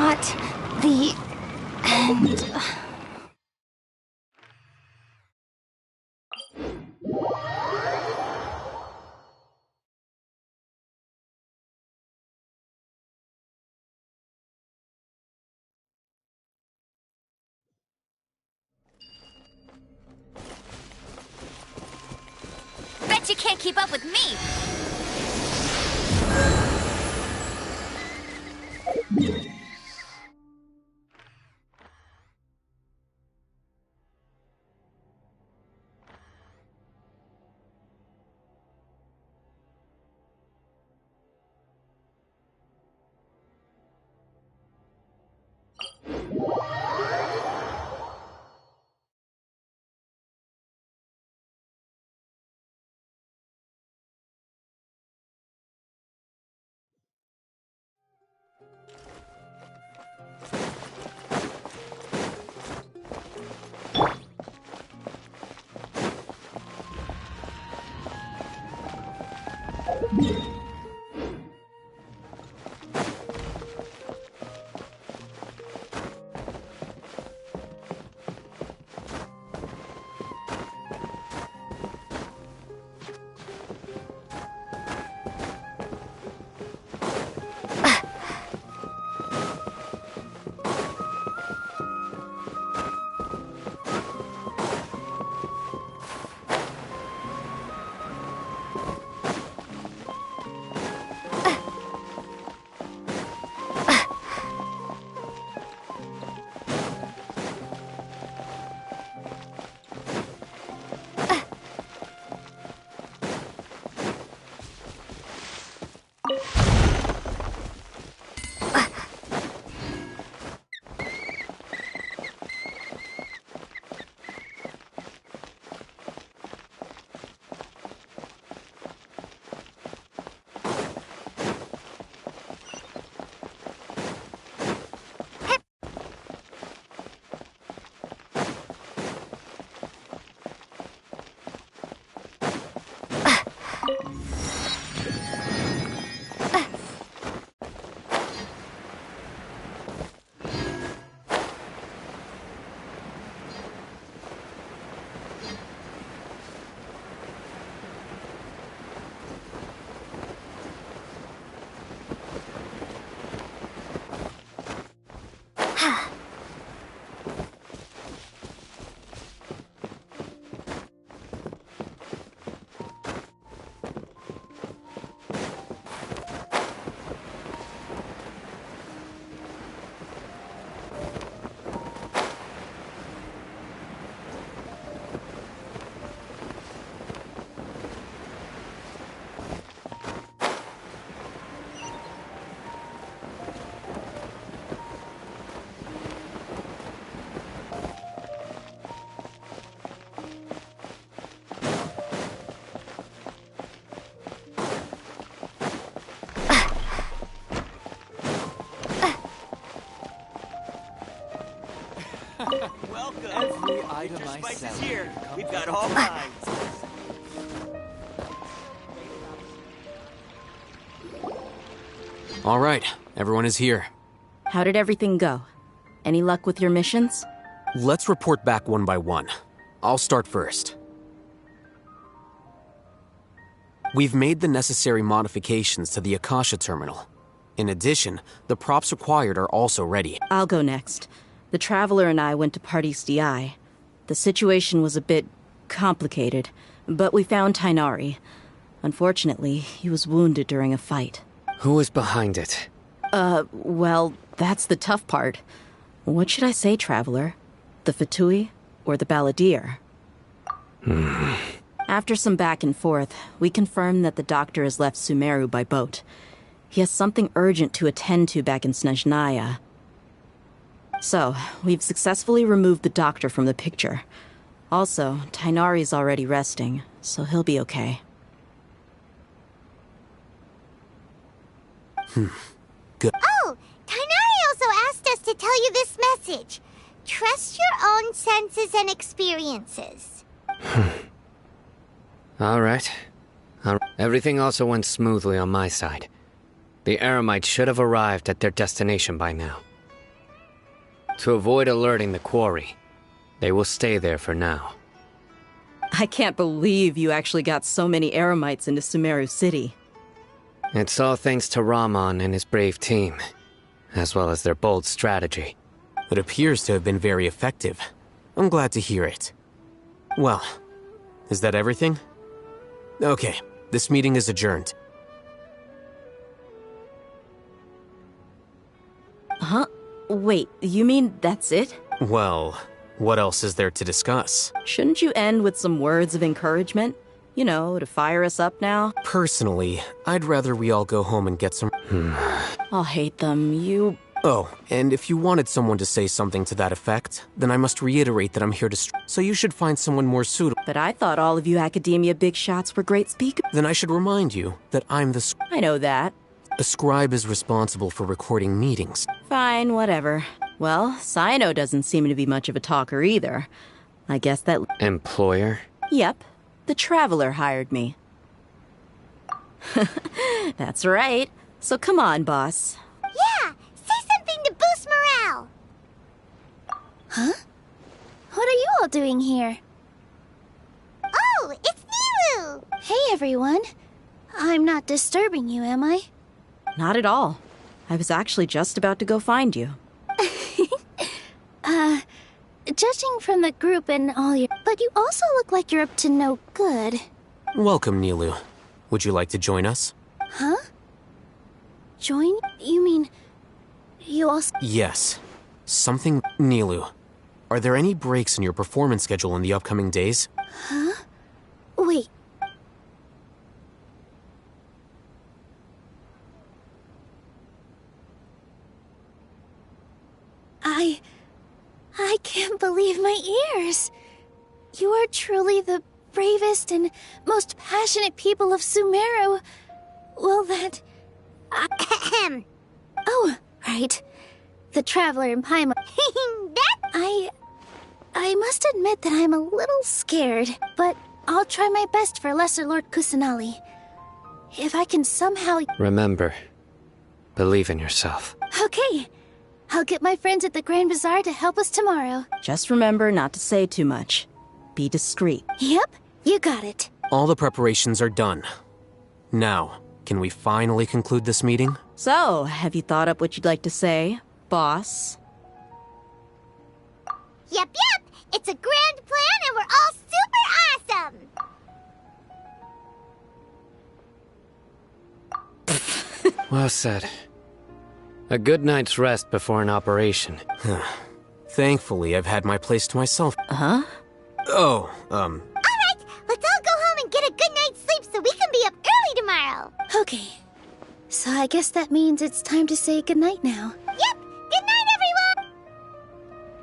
not the end. Bet you can't keep up with me! Welcome. Every item Winter I spice sell is here. comes We've got from- all kinds. All right, everyone is here. How did everything go? Any luck with your missions? Let's report back one by one. I'll start first. We've made the necessary modifications to the Akasha terminal. In addition, the props required are also ready. I'll go next. The Traveler and I went to Party's DI. The situation was a bit complicated, but we found Tainari. Unfortunately, he was wounded during a fight. Who was behind it? Well, that's the tough part. What should I say, Traveler? The Fatui or the Balladeer? After some back and forth, we confirmed that the doctor has left Sumeru by boat. He has something urgent to attend to back in Snezhnaya. So, we've successfully removed the doctor from the picture. Also, Tainari's already resting, so he'll be okay. Good. Oh, Tainari also asked us to tell you this message. Trust your own senses and experiences. All right. Everything also went smoothly on my side. The Eremites should have arrived at their destination by now. To avoid alerting the quarry, they will stay there for now. I can't believe you actually got so many Eremites into Sumeru City. It's all thanks to Rahman and his brave team, as well as their bold strategy. It appears to have been very effective. I'm glad to hear it. Well, is that everything? Okay, this meeting is adjourned. Huh? Wait, you mean that's it? Well, what else is there to discuss? Shouldn't you end with some words of encouragement? You know, to fire us up now? Personally, I'd rather we all go home and get some... I'll hate them. Oh, and if you wanted someone to say something to that effect, then I must reiterate that I'm here to so you should find someone more suitable. But I thought all of you academia big shots were great speakers. Then I should remind you that I'm the I know that. A scribe is responsible for recording meetings. Fine, whatever. Well, Sino doesn't seem to be much of a talker either. I guess that... Employer? Yep. The Traveler hired me. That's right. So come on, boss. Yeah, say something to boost morale. Huh? What are you all doing here? Oh, it's Nilu! Hey, everyone. I'm not disturbing you, am I? Not at all. I was actually just about to go find you. Judging from the group and all your... But you also look like you're up to no good. Welcome, Nilu. Would you like to join us? Huh? Join? You mean... You also... Yes. Something... Nilu, are there any breaks in your performance schedule in the upcoming days? Huh? Wait. I can't believe my ears. You are truly the bravest and most passionate people of Sumeru. Well, that... Oh, right. The Traveler in Paimon. I must admit that I'm a little scared, but I'll try my best for Lesser Lord Kusanali. If I can somehow... Remember, believe in yourself. Okay. I'll get my friends at the Grand Bazaar to help us tomorrow. Just remember not to say too much. Be discreet. Yep, you got it. All the preparations are done. Now, can we finally conclude this meeting? So, have you thought up what you'd like to say, boss? Yep. It's a grand plan and we're all super awesome. Well said. A good night's rest before an operation. Thankfully, I've had my place to myself. Huh? Oh, All right, let's all go home and get a good night's sleep so we can be up early tomorrow. Okay. So I guess that means it's time to say goodnight now. Yep, good night, everyone!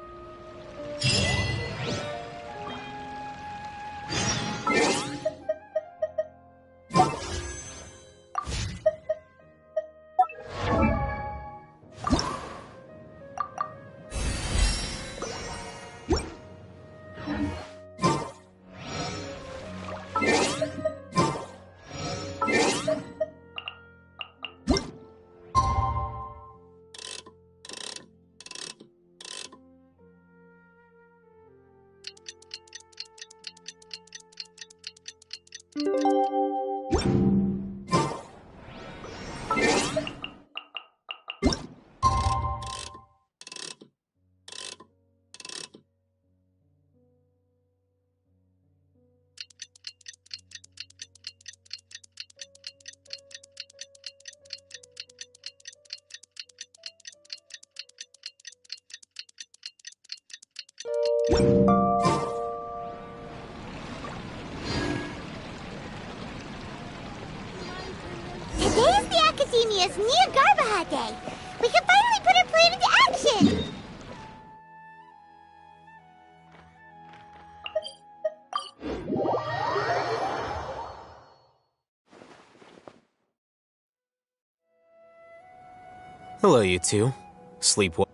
Today is the Academia's Nia Garbaha Day. We can finally put our plan into action. hello, you two. Sleep well.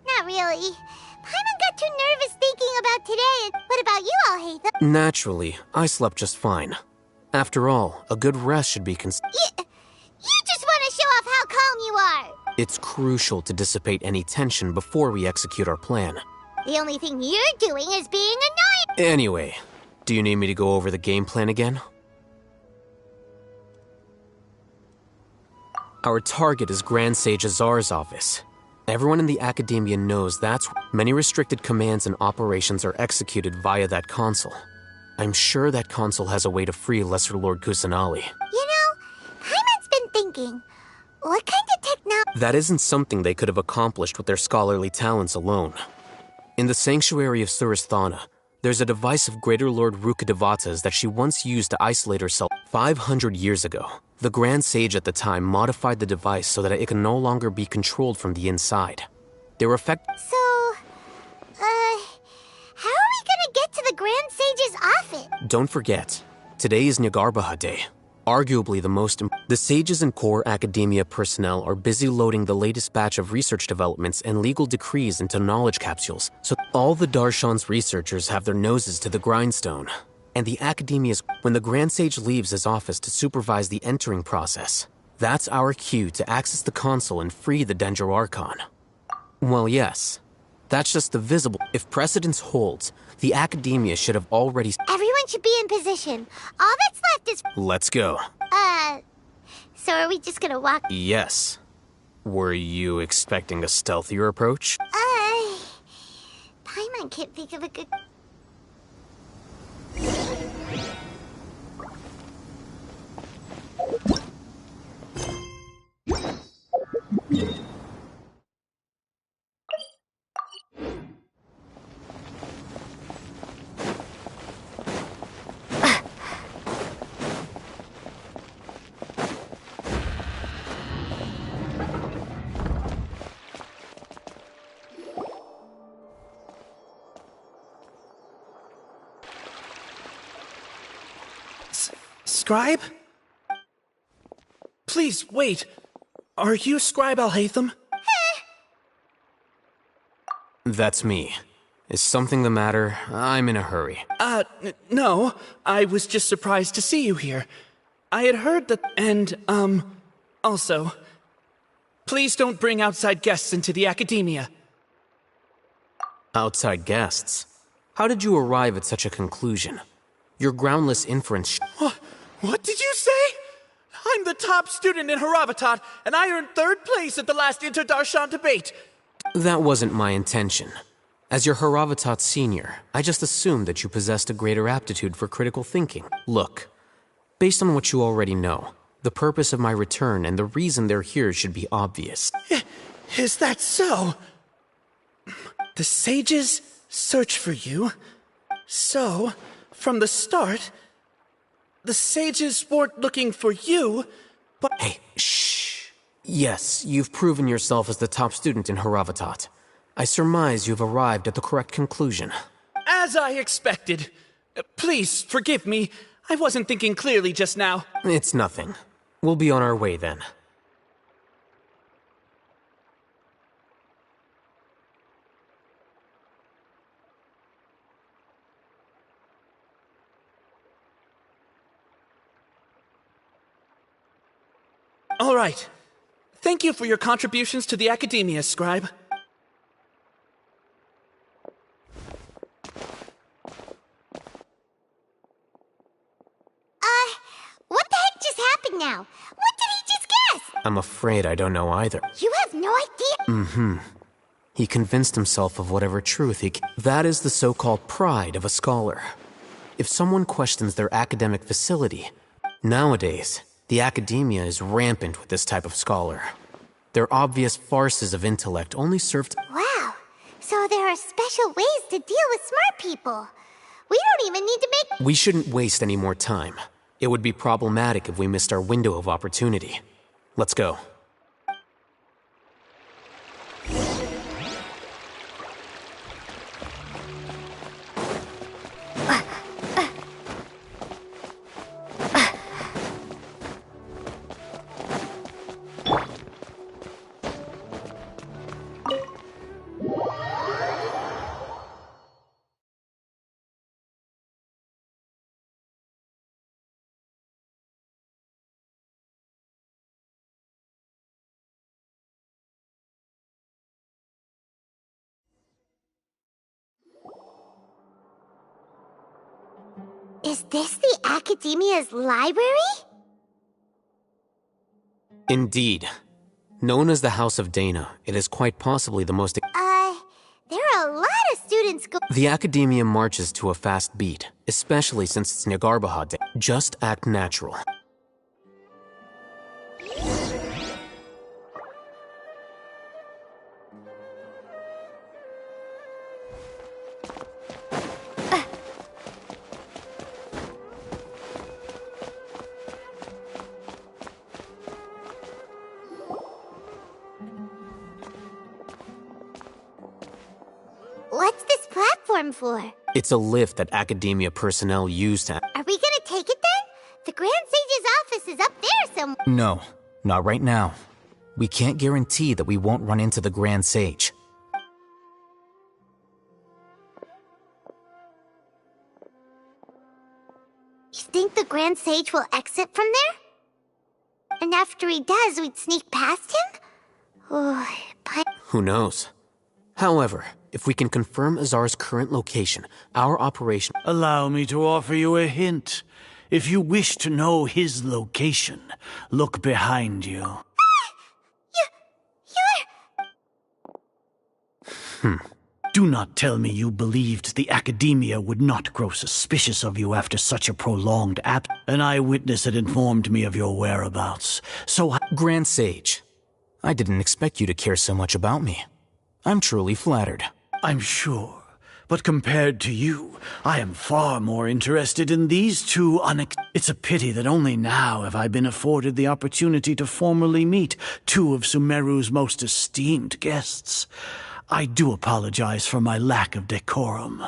Not really. Paimon got too nervous thinking about today. What about you, Alhaitha? Naturally, I slept just fine. After all, a good rest should be You just want to show off how calm you are. It's crucial to dissipate any tension before we execute our plan. The only thing you're doing is being annoying. Anyway, do you need me to go over the game plan again? Our target is Grand Sage Azar's office. Everyone in the Academia knows that's where many restricted commands and operations are executed via that console. I'm sure that console has a way to free Lesser Lord Kusanali. You know, Hyman's been thinking, what kind of technology... That isn't something they could have accomplished with their scholarly talents alone. In the Sanctuary of Suristhana, there's a device of Greater Lord Rukkhadevata's that she once used to isolate herself 500 years ago. The Grand Sage at the time modified the device so that it can no longer be controlled from the inside. They were So, how are we gonna get to the Grand Sage's office? Don't forget, today is Nyargarbaha Day. Arguably the most The sages and core academia personnel are busy loading the latest batch of research developments and legal decrees into knowledge capsules, so all the Darshan's researchers have their noses to the grindstone. And the academia's when the Grand Sage leaves his office to supervise the entering process. That's our cue to access the console and free the Dendro Archon. Well, yes. That's just the visible. If precedence holds, the academia should have already... Everyone should be in position. All that's left is... Let's go. So are we just gonna walk... Yes. Were you expecting a stealthier approach? Paimon can't think of a good... Scribe? Please, wait. Are you Scribe Alhaitham? That's me. Is something the matter? I'm in a hurry. No. I was just surprised to see you here. I had heard that... And, also... Please don't bring outside guests into the academia. Outside guests? How did you arrive at such a conclusion? Your groundless inference... What did you say? I'm the top student in Haravatat, and I earned 3rd place at the last Inter-Darshan debate. That wasn't my intention. As your Haravatat senior, I just assumed that you possessed a greater aptitude for critical thinking. Look, based on what you already know, the purpose of my return and the reason they're here should be obvious. Is that so? The sages search for you. So, from the start, the sages weren't looking for you, but... Hey, shh. Yes, you've proven yourself as the top student in Haravatat. I surmise you've arrived at the correct conclusion. As I expected. Please, forgive me. I wasn't thinking clearly just now. It's nothing. We'll be on our way then. All right. Thank you for your contributions to the academia, Scribe. What the heck just happened now? What did he just guess? I'm afraid I don't know either. You have no idea? He convinced himself of whatever truth he can. That is the so-called pride of a scholar. If someone questions their academic facility, nowadays, the academia is rampant with this type of scholar. Their obvious farces of intellect only serve to... Wow. So there are special ways to deal with smart people. We don't even need to make... We shouldn't waste any more time. It would be problematic if we missed our window of opportunity. Let's go. Is this the Academia's library? Indeed. Known as the House of Dana, it is quite possibly the most... There are a lot of students The Academia marches to a fast beat, especially since it's Nyargarbaha Day. Just act natural. What's this platform for? It's a lift that Academia personnel use to... Are we gonna take it then? The Grand Sage's office is up there somewhere. No, not right now. We can't guarantee that we won't run into the Grand Sage. You think the Grand Sage will exit from there? And after he does, we'd sneak past him? Oh, but... Who knows? However, if we can confirm Azar's current location, our operation... Allow me to offer you a hint. If you wish to know his location, look behind you. You're... Do not tell me you believed the Academia would not grow suspicious of you after such a prolonged An eyewitness had informed me of your whereabouts, so Grand Sage, I didn't expect you to care so much about me. I'm truly flattered. I'm sure. But compared to you, I am far more interested in these two It's a pity that only now have I been afforded the opportunity to formally meet two of Sumeru's most esteemed guests. I do apologize for my lack of decorum.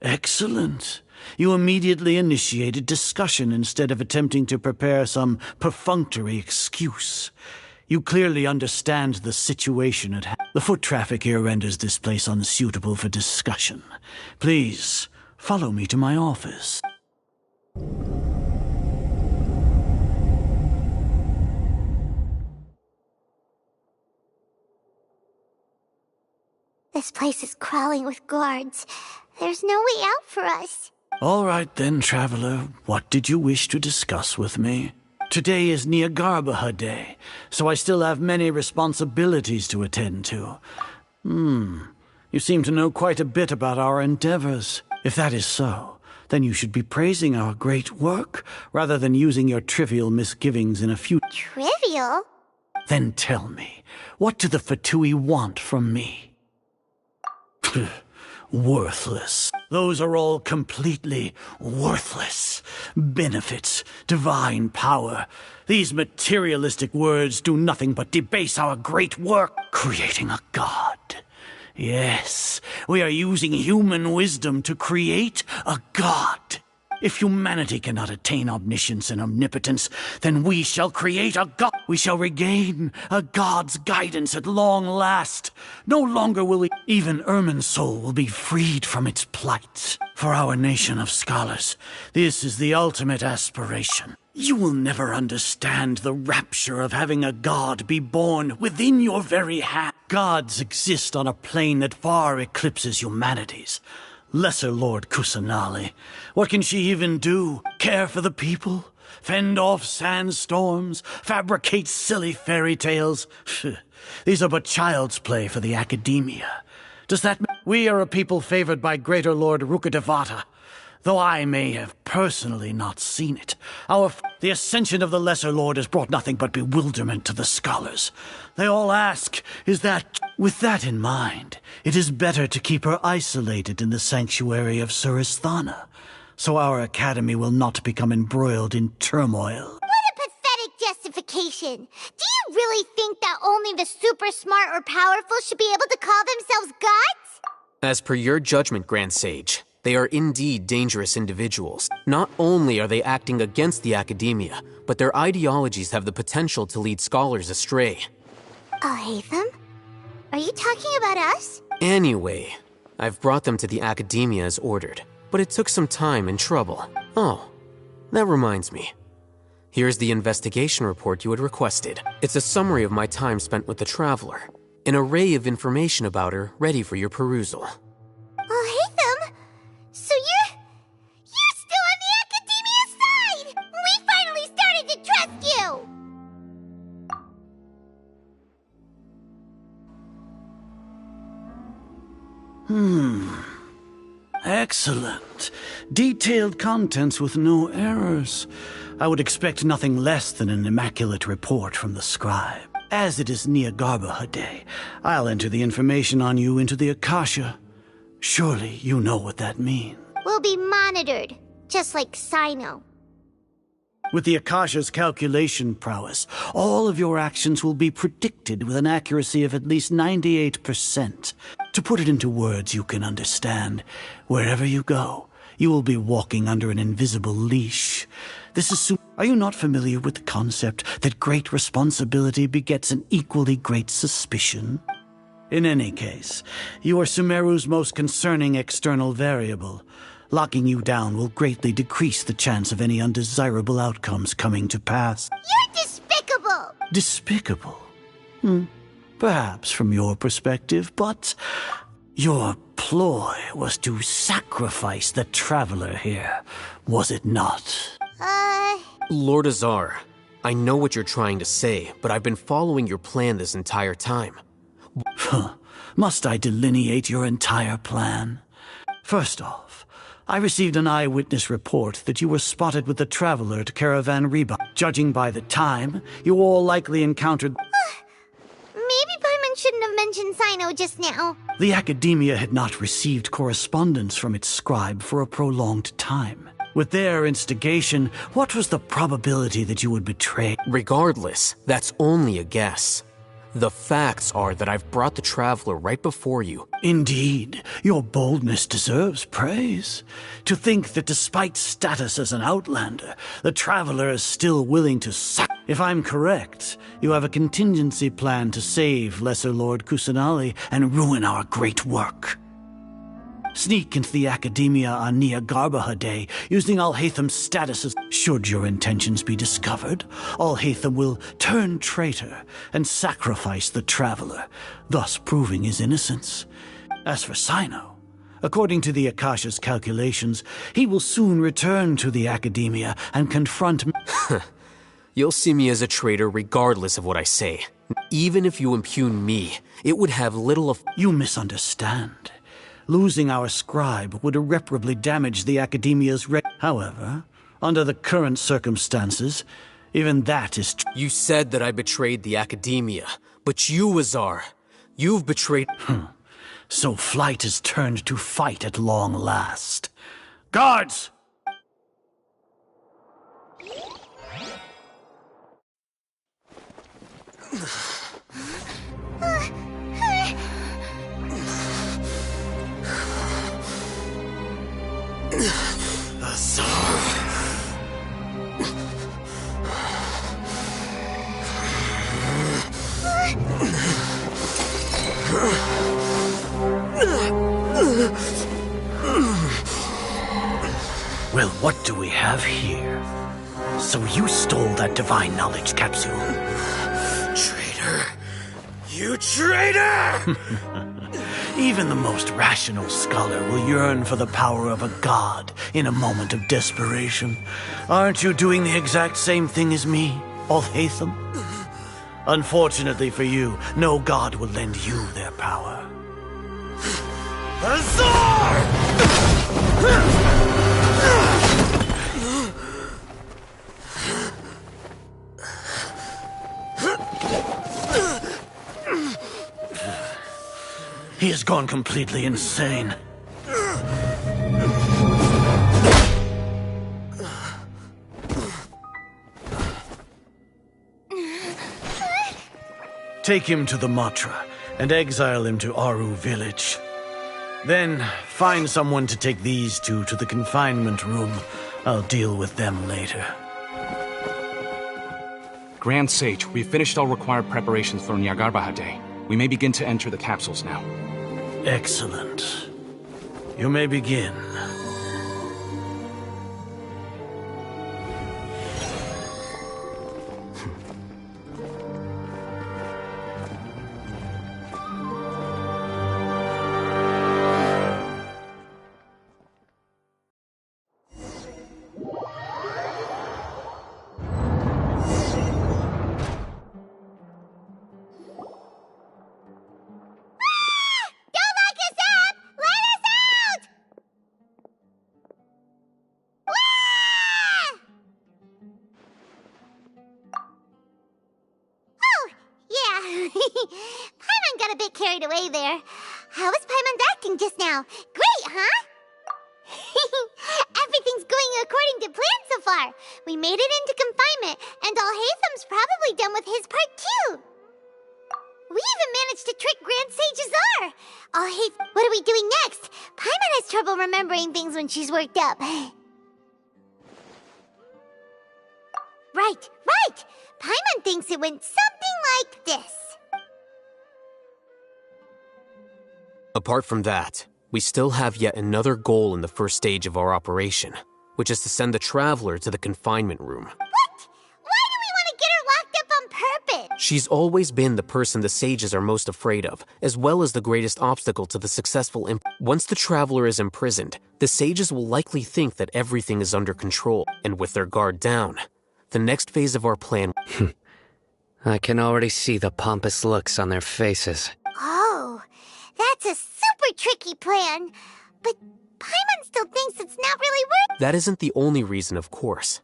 Excellent. You immediately initiated discussion instead of attempting to prepare some perfunctory excuse. You clearly understand the situation at hand. The foot traffic here renders this place unsuitable for discussion. Please, follow me to my office. This place is crawling with guards. There's no way out for us. All right then, traveler. What did you wish to discuss with me? Today is Nyargarbaha Day, so I still have many responsibilities to attend to. You seem to know quite a bit about our endeavors. If that is so, then you should be praising our great work, rather than using your trivial misgivings in a few... Trivial? Then tell me, what do the Fatui want from me? Worthless. Those are all completely worthless. Benefits, divine power. These materialistic words do nothing but debase our great work, creating a god. Yes, we are using human wisdom to create a god. If humanity cannot attain omniscience and omnipotence, then we shall create a god. We shall regain a god's guidance at long last. No longer will we... Even Irminsul will be freed from its plight. For our nation of scholars, this is the ultimate aspiration. You will never understand the rapture of having a god be born within your very hand. Gods exist on a plane that far eclipses humanity's. Lesser Lord Kusanali. What can she even do? Care for the people? Fend off sandstorms? Fabricate silly fairy tales? These are but child's play for the Academia. Does that mean we are a people favored by Greater Lord Rukadevata? Though I may have personally not seen it, the ascension of the Lesser Lord has brought nothing but bewilderment to the scholars. They all ask, is that... With that in mind, it is better to keep her isolated in the sanctuary of Suristhana, so our academy will not become embroiled in turmoil. What a pathetic justification! Do you really think that only the super smart or powerful should be able to call themselves gods? As per your judgment, Grand Sage, they are indeed dangerous individuals. Not only are they acting against the Academia, but their ideologies have the potential to lead scholars astray. Hatham? Are you talking about us? Anyway, I've brought them to the Academia as ordered, but it took some time and trouble. Oh, that reminds me. Here's the investigation report you had requested. It's a summary of my time spent with the Traveler. An array of information about her ready for your perusal. Hatham? So you're still in the Excellent. Detailed contents with no errors. I would expect nothing less than an immaculate report from the scribe. As it is Nyagarbha Day, I'll enter the information on you into the Akasha. Surely you know what that means. We'll be monitored, just like Sino. With the Akasha's calculation prowess, all of your actions will be predicted with an accuracy of at least 98%. To put it into words you can understand, wherever you go, you will be walking under an invisible leash. This is Are you not familiar with the concept that great responsibility begets an equally great suspicion? In any case, you are Sumeru's most concerning external variable. Locking you down will greatly decrease the chance of any undesirable outcomes coming to pass. You're despicable! Despicable? Perhaps from your perspective, but your ploy was to sacrifice the traveler here, was it not? Lord Azar, I know what you're trying to say, but I've been following your plan this entire time. Must I delineate your entire plan? First off, I received an eyewitness report that you were spotted with the traveler to Caravan Reba. Judging by the time, you all likely encountered... Maybe Paimon shouldn't have mentioned Sino just now. The Academia had not received correspondence from its scribe for a prolonged time. With their instigation, what was the probability that you would betray? Regardless, that's only a guess. The facts are that I've brought the traveler right before you. Indeed, your boldness deserves praise. To think that despite status as an outlander, the traveler is still willing to If I'm correct, you have a contingency plan to save Lesser Lord Kusanali and ruin our great work. Sneak into the Academia on Nyagarbha Day, using Alhaitham's status as... Should your intentions be discovered, Alhaitham will turn traitor and sacrifice the traveler, thus proving his innocence. As for Sino, according to the Akasha's calculations, he will soon return to the Academia and confront... You'll see me as a traitor regardless of what I say. Even if you impugn me, it would have little of... You misunderstand. Losing our scribe would irreparably damage the Academia's However, under the current circumstances, even that is You said that I betrayed the Academia, but you, Azar, you've betrayed... So flight is turned to fight at long last. Guards! Well, what do we have here? So you stole that divine knowledge capsule. Traitor! You traitor! Even the most rational scholar will yearn for the power of a god in a moment of desperation. Aren't you doing the exact same thing as me, Alhaitham? Unfortunately for you, no god will lend you their power. Azar! He has gone completely insane. Take him to the Matra and exile him to Aru village. Then find someone to take these two to the confinement room. I'll deal with them later. Grand Sage, we've finished all required preparations for Nyagarbha Day. We may begin to enter the capsules now. Excellent. You may begin. Paimon got a bit carried away there. How was Paimon's acting just now? Great, huh? Everything's going according to plan so far. We made it into confinement, and Alhaitham's probably done with his part too. We even managed to trick Grand Sage Azar. What are we doing next? Paimon has trouble remembering things when she's worked up. Right. Paimon thinks it went something like this. Apart from that, we still have yet another goal in the first stage of our operation, which is to send the Traveler to the confinement room. What? Why do we want to get her locked up on purpose? She's always been the person the sages are most afraid of, as well as the greatest obstacle to the successful Once the Traveler is imprisoned, the sages will likely think that everything is under control, and with their guard down, the next phase of our plan... I can already see the pompous looks on their faces. Oh, that's a super tricky plan. But Paimon still thinks it's not really worth... That isn't the only reason, of course.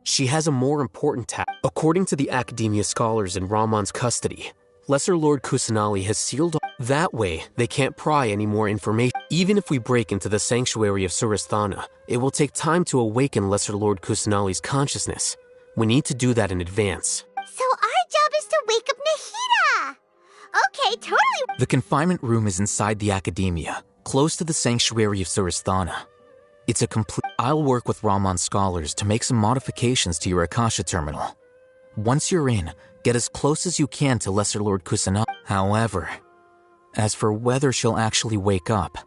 She has a more important task. According to the Academia scholars in Ramon's custody, Lesser Lord Kusanali has sealed... That way, they can't pry any more information. Even if we break into the sanctuary of Surasthana, it will take time to awaken Lesser Lord Kusanali's consciousness. We need to do that in advance. So our job is to wake up Nahida! Okay, totally... The confinement room is inside the Academia, close to the sanctuary of Surasthana. It's a complete... I'll work with Ramon's scholars to make some modifications to your Akasha terminal. Once you're in, get as close as you can to Lesser Lord Kusanali. However, as for whether she'll actually wake up...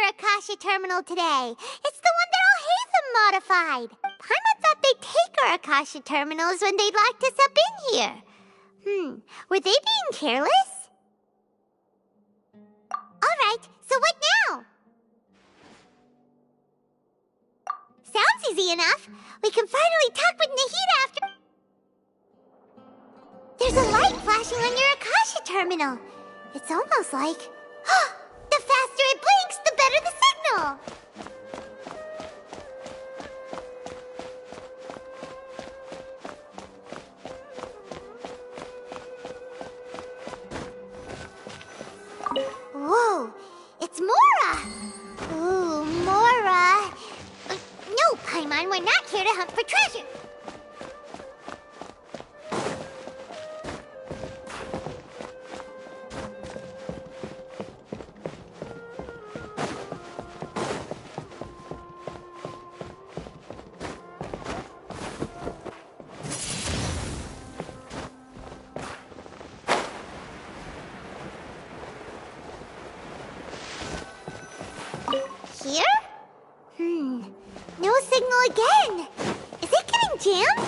Akasha terminal today. It's the one that Alhaitham modified. Paimon thought they'd take our Akasha terminals when they locked us up in here. Were they being careless? Alright, so what now? Sounds easy enough. We can finally talk with Nahida after... There's a light flashing on your Akasha terminal. It's almost like... The faster it blinks, the better the signal! Whoa! It's Mora! Ooh, Mora! No, Paimon, we're not here to hunt for treasure! Here? No signal again. Is it getting jammed?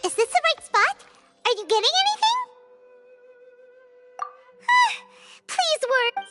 Is this the right spot? Are you getting anything? Please work.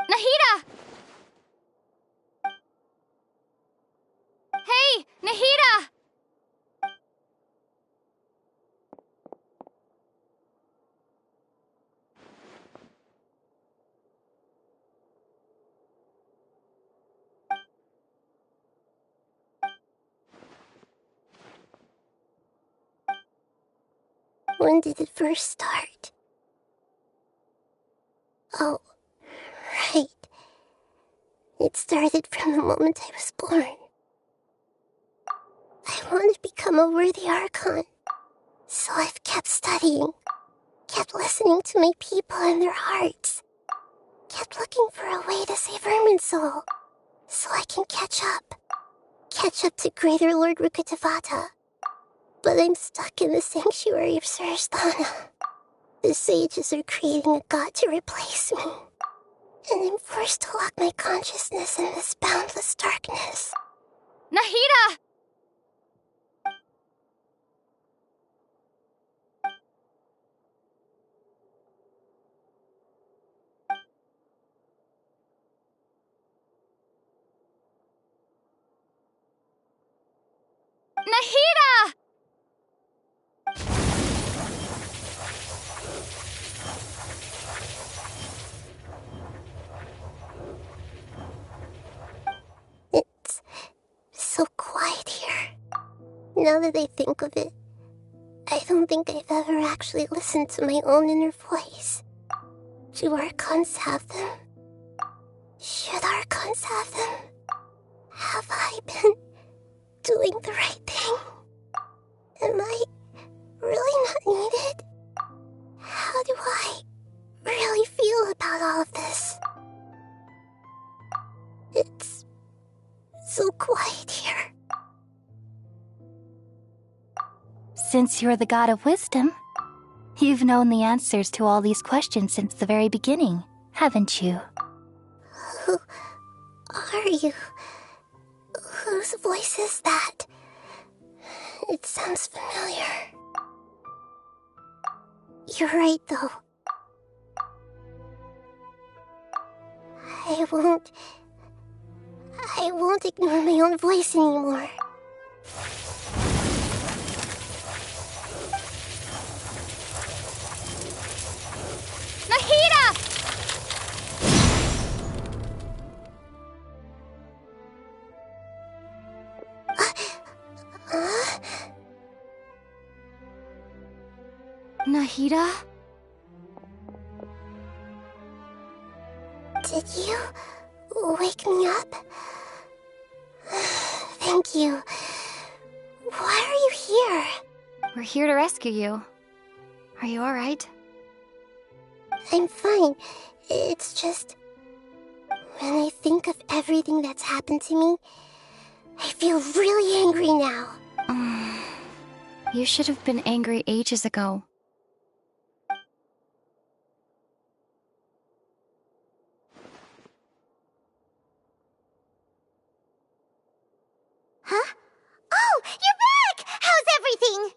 Nahida! Hey, Nahida! When did it first start? Oh, right. It started from the moment I was born. I want to become a worthy Archon, so I've kept studying, kept listening to my people and their hearts, kept looking for a way to save Irminsul, so I can catch up to Greater Lord Rukkhadevata. But I'm stuck in the sanctuary of Surasthana. The sages are creating a god to replace me, and I'm forced to lock my consciousness in this boundless darkness. Nahida! Nahida! It's so quiet here. Now that I think of it, I don't think I've ever actually listened to my own inner voice. Do Archons have them? Should Archons have them? Have I been doing the right thing? Am I really not needed? How do I really feel about all of this? It's so quiet here. Since you're the god of wisdom, you've known the answers to all these questions since the very beginning, haven't you? Who are you? Whose voice is that? It sounds familiar. You're right, though. I won't ignore my own voice anymore. Nahida! Nahida? Did you wake me up? Thank you. Why are you here? We're here to rescue you. Are you alright? I'm fine. It's just... when I think of everything that's happened to me, I feel really angry now. You should have been angry ages ago. Huh? Oh, you're back! How's everything?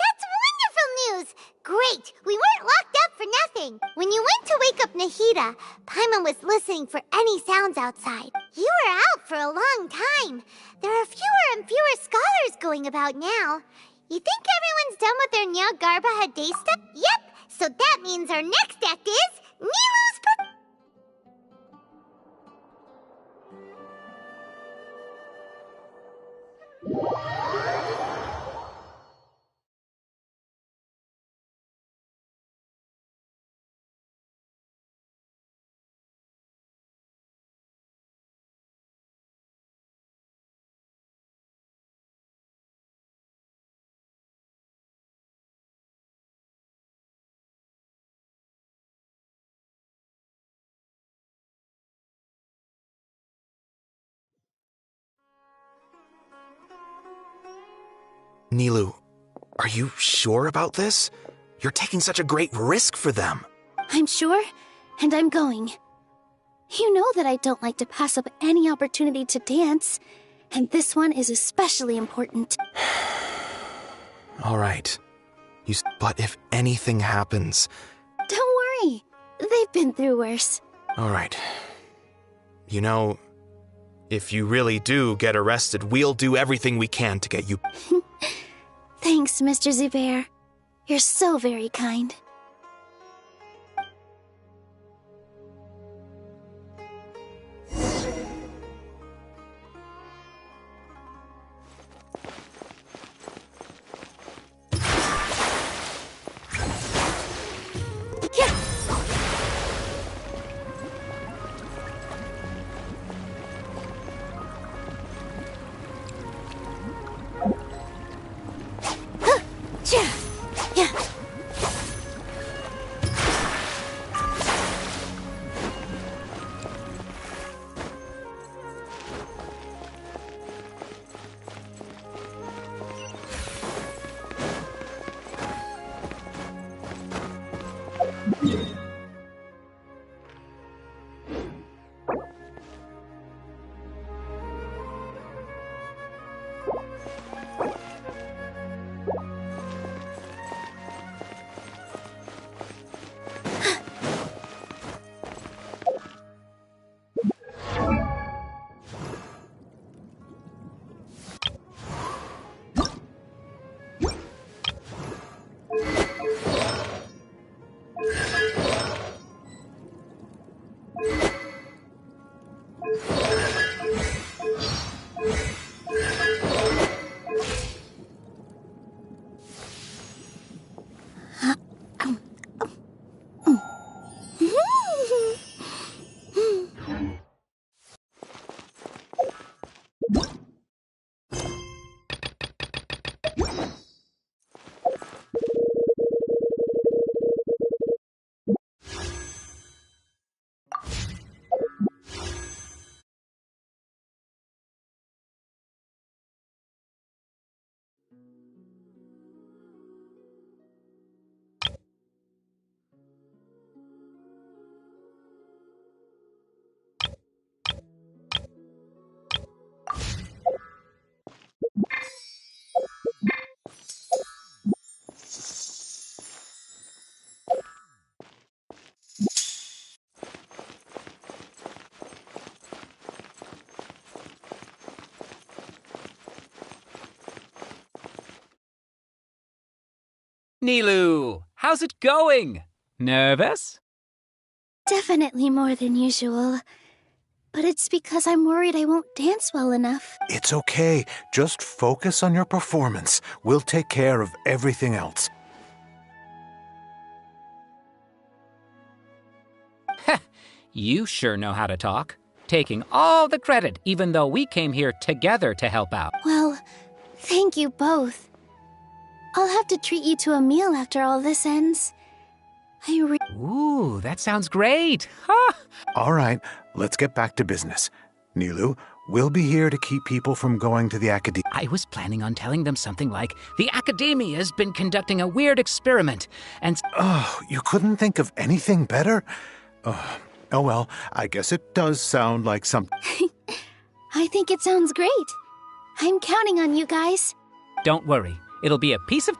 That's wonderful news! Great! We weren't locked up for nothing. When you went to wake up Nahida, Paimon was listening for any sounds outside. You were out for a long time. There are fewer and fewer scholars going about now. You think everyone's done with their Nyagarbha day stuff? Yep! So that means our next act is... Nilu's Nilu, are you sure about this? You're taking such a great risk for them. I'm sure, and I'm going. You know that I don't like to pass up any opportunity to dance, and this one is especially important. All right. But if anything happens... Don't worry. They've been through worse. All right. You know, if you really do get arrested, we'll do everything we can to get you... Thanks, Mr. Zubair. You're so very kind. Yeah. Nilu, how's it going? Nervous? Definitely more than usual. But it's because I'm worried I won't dance well enough. It's okay. Just focus on your performance. We'll take care of everything else. You sure know how to talk. Taking all the credit, even though we came here together to help out. Well, thank you both. I'll have to treat you to a meal after all this ends. Ooh, that sounds great. All right, let's get back to business. Nilu, we'll be here to keep people from going to the academia. I was planning on telling them something like, the Academia's been conducting a weird experiment, and... Oh, you couldn't think of anything better? Oh well, I guess it does sound like something. I think it sounds great. I'm counting on you guys. Don't worry, it'll be a piece of...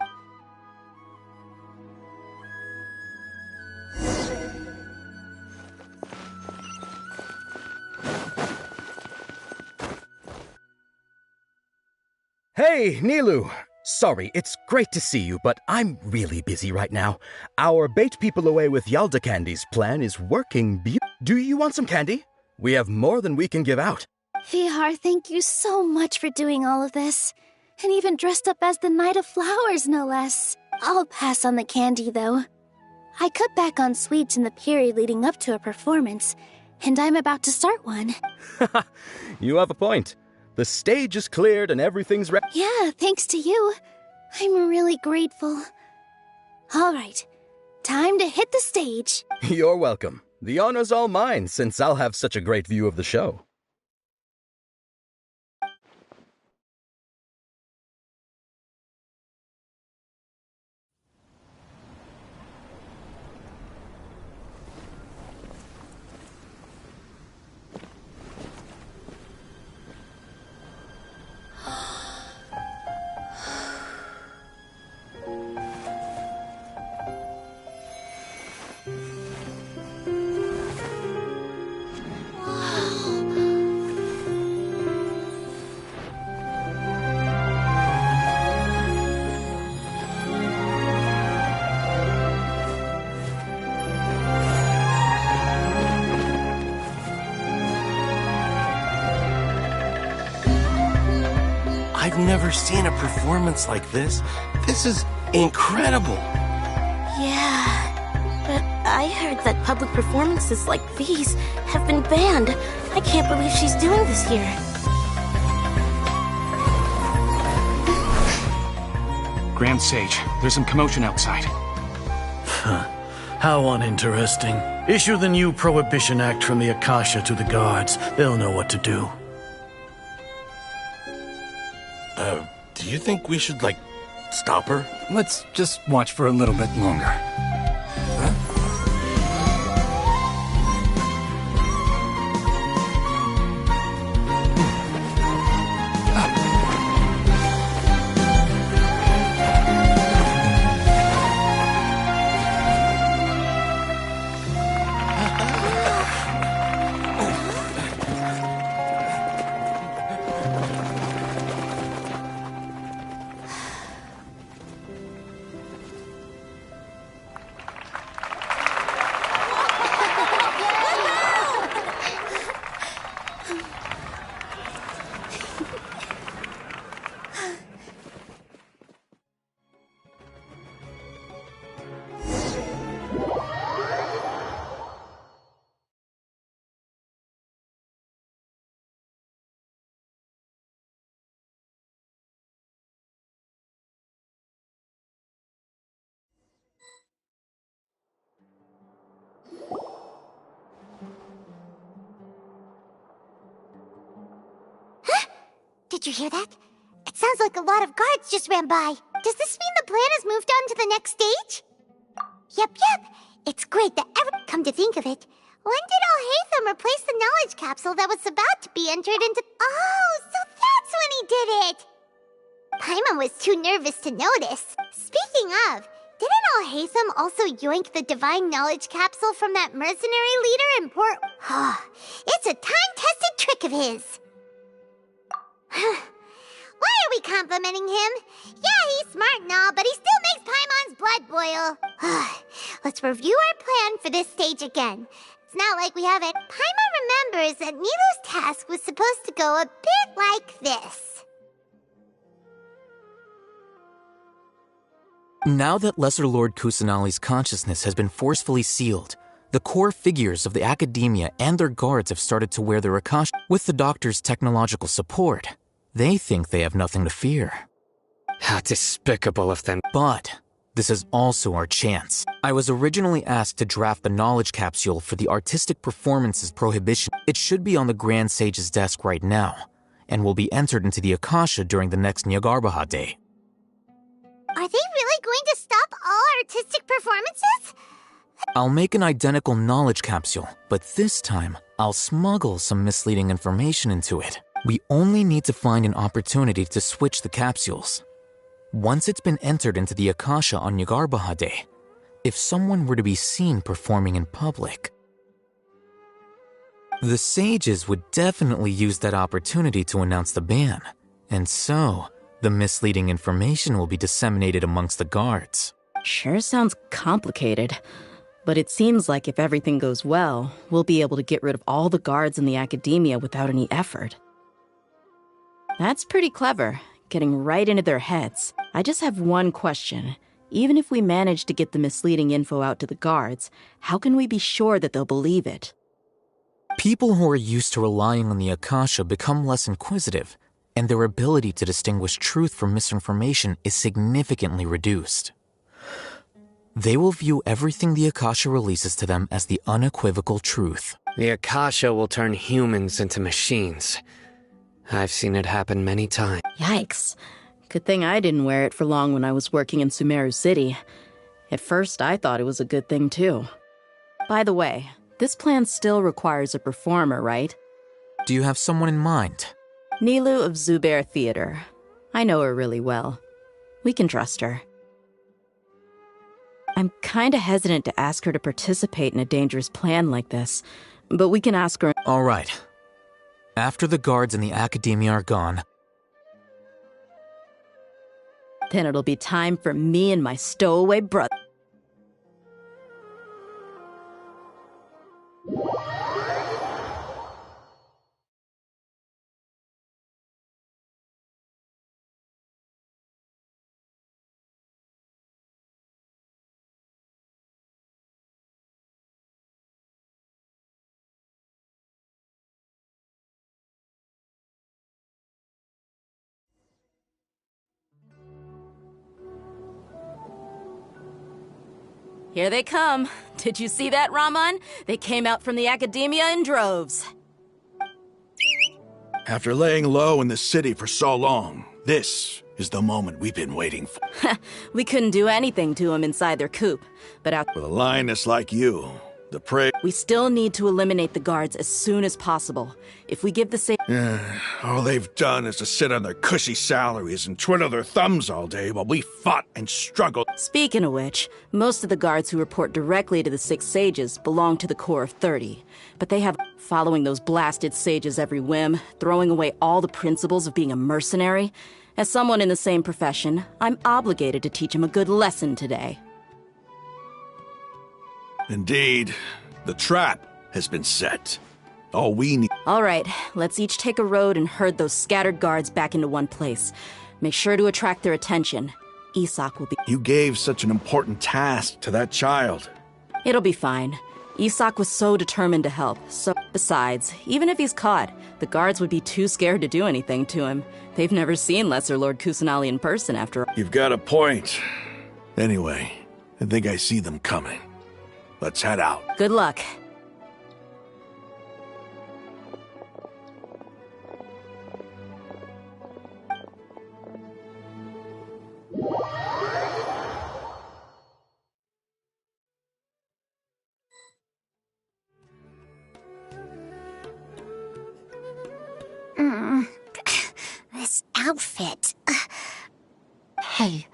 Hey, Nilu! Sorry, it's great to see you, but I'm really busy right now. Our Bait People Away with Yalda Candy's plan is working Do you want some candy? We have more than we can give out. Vihar, thank you so much for doing all of this. And even dressed up as the Knight of Flowers, no less. I'll pass on the candy, though. I cut back on sweets in the period leading up to a performance, and I'm about to start one. You have a point. The stage is cleared and everything's ready. Yeah, thanks to you. I'm really grateful. All right, time to hit the stage. You're welcome. The honor's all mine, since I'll have such a great view of the show. I've never seen a performance like this. This is incredible. Yeah, but I heard that public performances like these have been banned. I can't believe she's doing this here. Grand Sage, there's some commotion outside. How uninteresting. Issue the new Prohibition Act from the Akasha to the guards. They'll know what to do. Do you think we should, stop her? Let's just watch for a little bit longer. Did you hear that? It sounds like a lot of guards just ran by. Does this mean the plan has moved on to the next stage? Yep. It's great that come to think of it. When did Alhaitham replace the knowledge capsule that was about to be entered into... Oh, so that's when he did it! Paimon was too nervous to notice. Speaking of, didn't Alhaitham also yoink the divine knowledge capsule from that mercenary leader in Port... It's a time-tested trick of his. Why are we complimenting him? Yeah, he's smart and all, but he still makes Paimon's blood boil. Let's review our plan for this stage again. It's not like we have it. Paimon remembers that Nilu's task was supposed to go a bit like this. Now that Lesser Lord Kusanali's consciousness has been forcefully sealed, the core figures of the academia and their guards have started to wear their Akasha. With the doctor's technological support, they think they have nothing to fear. How despicable of them. But this is also our chance. I was originally asked to draft the knowledge capsule for the artistic performances prohibition. It should be on the Grand Sage's desk right now, and will be entered into the Akasha during the next Nyagarbaha Day. Are they really going to stop all artistic performances? I'll make an identical knowledge capsule, but this time, I'll smuggle some misleading information into it. We only need to find an opportunity to switch the capsules. Once it's been entered into the Akasha on Nyagarbaha Day, if someone were to be seen performing in public, the sages would definitely use that opportunity to announce the ban, and so the misleading information will be disseminated amongst the guards. Sure sounds complicated, but it seems like if everything goes well, we'll be able to get rid of all the guards in the academia without any effort. That's pretty clever, getting right into their heads. I just have one question. Even if we manage to get the misleading info out to the guards, how can we be sure that they'll believe it? People who are used to relying on the Akasha become less inquisitive, and their ability to distinguish truth from misinformation is significantly reduced. They will view everything the Akasha releases to them as the unequivocal truth. The Akasha will turn humans into machines. I've seen it happen many times. Yikes. Good thing I didn't wear it for long when I was working in Sumeru City. At first, I thought it was a good thing, too. By the way, this plan still requires a performer, right? Do you have someone in mind? Nilu of Zubair Theater. I know her really well. We can trust her. I'm kinda hesitant to ask her to participate in a dangerous plan like this, but we can ask her. All right. After the guards and the academia are gone, then it'll be time for me and my stowaway brother. Here they come. Did you see that, Raman? They came out from the academia in droves. After laying low in the city for so long, this is the moment we've been waiting for. We couldn't do anything to them inside their coop, but out With a lioness like you, the prey... We still need to eliminate the guards as soon as possible. If we give the all they've done is to sit on their cushy salaries and twiddle their thumbs all day while we fought and struggled. Speaking of which, most of the guards who report directly to the 6 sages belong to the Corps of 30. But they have following those blasted sages every whim, throwing away all the principles of being a mercenary. As someone in the same profession, I'm obligated to teach them a good lesson today. Indeed, the trap has been set. All we need... All right, let's each take a road and herd those scattered guards back into one place. Make sure to attract their attention. Isak will be... You gave such an important task to that child. It'll be fine. Isak was so determined to help, so... Besides, even if he's caught, the guards would be too scared to do anything to him. They've never seen Lesser Lord Kusanali in person, after all. You've got a point. Anyway, I think I see them coming. Let's head out. Good luck. This outfit. Hey,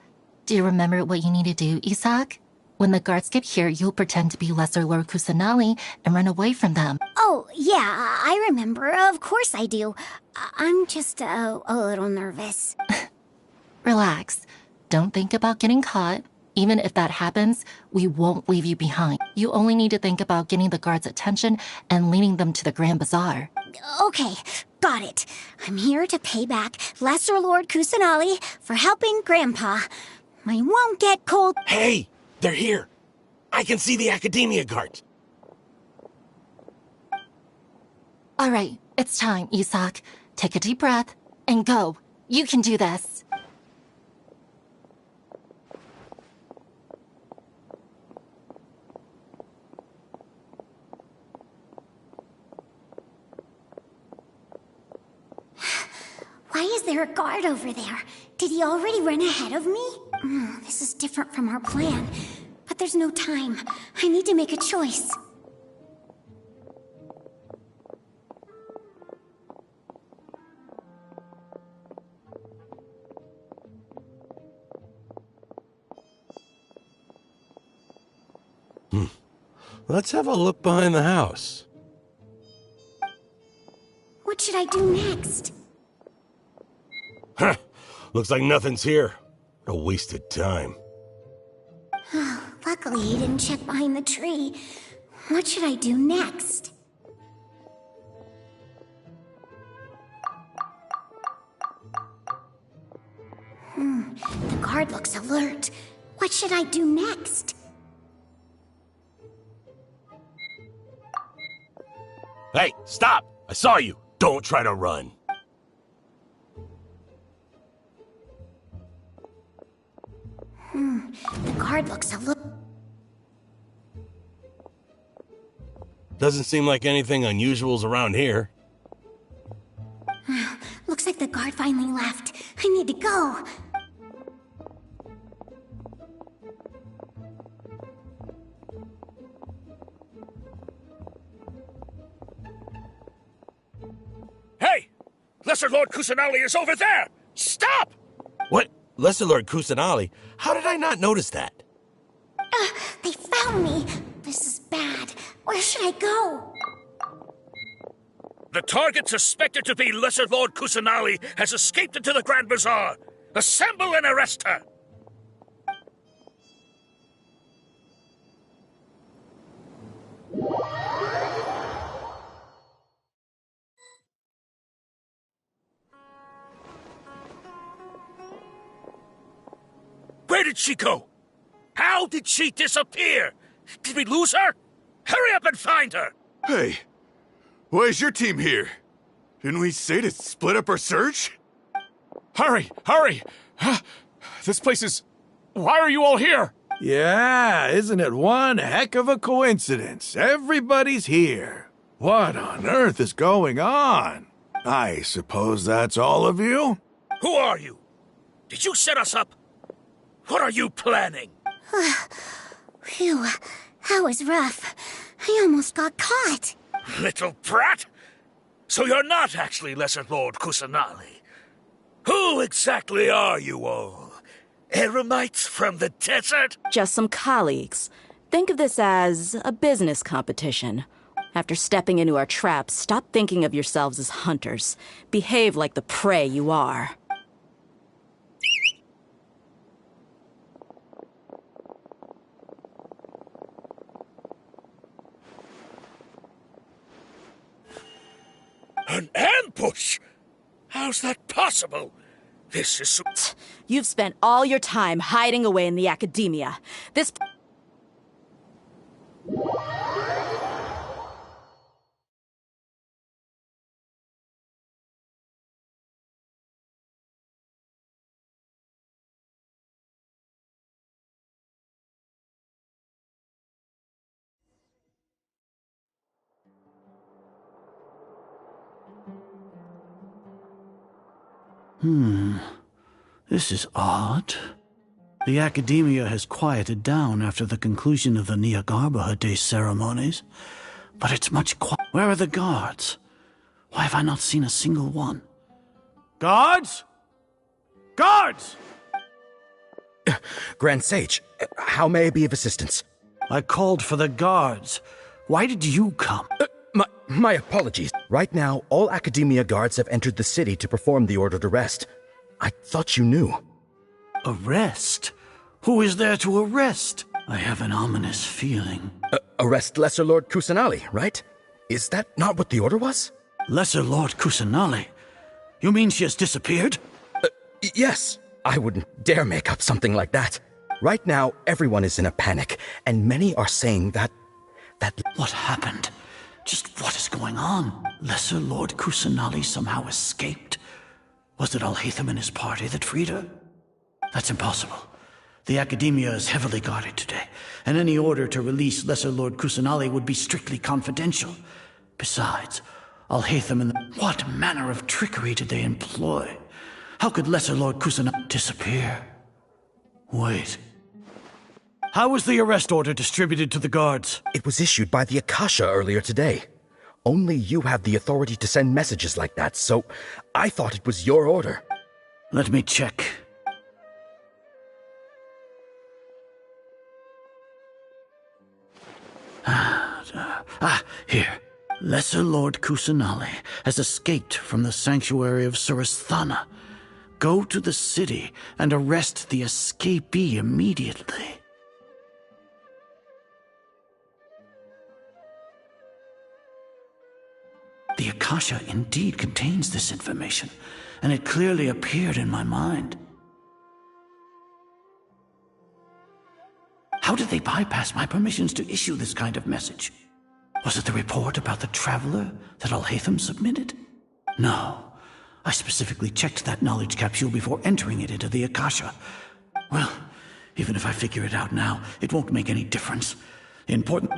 do you remember what you need to do, Isak? When the guards get here, you'll pretend to be Lesser Lord Kusanali and run away from them. Oh, yeah, I remember. Of course I do. I'm just a little nervous. Relax. Don't think about getting caught. Even if that happens, we won't leave you behind. You only need to think about getting the guards' attention and leading them to the Grand Bazaar. Okay, got it. I'm here to pay back Lesser Lord Kusanali for helping Grandpa. I won't get cold. Hey, they're here. I can see the Academia guards. All right, it's time, Isak. Take a deep breath and go. You can do this. Why is there a guard over there? Did he already run ahead of me? This is different from our plan. But there's no time. I need to make a choice. Let's have a look behind the house. What should I do next? Huh. Looks like nothing's here. A wasted time. Luckily, he didn't check behind the tree. What should I do next? The guard looks alert. What should I do next? Hey, stop! I saw you! Don't try to run. The guard looks alert. Doesn't seem like anything unusual's around here. Looks like the guard finally left. I need to go. Hey! Lesser Lord Kusanali is over there! Stop! What? Lesser Lord Kusanali? How did I not notice that? They found me. This is bad. Where should I go? The target suspected to be Lesser Lord Kusanali has escaped into the Grand Bazaar. Assemble and arrest her! Where did she go? How did she disappear? Did we lose her? Hurry up and find her! Hey, why is your team here? Didn't we say to split up our search? Hurry! Hurry! This place is... Why are you all here? Yeah, isn't it one heck of a coincidence? Everybody's here. What on earth is going on? I suppose that's all of you? Who are you? Did you set us up? What are you planning? Phew, that was rough. I almost got caught. Little brat? So you're not actually Lesser Lord Kusanali. Who exactly are you all? Eremites from the desert? Just some colleagues. Think of this as a business competition. After stepping into our traps, stop thinking of yourselves as hunters. Behave like the prey you are. An ambush? How's that possible? This is... You've spent all your time hiding away in the academia. This... This is odd. The academia has quieted down after the conclusion of the Nyagarbha Day ceremonies, but it's much quiet. Where are the guards? Why have I not seen a single one? Guards? Guards! Grand Sage, how may I be of assistance? I called for the guards. Why did you come? My apologies. Right now, all Academia guards have entered the city to perform the ordered arrest. I thought you knew. Arrest? Who is there to arrest? I have an ominous feeling. Arrest Lesser Lord Kusanali, right? Is that not what the order was? Lesser Lord Kusanali? You mean she has disappeared? Yes. I wouldn't dare make up something like that. Right now, everyone is in a panic, and many are saying that... What happened? Just what is going on? Lesser Lord Kusanali somehow escaped? Was it Alhaitham and his party that freed her? That's impossible. The Academia is heavily guarded today, and any order to release Lesser Lord Kusanali would be strictly confidential. Besides, Alhaitham and what manner of trickery did they employ? How could Lesser Lord Kusanali disappear? Wait. How was the arrest order distributed to the guards? It was issued by the Akasha earlier today. Only you have the authority to send messages like that, so I thought it was your order. Let me check. Here. Lesser Lord Kusanali has escaped from the sanctuary of Surasthana. Go to the city and arrest the escapee immediately. The Akasha indeed contains this information, and it clearly appeared in my mind. How did they bypass my permissions to issue this kind of message? Was it the report about the traveler that Alhaitham submitted? No. I specifically checked that knowledge capsule before entering it into the Akasha. Well, even if I figure it out now, it won't make any difference. Important...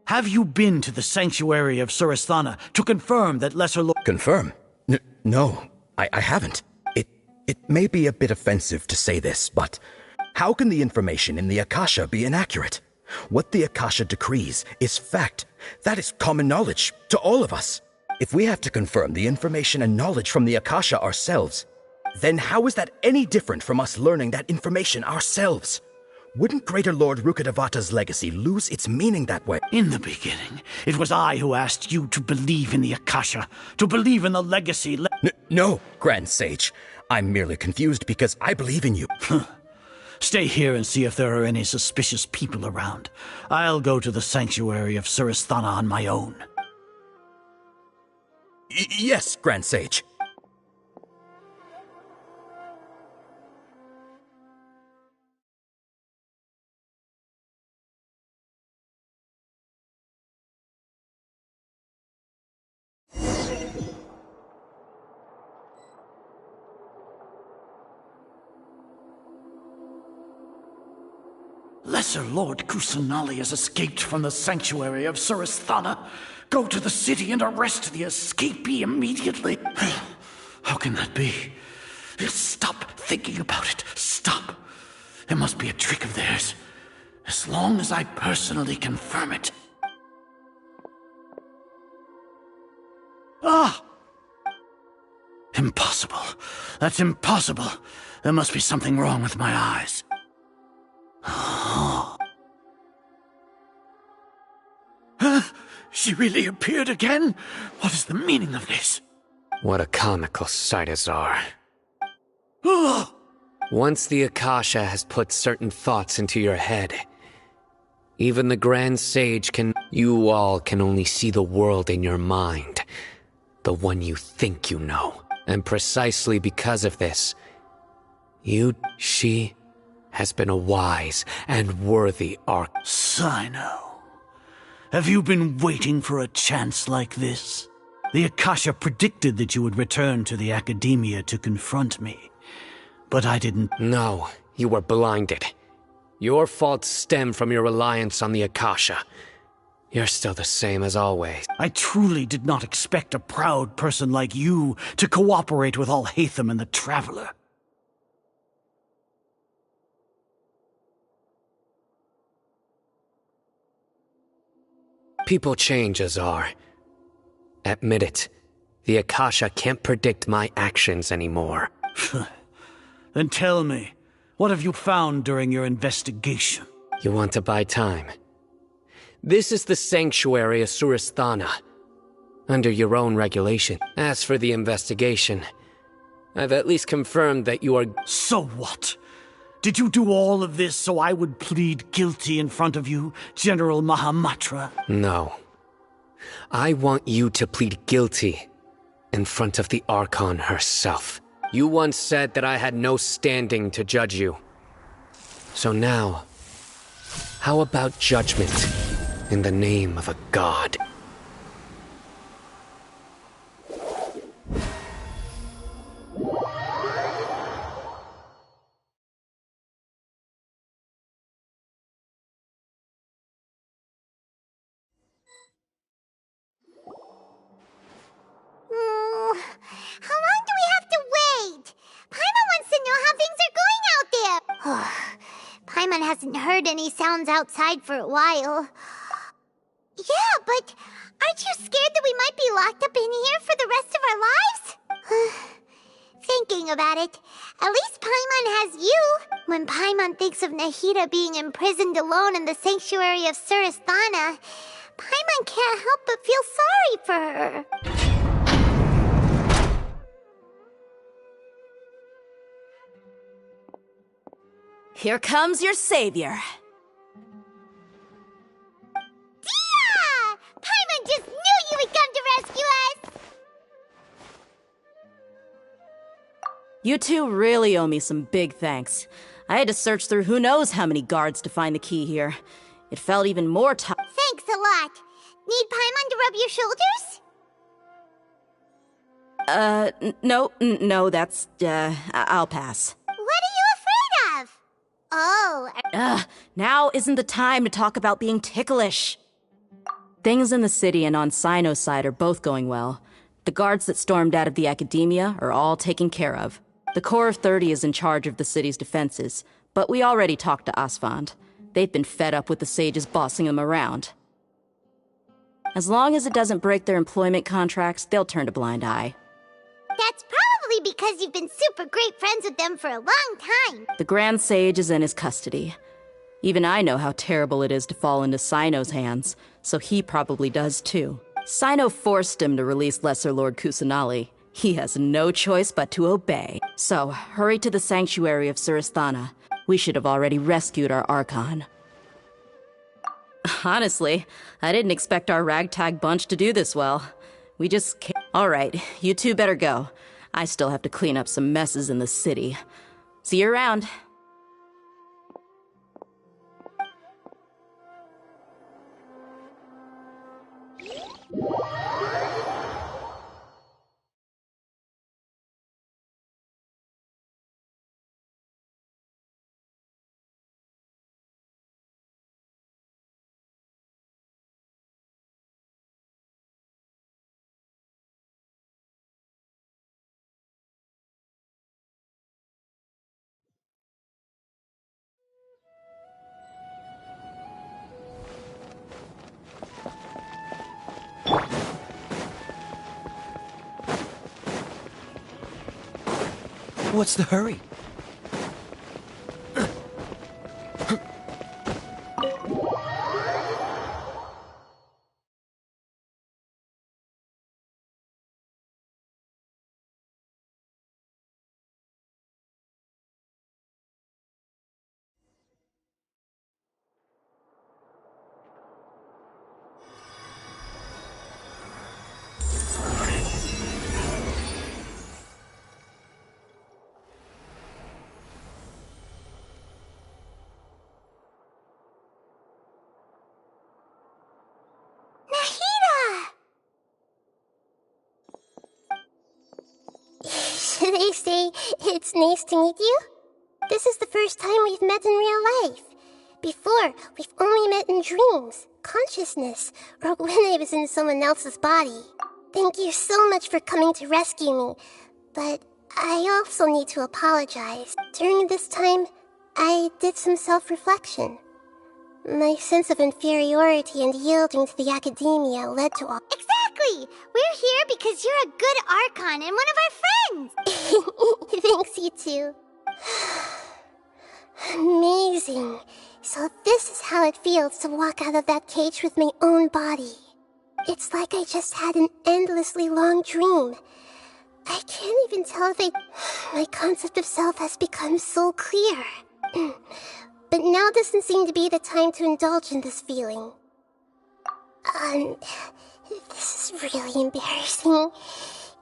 Have you been to the sanctuary of Surasthana to confirm that Lesser Lord... Confirm? No, I haven't. It may be a bit offensive to say this, but how can the information in the Akasha be inaccurate? What the Akasha decrees is fact. That is common knowledge to all of us. If we have to confirm the information and knowledge from the Akasha ourselves, then how is that any different from us learning that information ourselves? Wouldn't Greater Lord Rukkhadevata's legacy lose its meaning that way? In the beginning, it was I who asked you to believe in the Akasha, to believe in the legacy... No, Grand Sage. I'm merely confused because I believe in you. Stay here and see if there are any suspicious people around. I'll go to the sanctuary of Surasthana on my own. Yes, Grand Sage. Lesser Lord Kusanali has escaped from the sanctuary of Suristhana. Go to the city and arrest the escapee immediately. How can that be? Stop thinking about it. Stop. It must be a trick of theirs. As long as I personally confirm it. Ah! Impossible. That's impossible. There must be something wrong with my eyes. Huh? She really appeared again? What is the meaning of this? What a comical sight, Azar. Once the Akasha has put certain thoughts into your head, even the Grand Sage can... You all can only see the world in your mind. The one you think you know. And precisely because of this, she has been a wise and worthy arc... Sino, have you been waiting for a chance like this? The Akasha predicted that you would return to the Academia to confront me. But I didn't... No, you were blinded. Your faults stem from your reliance on the Akasha. You're still the same as always. I truly did not expect a proud person like you to cooperate with Alhaitham and the Traveler. People change, Azar. Admit it. The Akasha can't predict my actions anymore. Then tell me, what have you found during your investigation? You want to buy time? This is the sanctuary of Suristhana, under your own regulation. As for the investigation, I've at least confirmed that you are... So what? Did you do all of this so I would plead guilty in front of you, General Mahamatra? No. I want you to plead guilty in front of the Archon herself. You once said that I had no standing to judge you. So now, how about judgment in the name of a god? How long do we have to wait? Paimon wants to know how things are going out there. Paimon hasn't heard any sounds outside for a while. Yeah, but aren't you scared that we might be locked up in here for the rest of our lives? Thinking about it, at least Paimon has you. When Paimon thinks of Nahida being imprisoned alone in the sanctuary of Suristhana, Paimon can't help but feel sorry for her. Here comes your savior. Dia! Paimon just knew you would come to rescue us! You two really owe me some big thanks. I had to search through who knows how many guards to find the key here. It felt even more tough. Thanks a lot. Need Paimon to rub your shoulders? No, that's, I'll pass. What are you afraid of? Oh. Now isn't the time to talk about being ticklish. Things in the city and on Sino's side are both going well. The guards that stormed out of the Academia are all taken care of. The Corps of 30 is in charge of the city's defenses, but we already talked to Asfand. They've been fed up with the sages bossing them around. As long as it doesn't break their employment contracts, they'll turn a blind eye. That's probably because you've been super great friends with them for a long time. The Grand Sage is in his custody. Even I know how terrible it is to fall into Sino's hands, so he probably does too. Sino forced him to release Lesser Lord Kusanali. He has no choice but to obey. So, hurry to the sanctuary of Suristhana. We should have already rescued our Archon. Honestly, I didn't expect our ragtag bunch to do this well. We just can't. Alright, you two better go. I still have to clean up some messes in the city. See you around. What's the hurry? Should I say, it's nice to meet you? This is the first time we've met in real life. Before, we've only met in dreams, consciousness, or when I was in someone else's body. Thank you so much for coming to rescue me, but I also need to apologize. During this time, I did some self-reflection. My sense of inferiority and yielding to the academia led to all— Exactly! We're here because you're a good Archon and one of our friends! Thanks, you too. Amazing. So this is how it feels to walk out of that cage with my own body. It's like I just had an endlessly long dream. I can't even tell if my concept of self has become so clear. But now doesn't seem to be the time to indulge in this feeling. This is really embarrassing.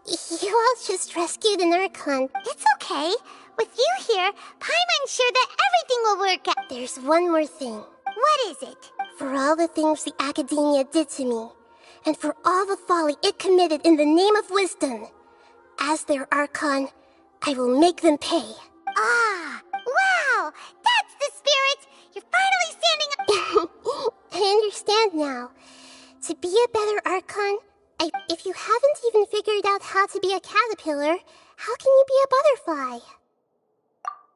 You all just rescued an Archon. It's okay. With you here, Paimon's sure that everything will work out. There's one more thing. What is it? For all the things the academia did to me, and for all the folly it committed in the name of wisdom, as their Archon, I will make them pay. Ah, wow! That's the spirit! You're finally standing up! I understand now. To be a better Archon, if you haven't even figured out how to be a caterpillar, how can you be a butterfly?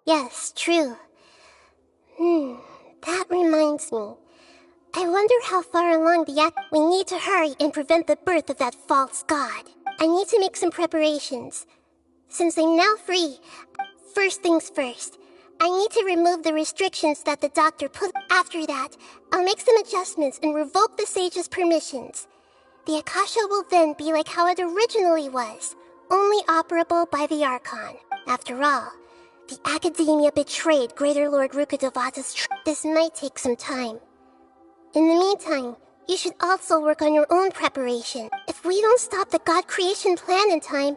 Yes, true. That reminds me. I wonder how far along we need to hurry and prevent the birth of that false god. I need to make some preparations. Since I'm now free, first things first, I need to remove the restrictions that the doctor put. After that, I'll make some adjustments and revoke the sage's permissions. The Akasha will then be like how it originally was, only operable by the Archon. After all, the academia betrayed Greater Lord Rukkhadevata's This might take some time. In the meantime, you should also work on your own preparation. If we don't stop the god creation plan in time...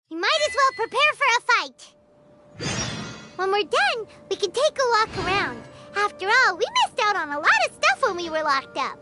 You might as well prepare for a fight. When we're done, we can take a walk around. After all, we missed out on a lot of stuff when we were locked up.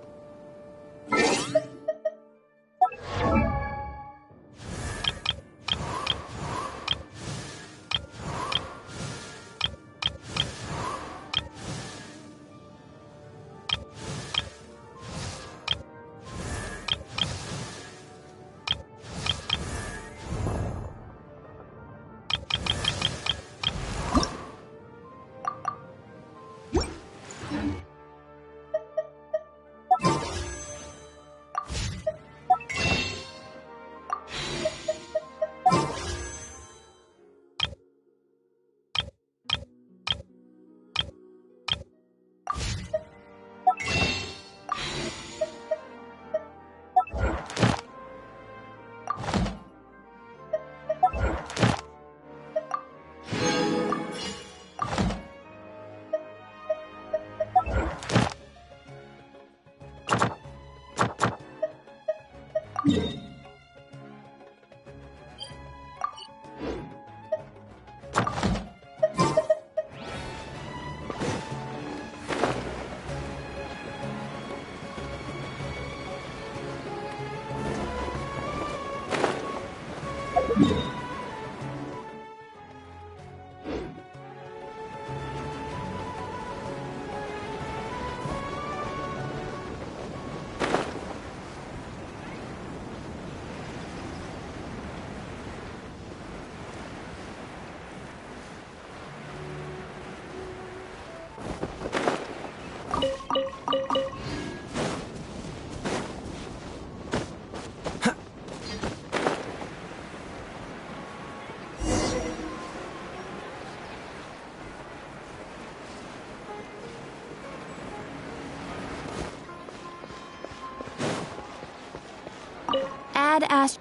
badass.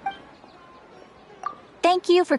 Thank you for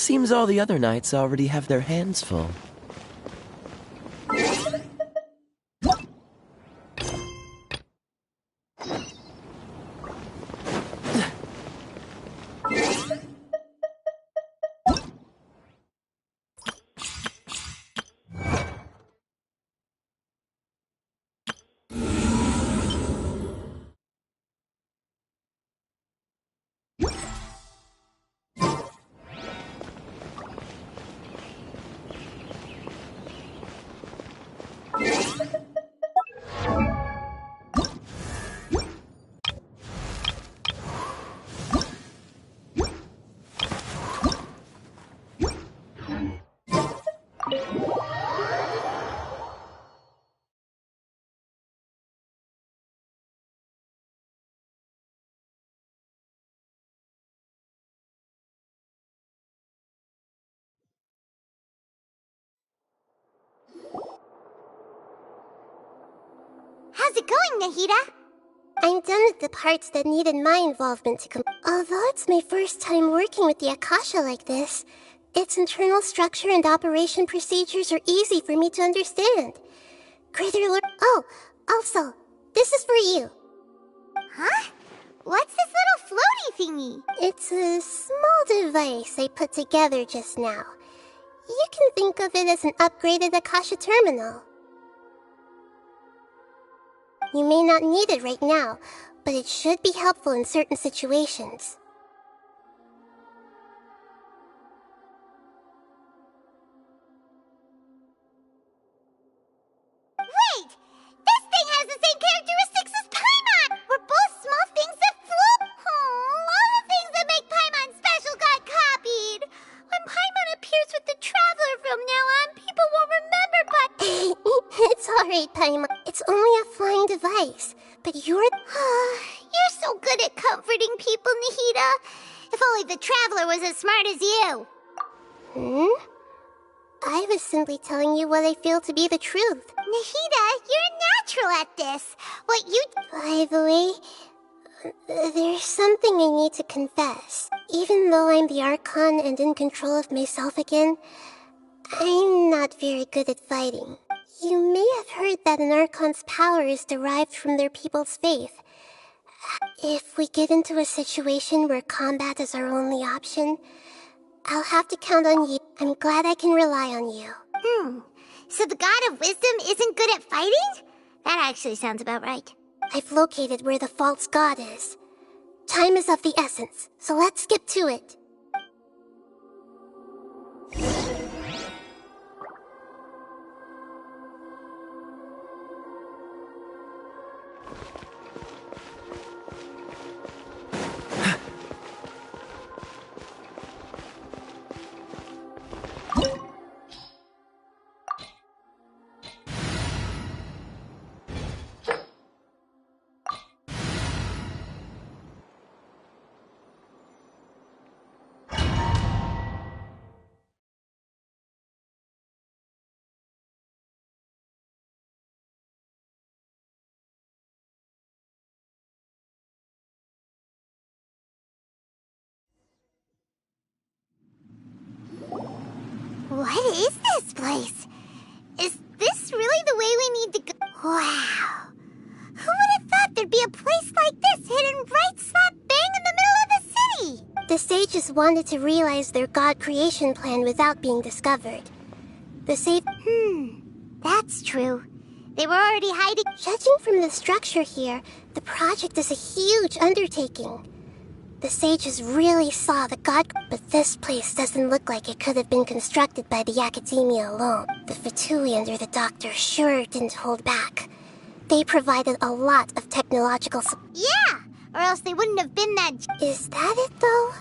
Seems all the other knights already have their hands full. How's it going, Nahida? I'm done with the parts that needed my involvement to Although it's my first time working with the Akasha like this, its internal structure and operation procedures are easy for me to understand. Greater Lord— Oh, also, this is for you. Huh? What's this little floaty thingy? It's a small device I put together just now. You can think of it as an upgraded Akasha terminal. You may not need it right now, but it should be helpful in certain situations. Wait! This thing has the same characteristics as Paimon! We're both small things that float! All the things that make Paimon special got copied! When Paimon appears with the Traveler from now on, people won't remember It's alright, Paimon. It's only a flying device. But you're so good at comforting people, Nahida. If only the Traveler was as smart as you. I was simply telling you what I feel to be the truth. Nahida, you're a natural at this. By the way, there's something I need to confess. Even though I'm the Archon and in control of myself again, I'm not very good at fighting. You may have heard that an Archon's power is derived from their people's faith. If we get into a situation where combat is our only option, I'll have to count on you. I'm glad I can rely on you. So the God of Wisdom isn't good at fighting? That actually sounds about right. I've located where the false god is. Time is of the essence, so let's get to it. What is this place? Is this really the way we need to go? Wow. Who would have thought there'd be a place like this hidden right slap bang in the middle of the city? The sages wanted to realize their god creation plan without being discovered. That's true. They were already hiding. Judging from the structure here, the project is a huge undertaking. The sages really saw the god, but this place doesn't look like it could have been constructed by the academia alone. The Fatui under the doctor sure didn't hold back. They provided a lot of technological Yeah, or else they wouldn't have been that... Is that it, though?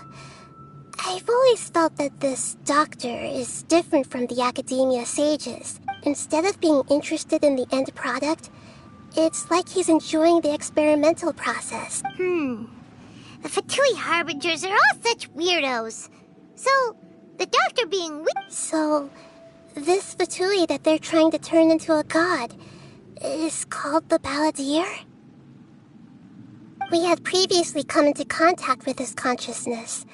I've always felt that this doctor is different from the academia sages. Instead of being interested in the end product, it's like he's enjoying the experimental process. The Fatui Harbingers are all such weirdos. So, the doctor being So, this Fatui that they're trying to turn into a god is called the Balladeer? We had previously come into contact with his consciousness.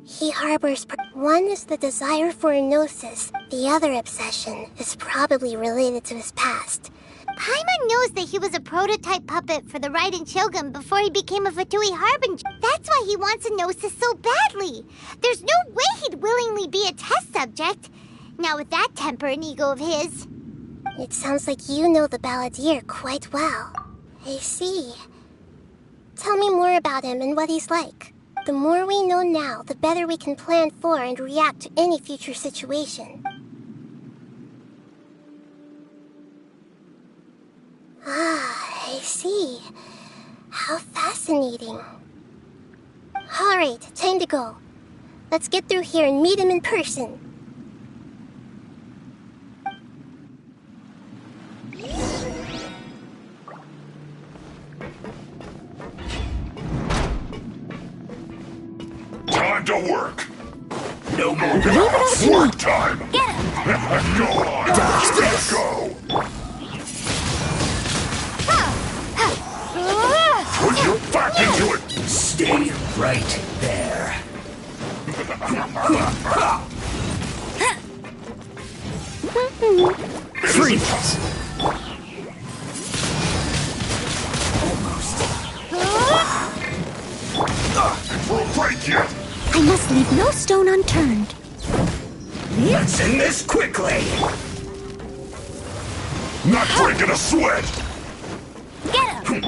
He harbors... One is the desire for a gnosis. The other obsession is probably related to his past. Paimon knows that he was a prototype puppet for the Raiden Shogun before he became a Fatui Harbinger. That's why he wants a gnosis so badly. There's no way he'd willingly be a test subject. Now with that temper and ego of his. It sounds like you know the Balladeer quite well. I see. Tell me more about him and what he's like. The more we know now, the better we can plan for and react to any future situation. Ah, I see. How fascinating. Alright, time to go. Let's get through here and meet him in person. Time to work. No more work time. Get him. Go on. Dodge Let's go. Put your back into it. Stay right there. Freeze. We'll break yet. I must leave no stone unturned. Let's end this quickly. Not breaking a sweat. Get him.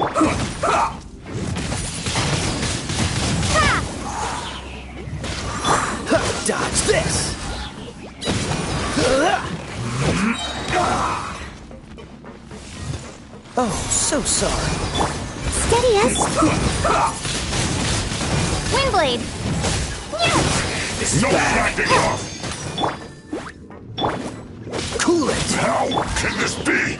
Dodge this. Oh, so sorry. Steady us. Windblade. This is No bad. backing off. Cool it. How can this be?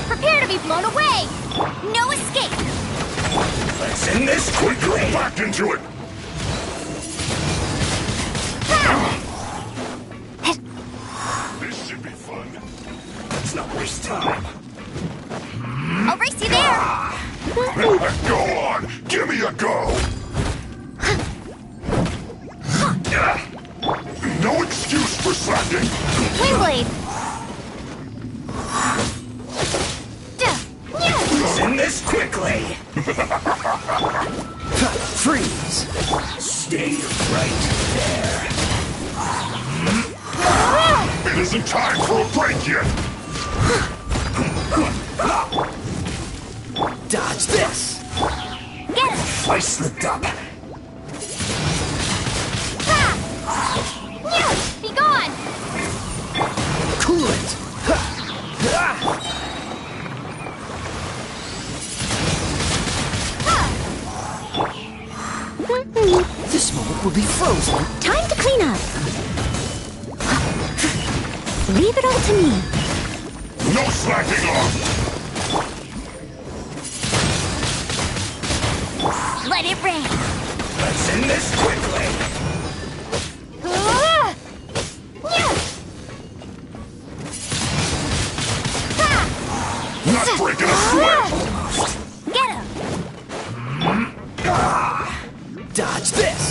Prepare to be blown away. No escape. Let's end this quickly. Back into it. This should be fun. Let's not waste time. I'll race you there. Go on. Give me a go. No excuse for slacking. Windblade. Let's end this quickly. Freeze. Stay right there. Finish isn't time for a break yet! Dodge this! Get him! I slipped up. Be gone! Cool it! This moment will be frozen. Time to clean up. Leave it all to me. No slacking off! Let it rain! Let's end this quickly. Not breaking a sweat! Get him! Dodge this!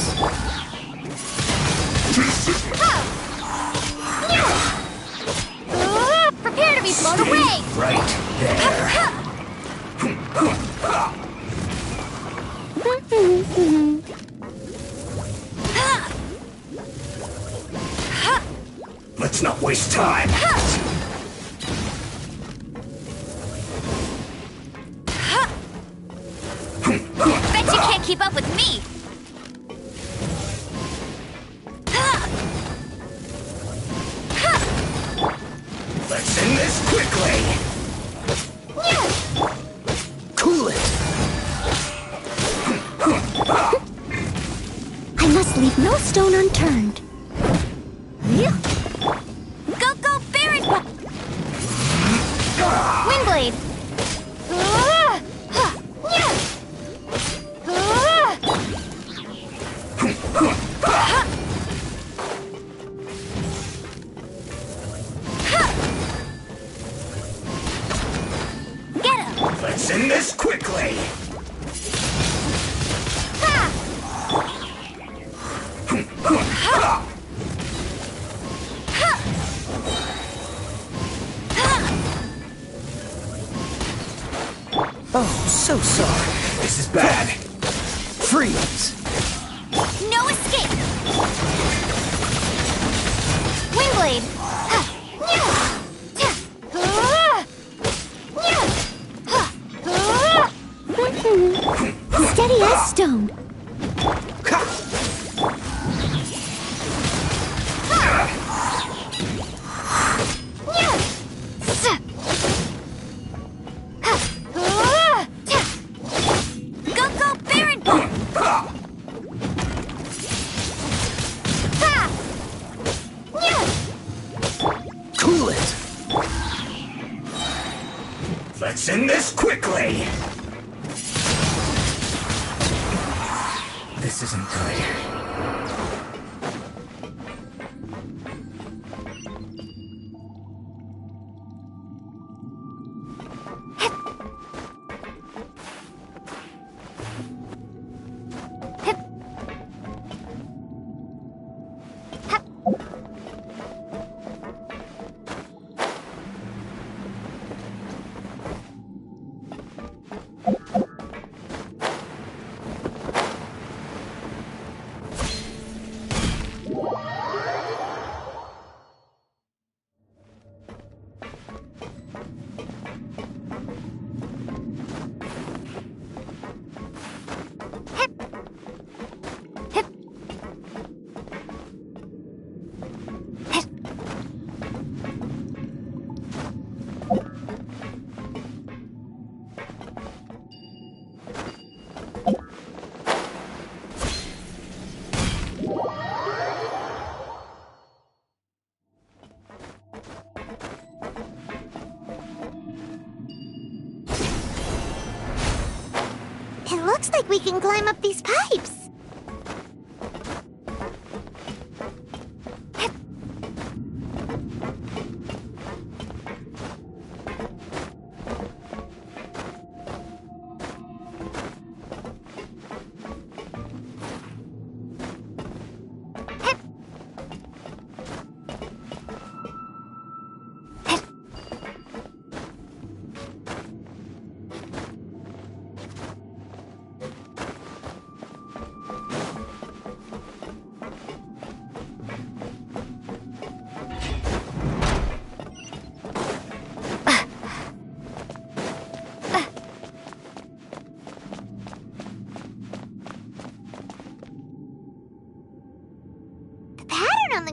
Prepare to be blown away! Right there. Let's not waste time. Bet you can't keep up with me! Let's end this quickly. Cool it. I must leave no stone unturned. Go, Baron! Windblade! Get him! Let's end this quickly. Oh, so sorry. This is bad. Freeze. No escape! Windblade! Steady as stone. Go, Baron! Cool it. Let's end this quickly. This isn't good. It looks like we can climb up these pipes.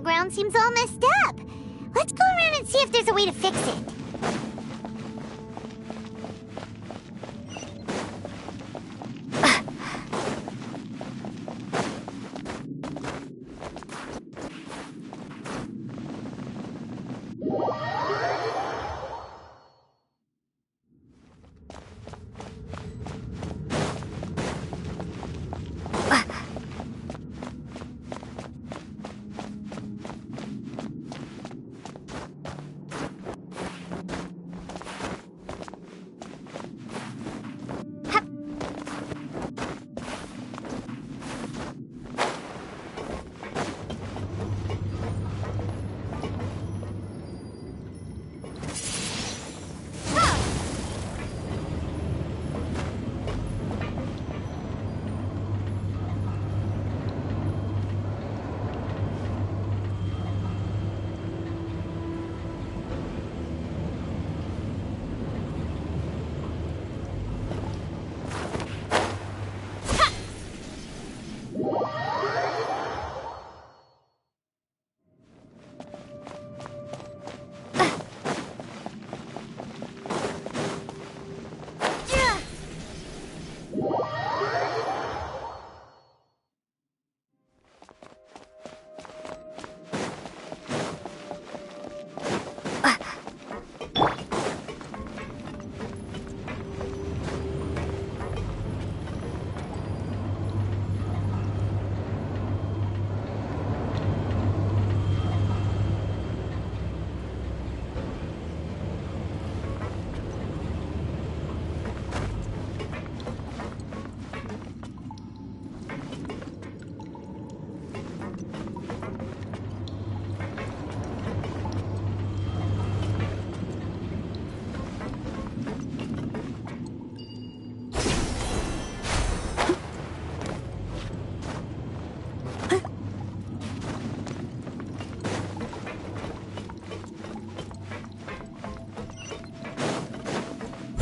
the ground seems all messed up. Let's go around and see if there's a way to fix it.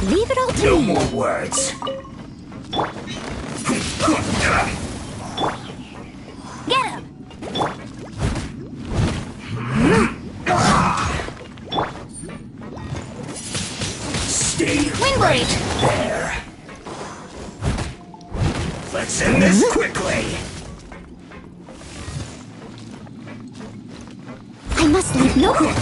Leave it all to No me. more words. Get him! Stay Windblade! right there. Let's end this quickly. I must leave no...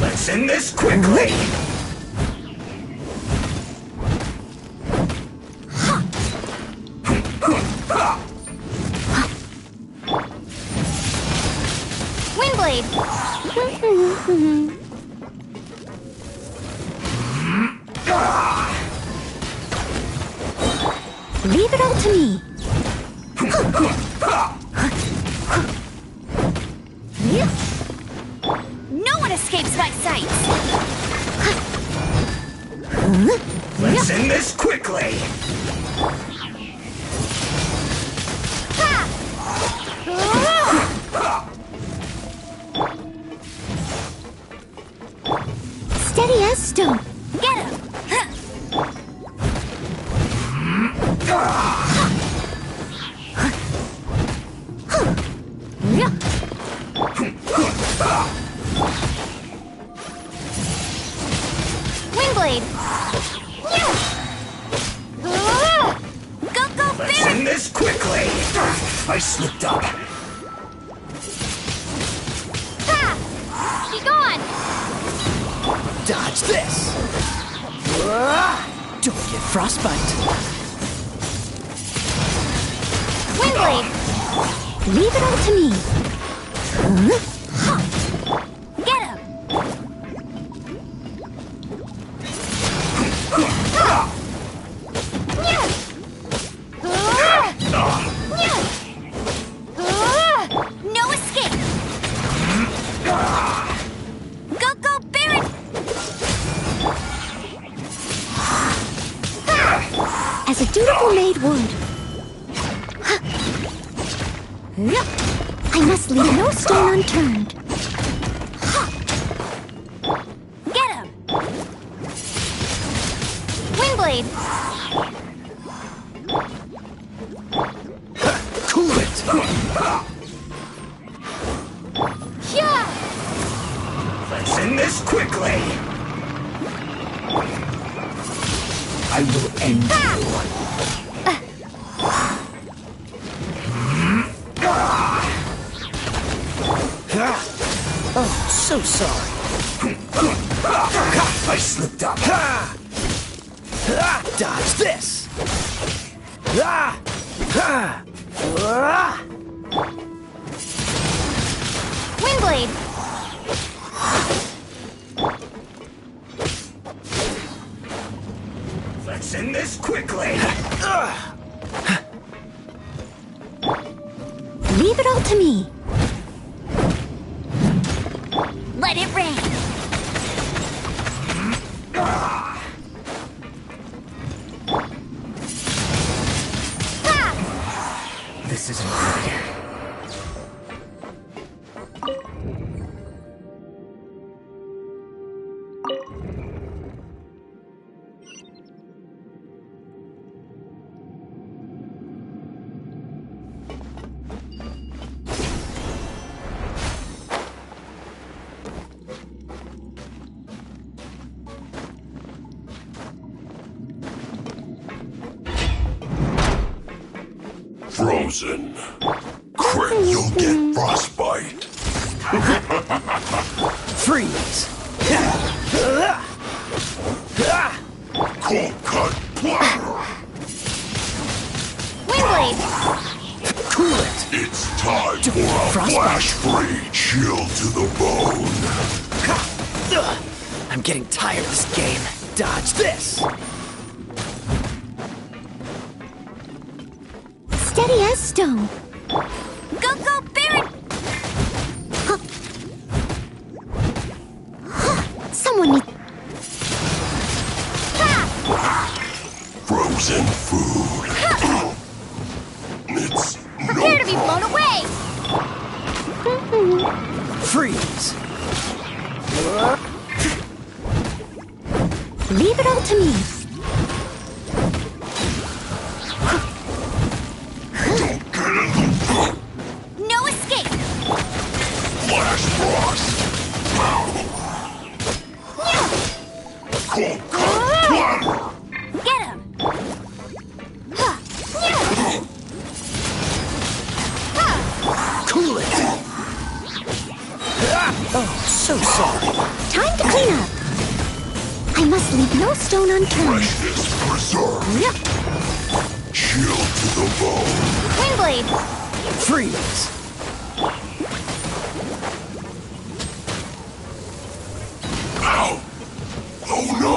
Let's end this quickly. Windblade! Leave it all to me. No one escapes my sight. Let's end this quickly. Steady as stone. Get him! Windblade! Go, go, Let's end this quickly. I slipped up. Be gone! Dodge this. Don't get frostbite. Windblade! Leave it all to me. Get him! No escape! Go, go, Baron! as a dutiful maid would. I must leave no stone unturned. Get him! Windblade! Cool it! Yeah! Let's end this quickly! I will end you. Oh, so sorry. I slipped up. Dodge this! Windblade! Let's end this quickly! Leave it all to me. Let it rain! This isn't good. Frozen. Crit, you'll get frostbite. Freeze! Cold cut platter. Windblade! Cool it! It's time for a flash-free chill to the bone. I'm getting tired of this game. Dodge this! Steady as stone. Go, go, Baron! Someone needs... Frozen food. It's Prepare to be blown away! Freeze! Leave it all to me. No escape! Flash frost. Cold cut platter. Get him! Cool it! Oh, so sorry. Time to clean up. I must leave no stone unturned. Freshness preserved. Chill to the bone. Windblade! Freeze! Ow! Oh no!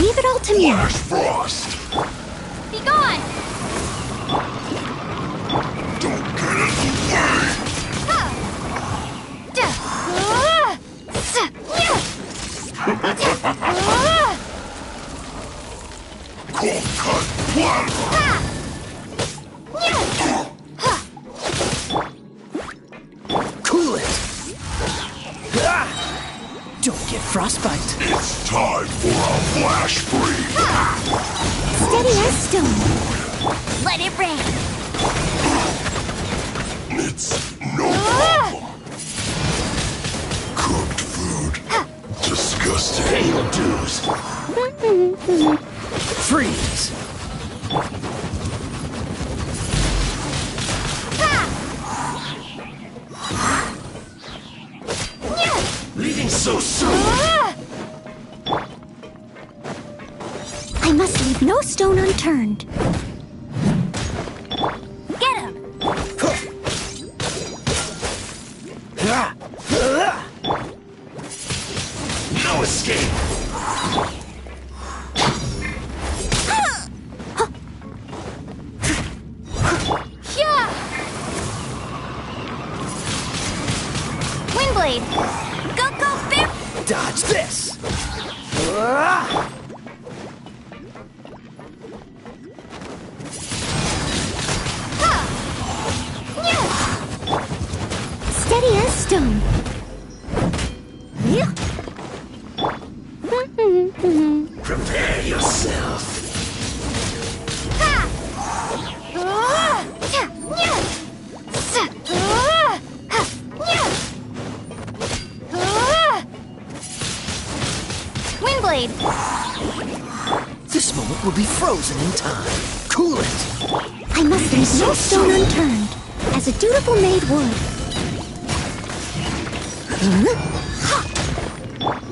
Leave it all to me. Flash frost. Be gone! Don't get in the way. Cold cut platter. Cool it! Don't get frostbite. It's time for a flash freeze. Steady as stone. Let it rain! It's no problem. Cooked food. Disgusting. Pay the dues. Freeze! Leaving so soon! I must leave no stone unturned. Get him! No escape! Windblade! Go, go, bear! Dodge this! Steady as stone. Prepare yourself. Windblade! This moment will be frozen in time. Cool it! I must leave no stone unturned, as a dutiful maid would.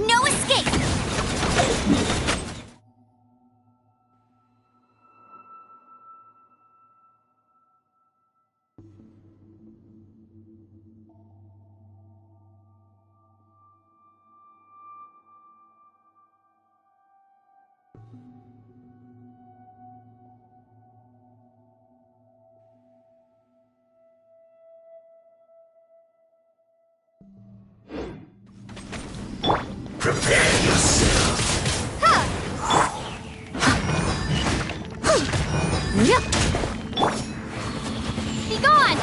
No escape! Prepare yourself. Be gone!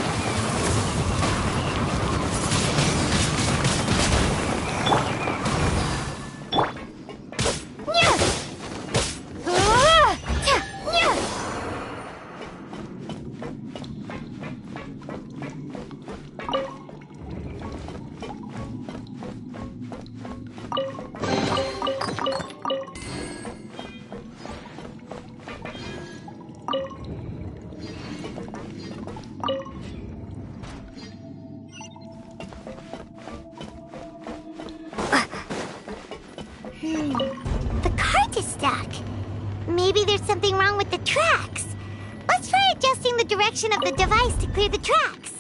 The cart is stuck. Maybe there's something wrong with the tracks. Let's try adjusting the direction of the device to clear the tracks.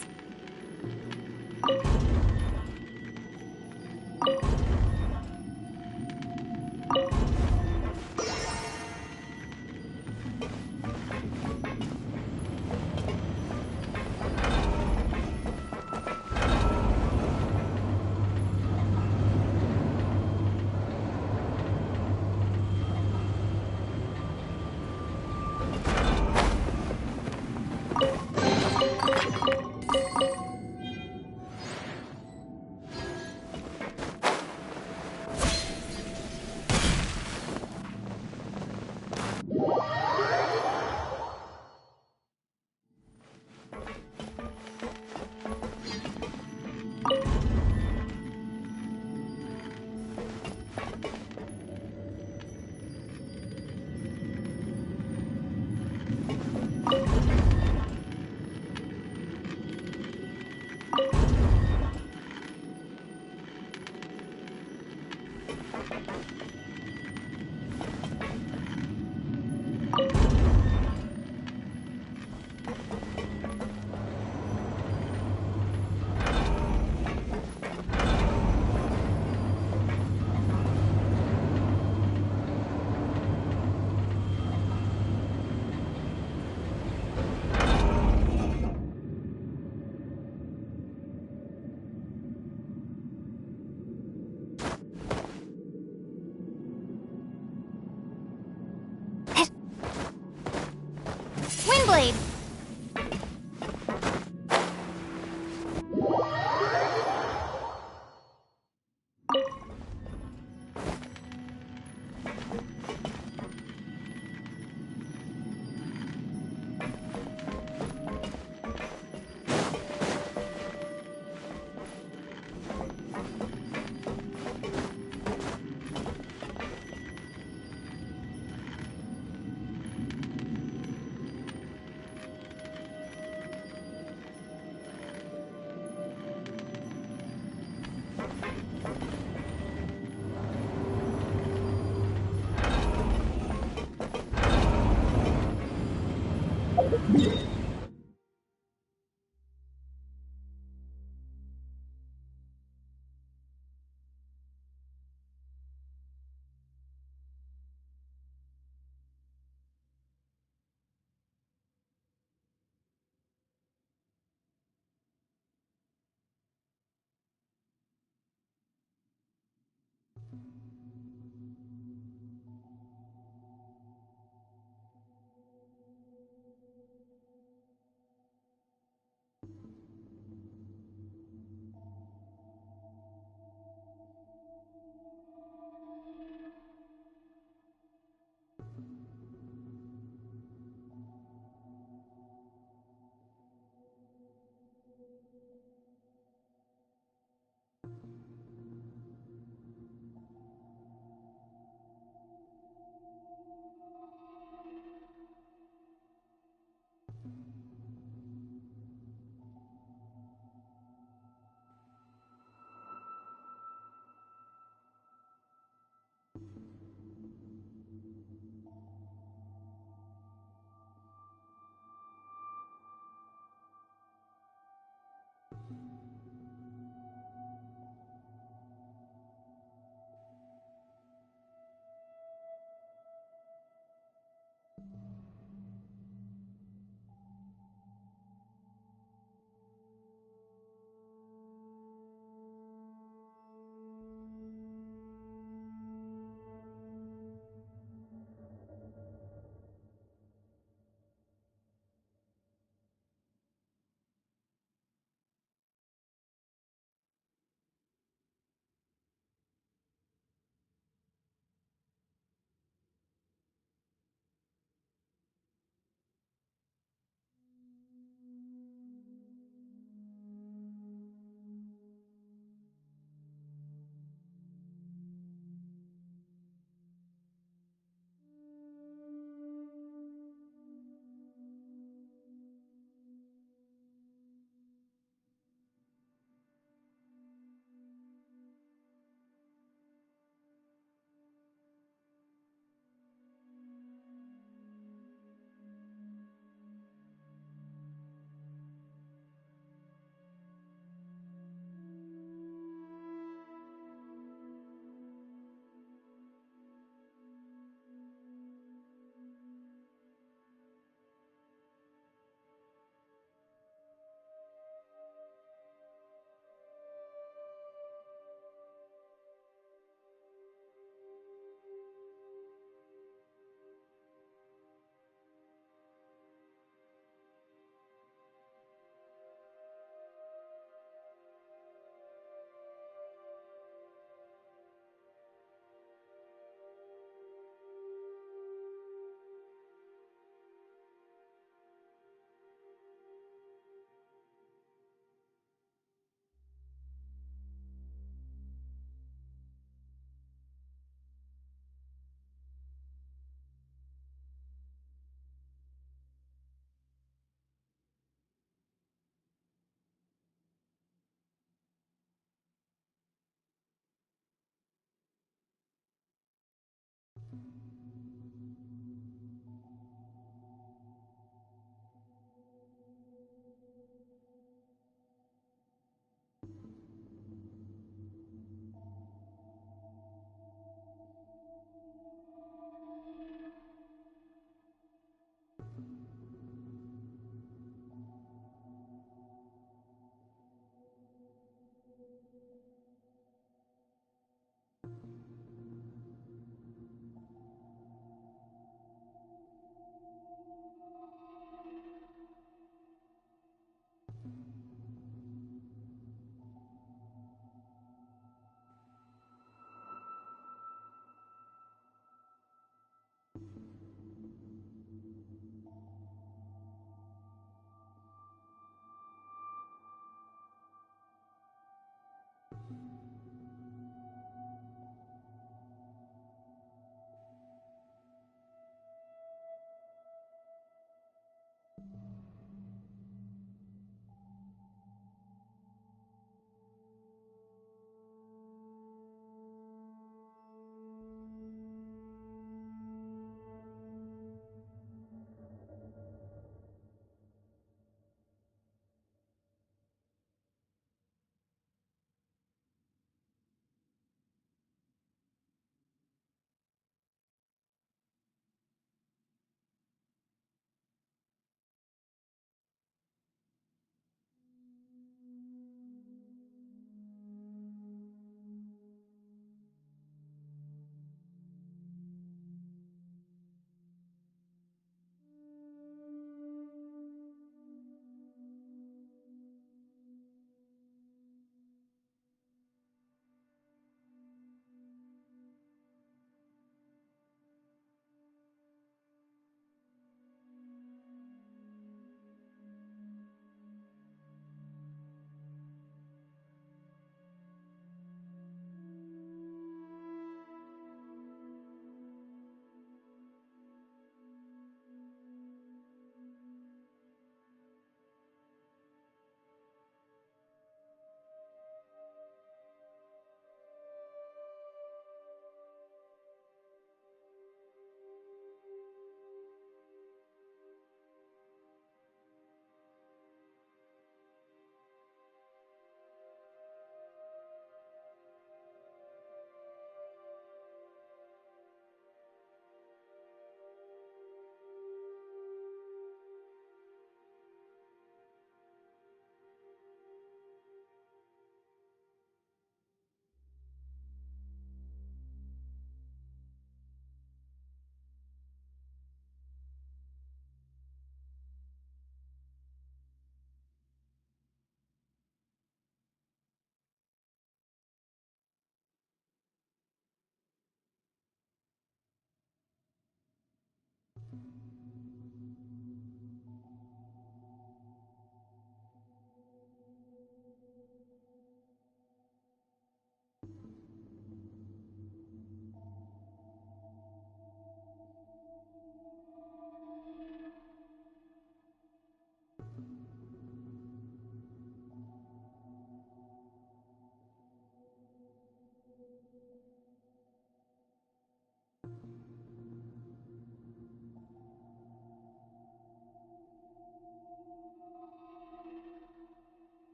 Windblade!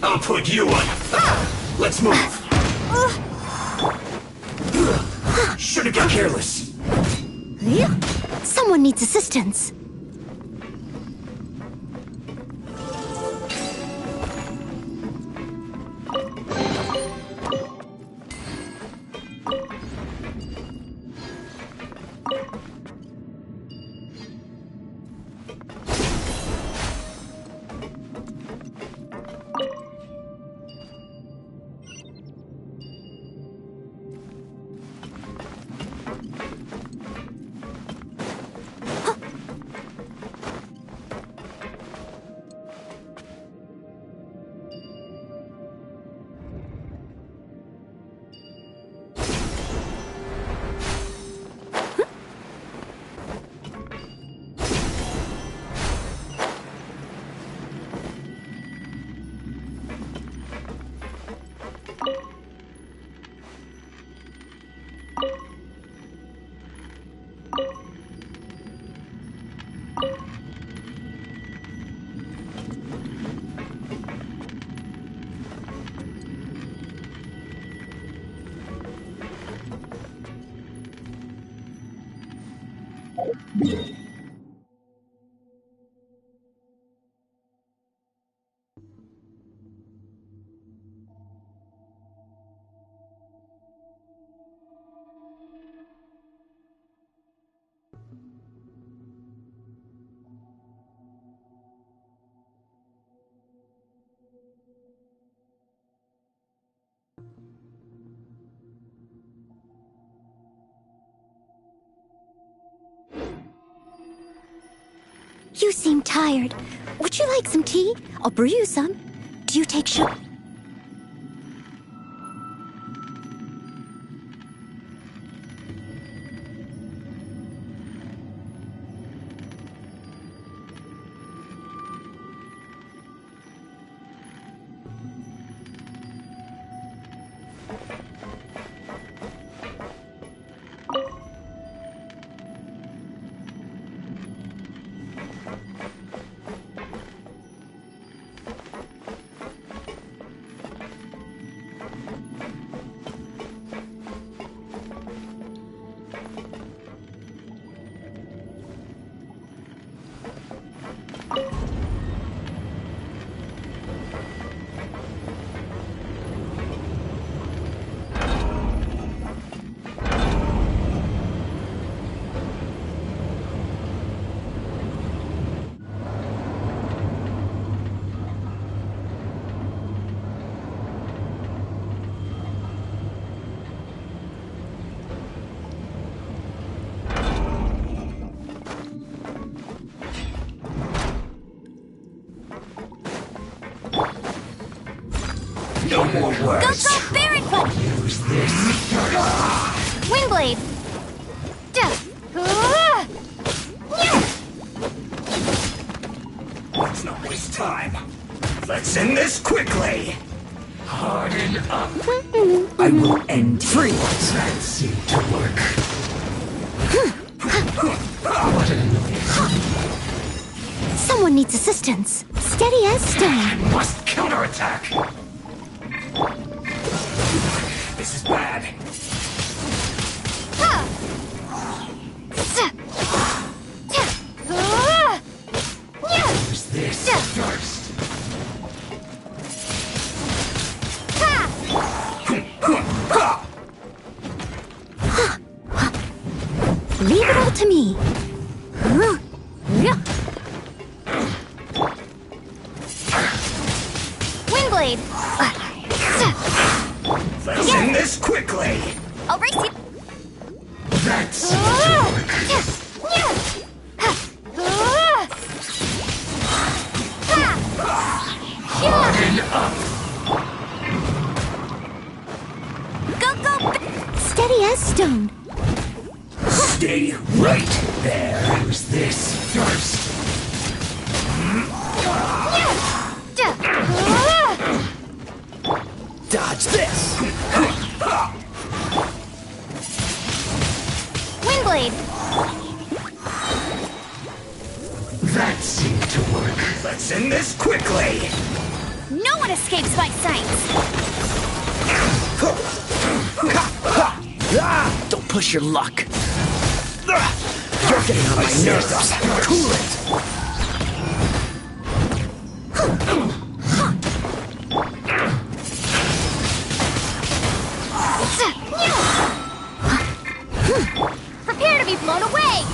I'll put you on. Let's move. Should've got careless. Someone needs assistance. You seem tired. Would you like some tea? I'll brew you some. Do you take sugar? No more words. Go, Baron Foot! Use this. Windblade! Let's not waste time. Let's end this quickly. Harden up. I will end freeze. That seemed to work. What a noise. Someone needs assistance. Steady as stone. I must counterattack. This is bad. Use this first. Leave it all to me. Windblade! Let's end this quickly. I'll race you. That's harden up. Go, go! Steady as stone. Stay right there. Use this first. Dodge this! Windblade! That seemed to work. Let's end this quickly. No one escapes my sight! Don't push your luck. You're getting on my nerves. Cool it. Prepare to be blown away!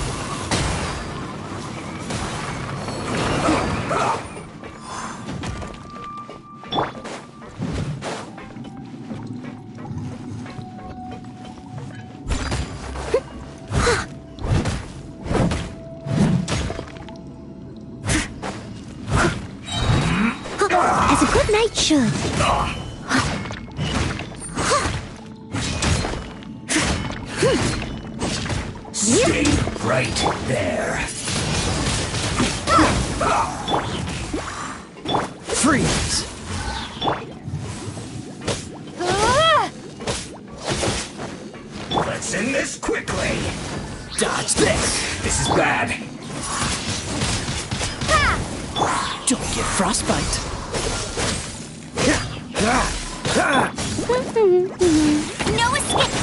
As a good knight should. Stay right there. Freeze! Let's end this quickly. Dodge this! This is bad. Don't get frostbite. No escape!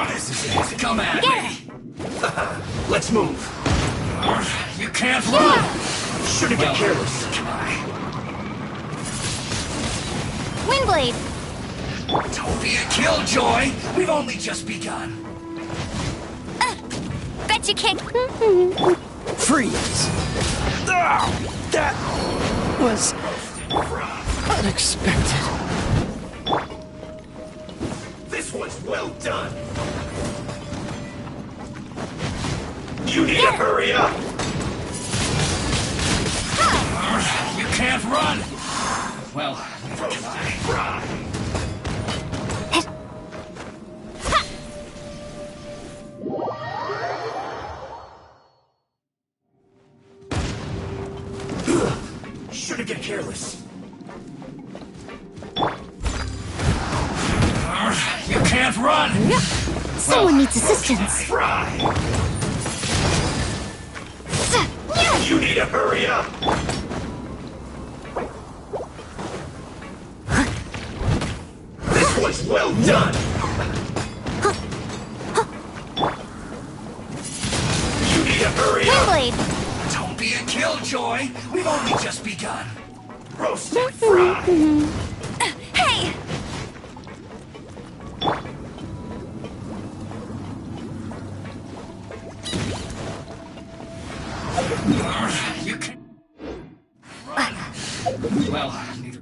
This is it. Come at me. Let's move. You can't run. Shouldn't get careless. Windblade! Don't be a killjoy. We've only just begun. Bet you can't. Freeze! That was unexpected. This one's well done. You need to hurry up. You can't run. Well, try. Shouldn't get careless. You can't run! Someone needs assistance. Try! You need to hurry up! This one's well done! You need to hurry up! Windblade! Don't be a killjoy! We've only just begun! Roast and fry! Hey! You can... Well, neither...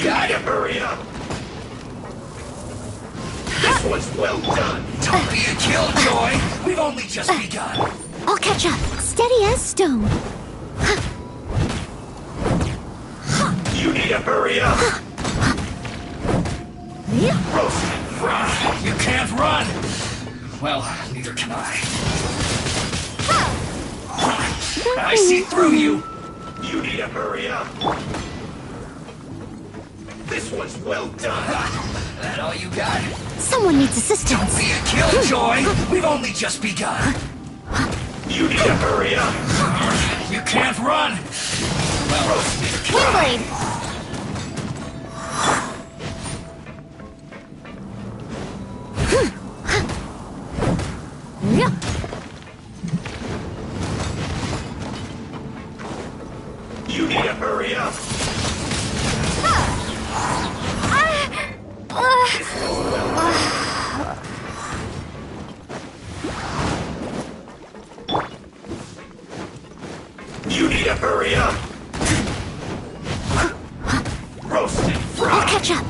got it. Hurry up. This was well done. Don't be a killjoy. We've only just begun. I'll catch up. Steady as stone. You need to hurry up. Roast and fry. You can't run. Well, neither can I. I see through you. You need to hurry up. This was well done. That all you got? Someone needs assistance. Don't be a killjoy. We've only just begun. You need to hurry up. You can't run. Well, Windblade! you need to hurry up. You need to hurry up. Roast and fry. I'll catch up.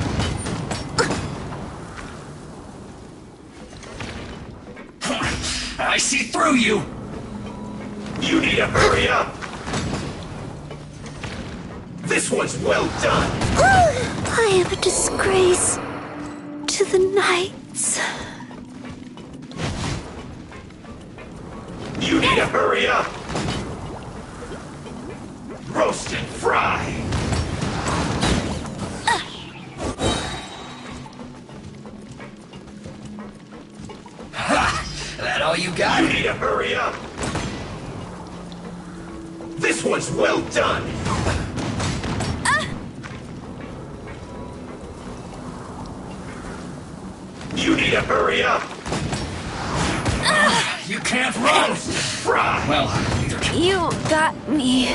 I see through you. You need to hurry up. This one's well done. I am a disgrace to the knights. You need to hurry up. Roast and fry. Ha! That all you got? You need to hurry up. This one's well done. You need to hurry up. You can't run. Fry. Well, neither can You got me.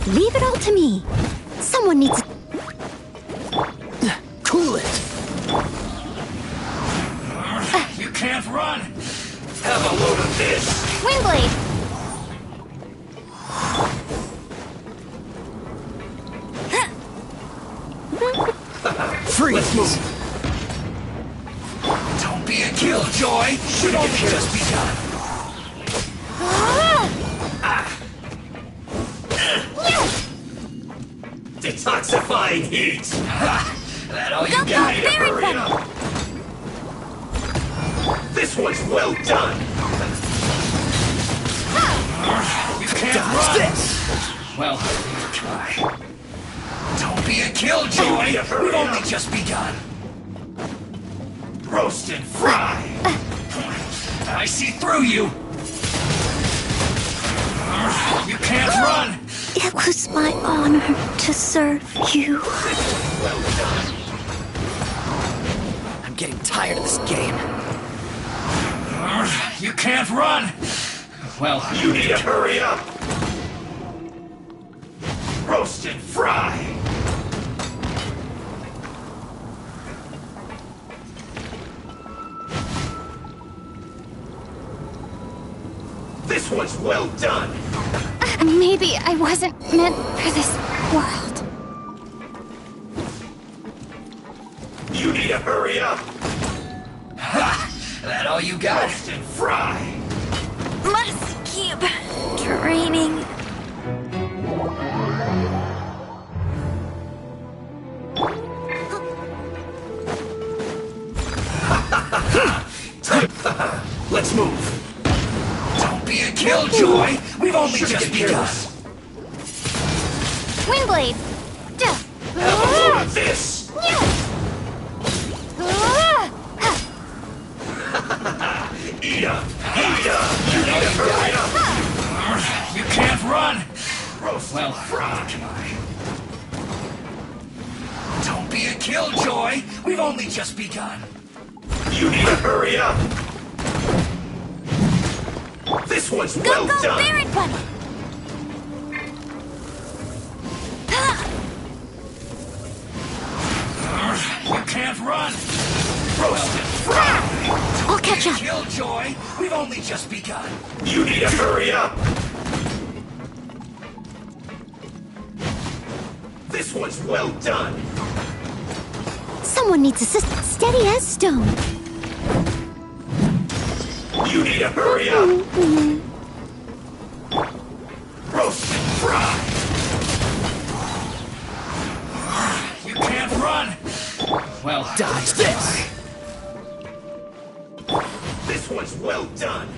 Leave it all to me. Someone needs... Cool it. You can't run. Have a load of this. Windblade! Freeze. Let's move. Don't be a killjoy. Should only just begun. Detoxifying heat. That all you got? Hurry up. This one's well done. You can't run. This. Well, neither can I. Don't be a killjoy. We've only just begun. Roast and fry. I see through you. You can't run. It was my honor to serve you. Well done. I'm getting tired of this game. You can't run. Well, you need to hurry up. Roast and fry. This one's well done. Maybe I wasn't meant for this world. You need to hurry up. Ha! That all you got? Roast and fry. Must keep training. Let's move. Don't be a killjoy. We've only just begun. Windblade! Have a load of this. Eat up. Eat up. You need to hurry up. You can't run. Roast well, fry. Don't be a killjoy. We've only just begun. You need to hurry up. This one's well Go, done. Baron Bunny! You can't run. Roast and fry. I'll catch up. Killjoy, we've only just begun. You need to hurry up. This one's well done. Someone needs assistance. Steady as stone. You need to hurry up. Roast and fry. You can't run. Well, dodge this. This one's well done.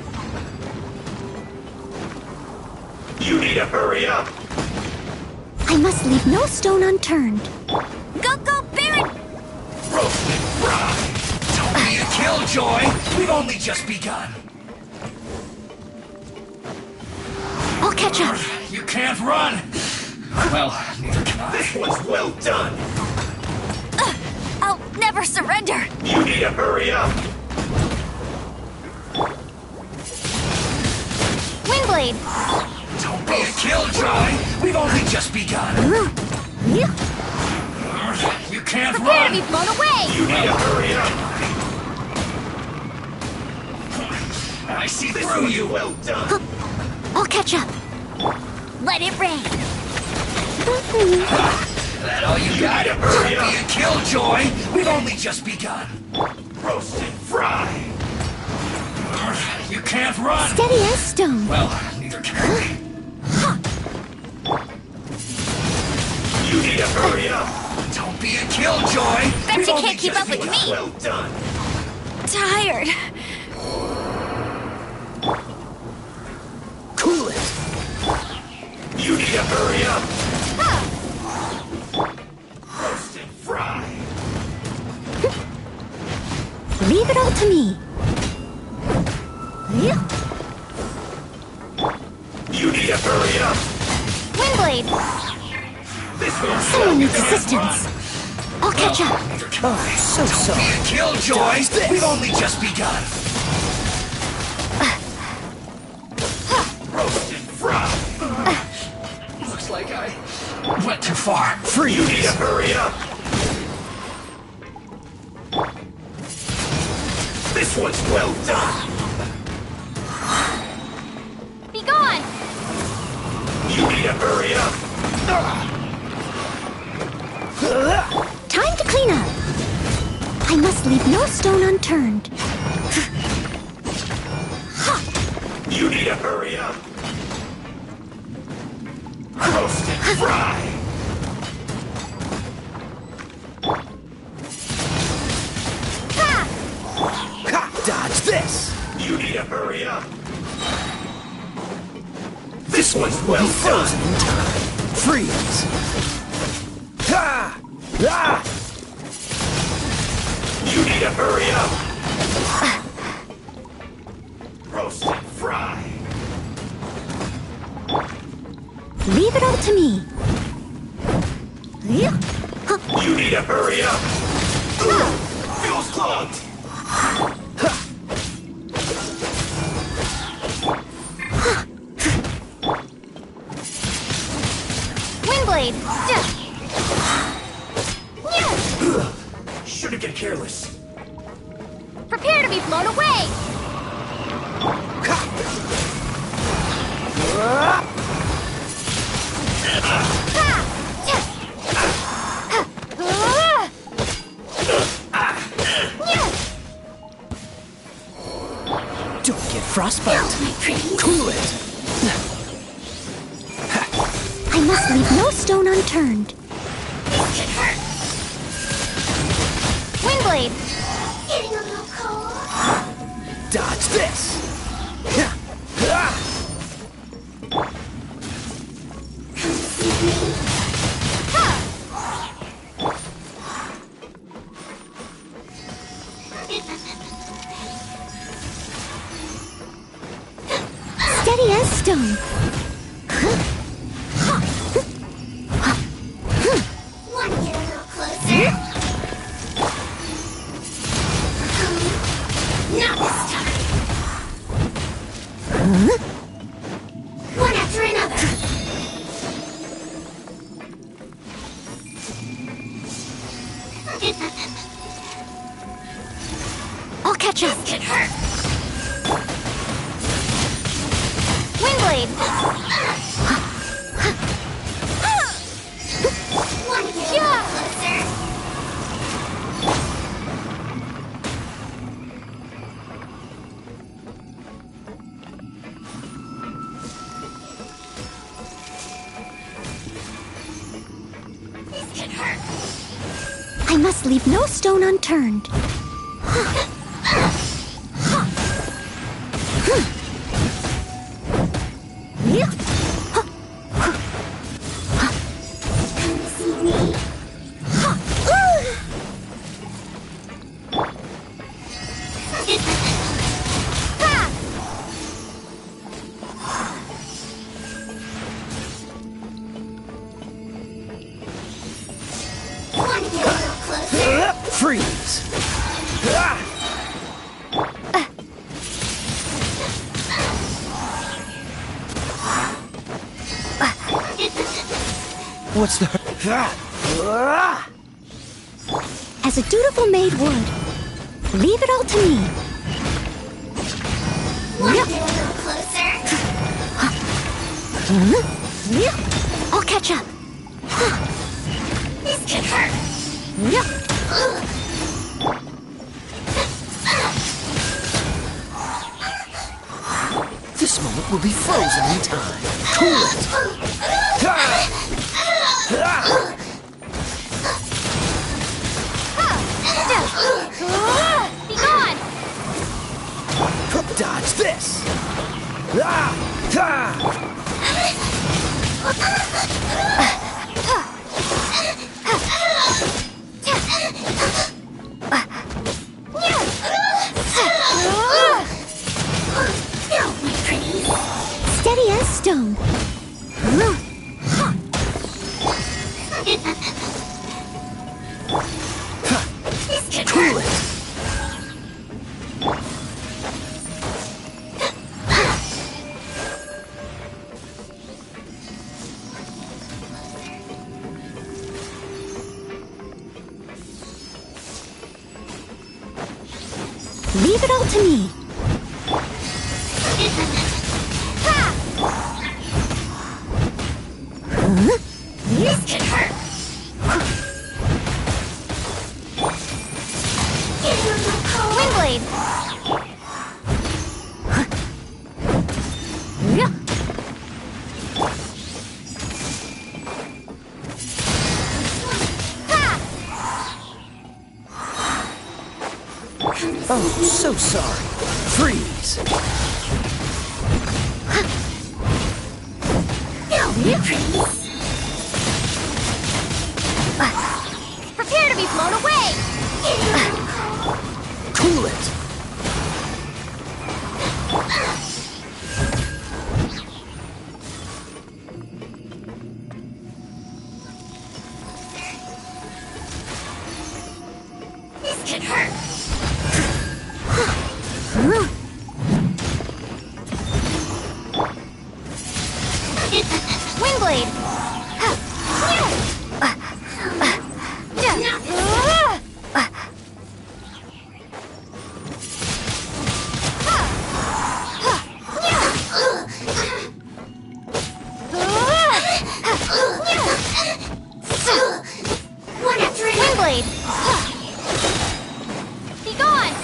You need to hurry up. I must leave no stone unturned. Go, go, Baron! Roast and fry. Don't be a killjoy. We've only just begun. I'll catch up. You can't run. Well, neither can I. This one's well done. I'll never surrender. You need to hurry up. Windblade! Don't be a killjoy. We've only just begun. You can't Prepare run. to be blown away! You need to hurry up. I see through you. Well done. I'll catch up. Let it rain. That all you got? Don't be a killjoy. We've only just begun. Roast and fry. You can't run. Steady as stone. Well, neither can I. You need to hurry up. Don't be a killjoy. Bet We've you only can't keep just up with begun. me. Well done. Tired. Cool it. You need to hurry up. Roast and fry. Leave it all to me. You need to hurry up. Windblade! This one's Someone needs assistance. I'll catch up. Oh, so sorry. Be a killjoy. We've only just begun. Roast and fry. Looks like I went too far. Freeze. You need to hurry up. This one's well done. Be gone! You need to hurry up. Time to clean up. I must leave no stone unturned. You need to hurry up. Roast and fry. Ha! Dodge this. You need to hurry up. This one's well Frozen done. in time. Freeze. Ha! Ah! You need to hurry up. Roast and fry. Leave it all to me. You need to hurry up. Feels clogged. Windblade! Shouldn't get careless. Prepare to be blown away! Don't get frostbite. Cool it. I must leave no stone unturned. Windblade! Getting a little cold. Dodge this. Steady as stone. Want to get a little closer? Not this time. One after another. I'll catch up. Can hurt. must leave no stone unturned. Freeze! What's the... As a dutiful maid would, leave it all to me. I'll catch up. This could hurt. This moment will be frozen in time. Cool it! Be gone! Dodge this! Steady as stone. Cool it! Leave it all to me. This could hurt. Windblade. Oh, so sorry. Freeze! Prepare to be blown away. Cool it! This could hurt. Windblade. Windblade. Be gone.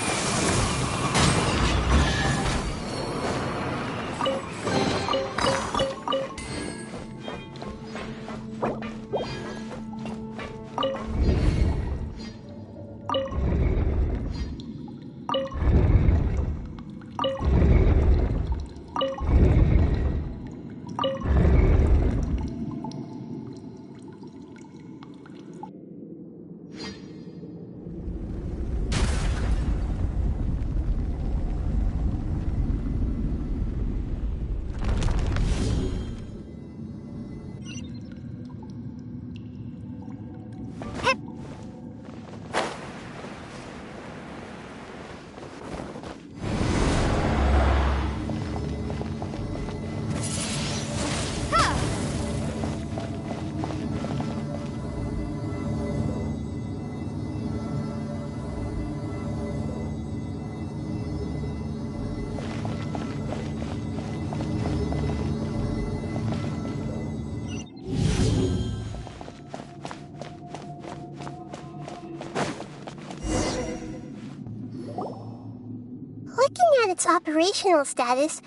Looking at its operational status,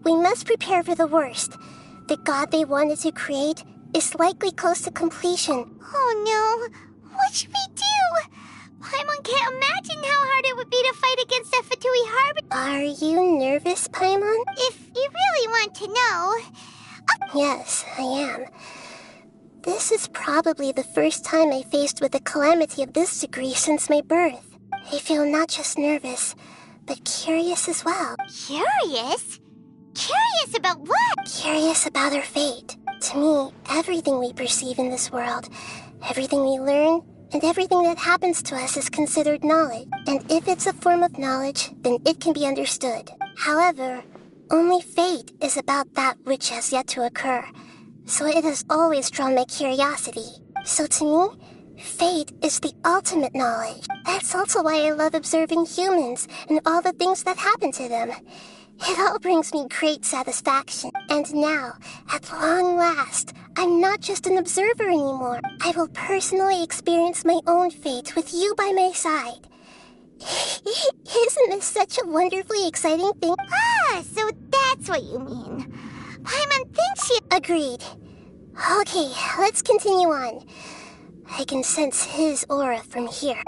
we must prepare for the worst. The god they wanted to create is likely close to completion. Oh no! What should we do? Paimon can't imagine how hard it would be to fight against the Fatui Harbor. Are you nervous, Paimon? If you really want to know... Yes, I am. This is probably the first time I faced with a calamity of this degree since my birth. I feel not just nervous, but curious as well. Curious? Curious about what? Curious about our fate. To me, everything we perceive in this world, everything we learn, and everything that happens to us is considered knowledge. And if it's a form of knowledge, then it can be understood. However, only fate is about that which has yet to occur. So it has always drawn my curiosity. So to me, fate is the ultimate knowledge. That's also why I love observing humans and all the things that happen to them. It all brings me great satisfaction. And now, at long last, I'm not just an observer anymore. I will personally experience my own fate with you by my side. Isn't this such a wonderfully exciting thing? Ah, so that's what you mean. Paimon thinks you... Agreed. Okay, let's continue on. I can sense his aura from here.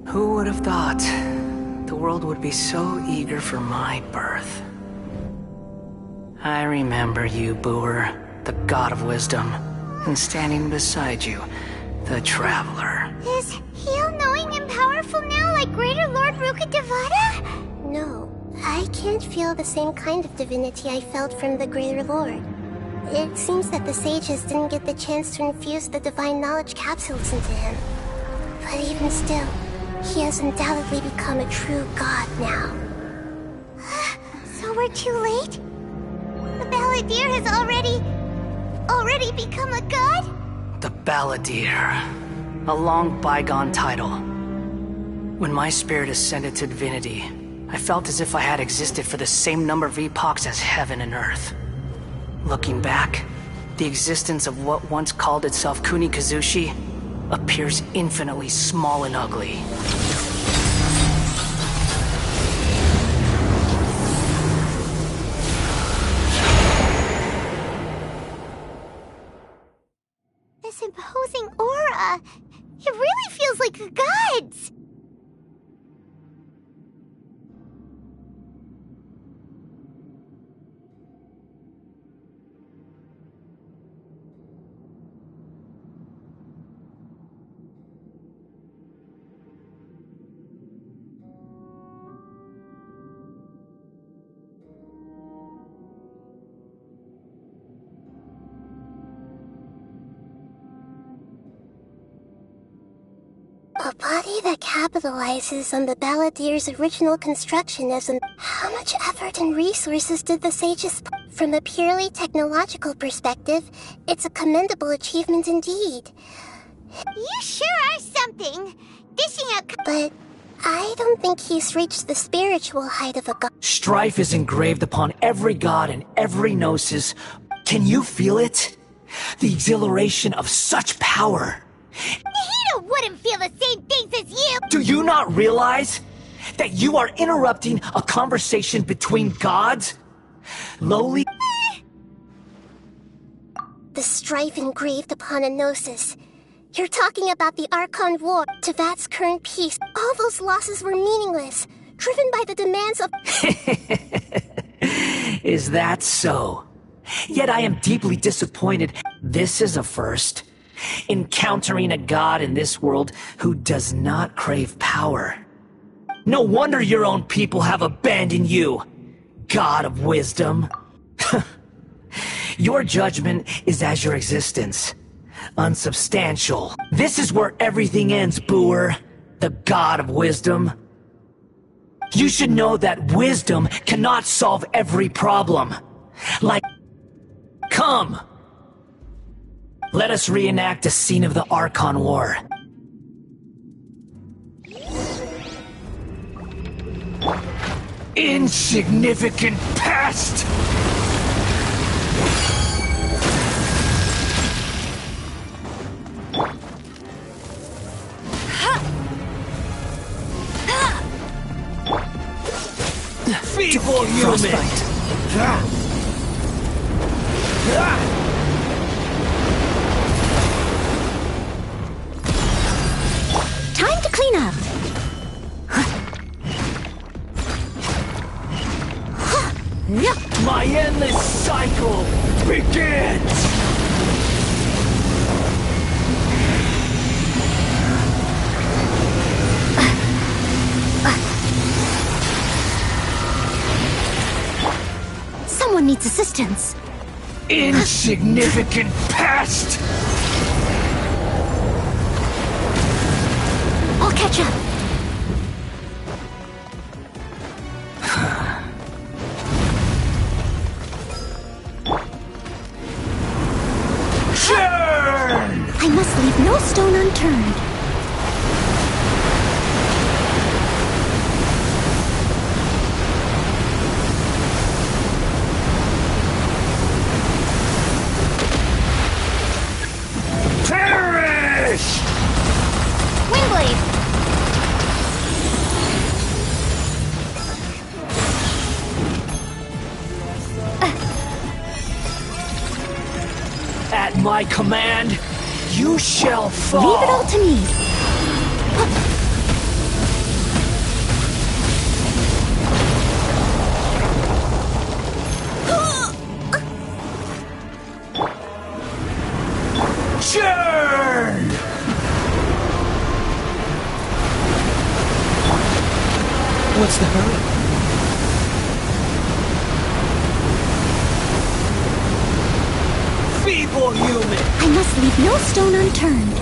Who would have thought the world would be so eager for my birth? I remember you, Booer, the god of wisdom, and standing beside you, the traveler. Is he all-knowing and powerful now like Greater Lord Rukkhadevata? No, I can't feel the same kind of divinity I felt from the Greater Lord. It seems that the sages didn't get the chance to infuse the divine knowledge capsules into him. But even still, he has undoubtedly become a true god now. So we're too late? The Balladeer has already become a god? The Balladeer. A long bygone title. When my spirit ascended to divinity, I felt as if I had existed for the same number of epochs as heaven and earth. Looking back, the existence of what once called itself Kunikazushi appears infinitely small and ugly. This imposing aura, it really feels like the gods! A body that capitalizes on the Balladeer's original construction as an... How much effort and resources did the sages put? From a purely technological perspective, it's a commendable achievement indeed. You sure are something! Dishing out... But I don't think he's reached the spiritual height of a god. Strife is engraved upon every god and every gnosis. Can you feel it? The exhilaration of such power. Nahida wouldn't feel the same things as you! Do you not realize that you are interrupting a conversation between gods? Lowly... The strife engraved upon a gnosis. You're talking about the Archon War, Tevat's current peace. All those losses were meaningless, driven by the demands of... Is that so? Yet I am deeply disappointed. This is a first. Encountering a god in this world who does not crave power. No wonder your own people have abandoned you, God of Wisdom. Your judgment is as your existence. Unsubstantial. This is where everything ends, Booer. The God of Wisdom. You should know that wisdom cannot solve every problem. Like... Come! Let us reenact a scene of the Archon War. Insignificant pest! Feeble human! Time to clean up. My endless cycle begins! Someone needs assistance. Insignificant pest! I'll catch up. I must leave no stone unturned. Perish! Windblade! At my command, you shall fall! Leave it all to me. Churn! What's the hurry? Feeble human! I must leave no stone unturned.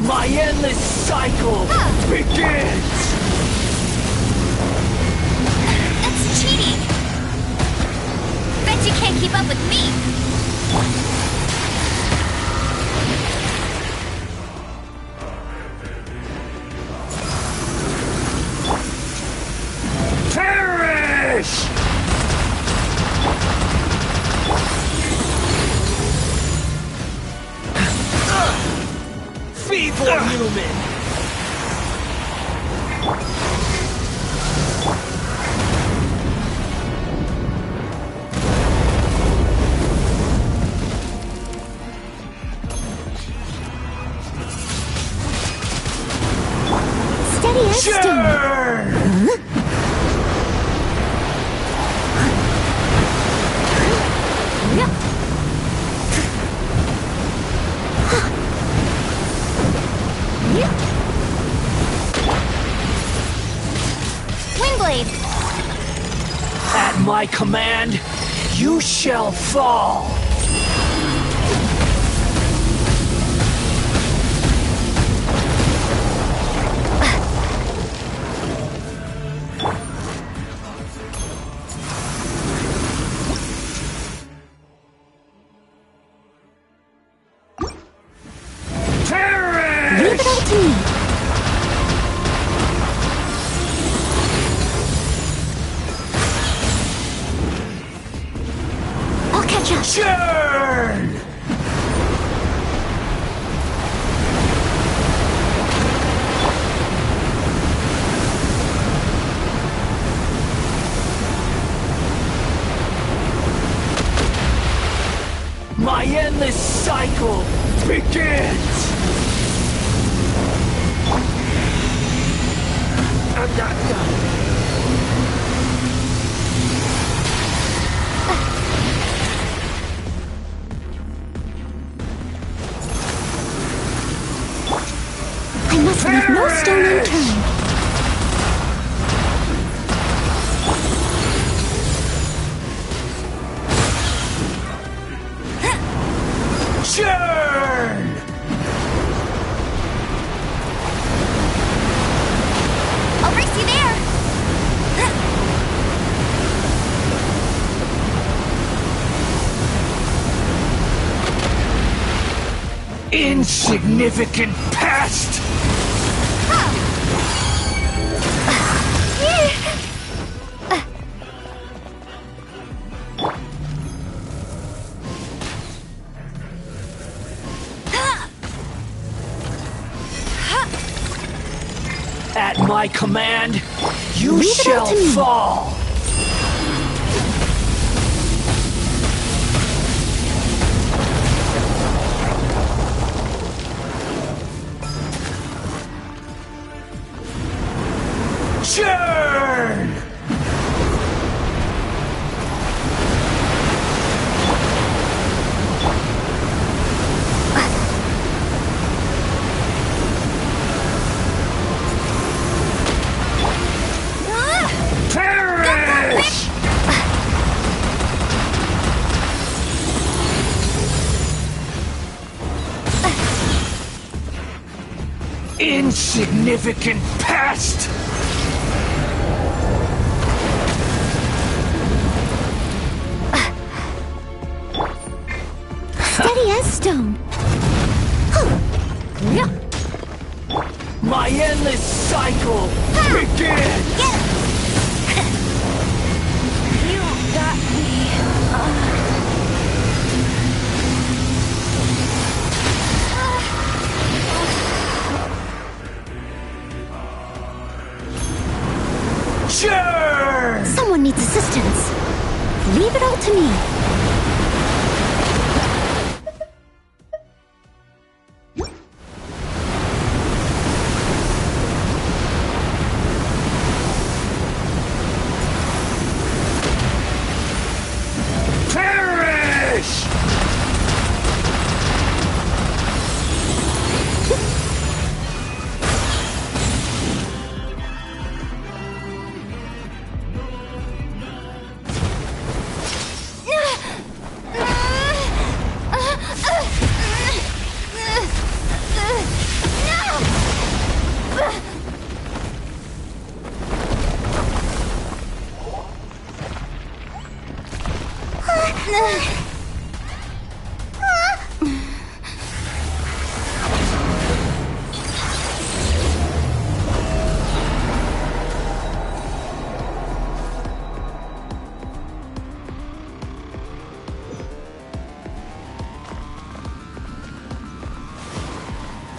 My endless cycle begins! That's cheating! Bet you can't keep up with me! Perish! Feeble human! Steady as stone. Windblade! At my command, you shall fall! Leave it all to me. I'll catch up. Churn! My endless cycle begins! I'm not done. must leave no stone unturned. Churn! I'll race you there! Insignificant pest! At my command, you shall fall! Churn! Perish! Insignificant pest! Steady as stone. My endless cycle begins! You got me. Churn! Someone needs assistance. Leave it all to me. Perish!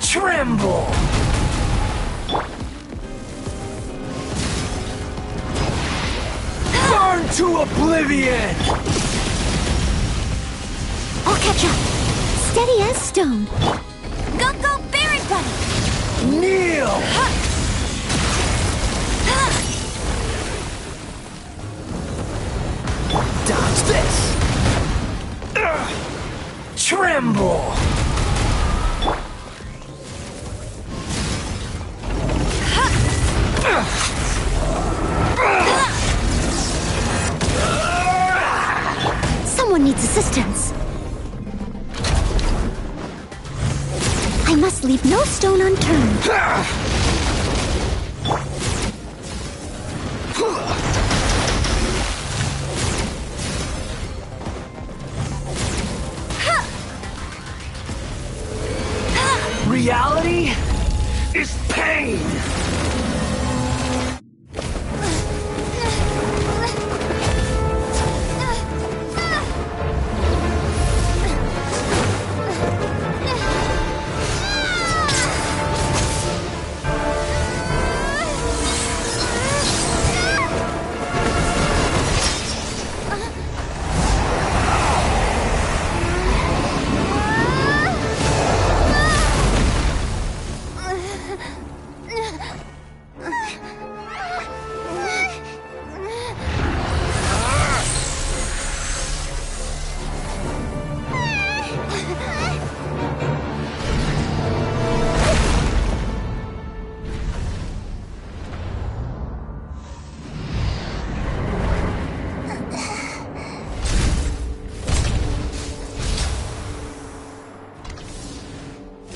Tremble! Burn to oblivion! I'll catch up. Steady as stone. Go, go, Berry Buddy! Kneel! Dodge this! Tremble! Someone needs assistance. I must leave no stone unturned. Reality is pain!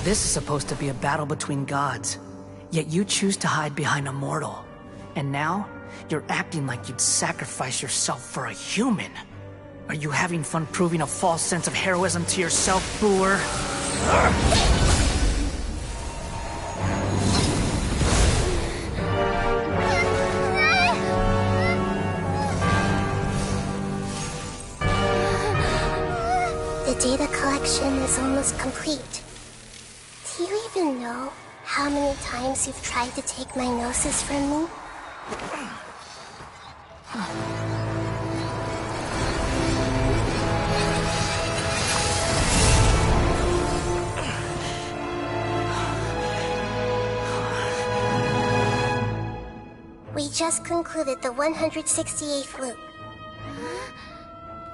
This is supposed to be a battle between gods, yet you choose to hide behind a mortal. And now, you're acting like you'd sacrifice yourself for a human. Are you having fun proving a false sense of heroism to yourself, Boor? The data collection is almost complete. Do you even know how many times you've tried to take my gnosis from me? We just concluded the 168th loop.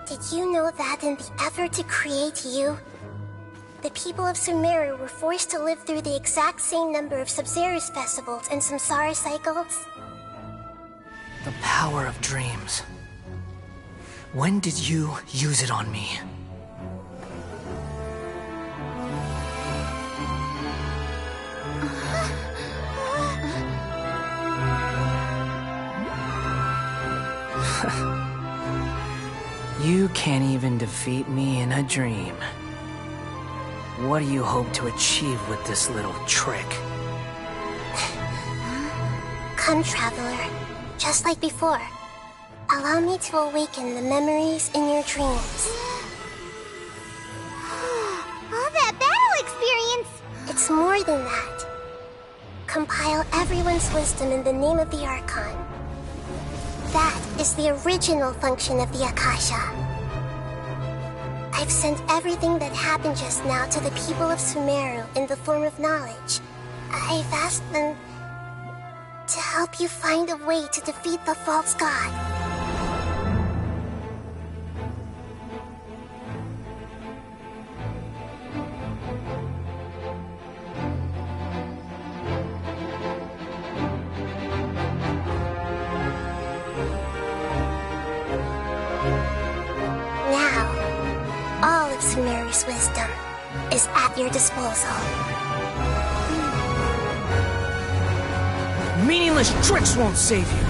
Did you know that in the effort to create you, the people of Sumeru were forced to live through the exact same number of Sub-Zerus festivals and Samsara cycles? The power of dreams. When did you use it on me? You can't even defeat me in a dream. What do you hope to achieve with this little trick? Come, Traveler. Just like before. Allow me to awaken the memories in your dreams. All that battle experience! It's more than that. Compile everyone's wisdom in the name of the Archon. That is the original function of the Akasha. I've sent everything that happened just now to the people of Sumeru in the form of knowledge. I've asked them to help you find a way to defeat the false god. All of Sumeru's wisdom is at your disposal. Meaningless tricks won't save you!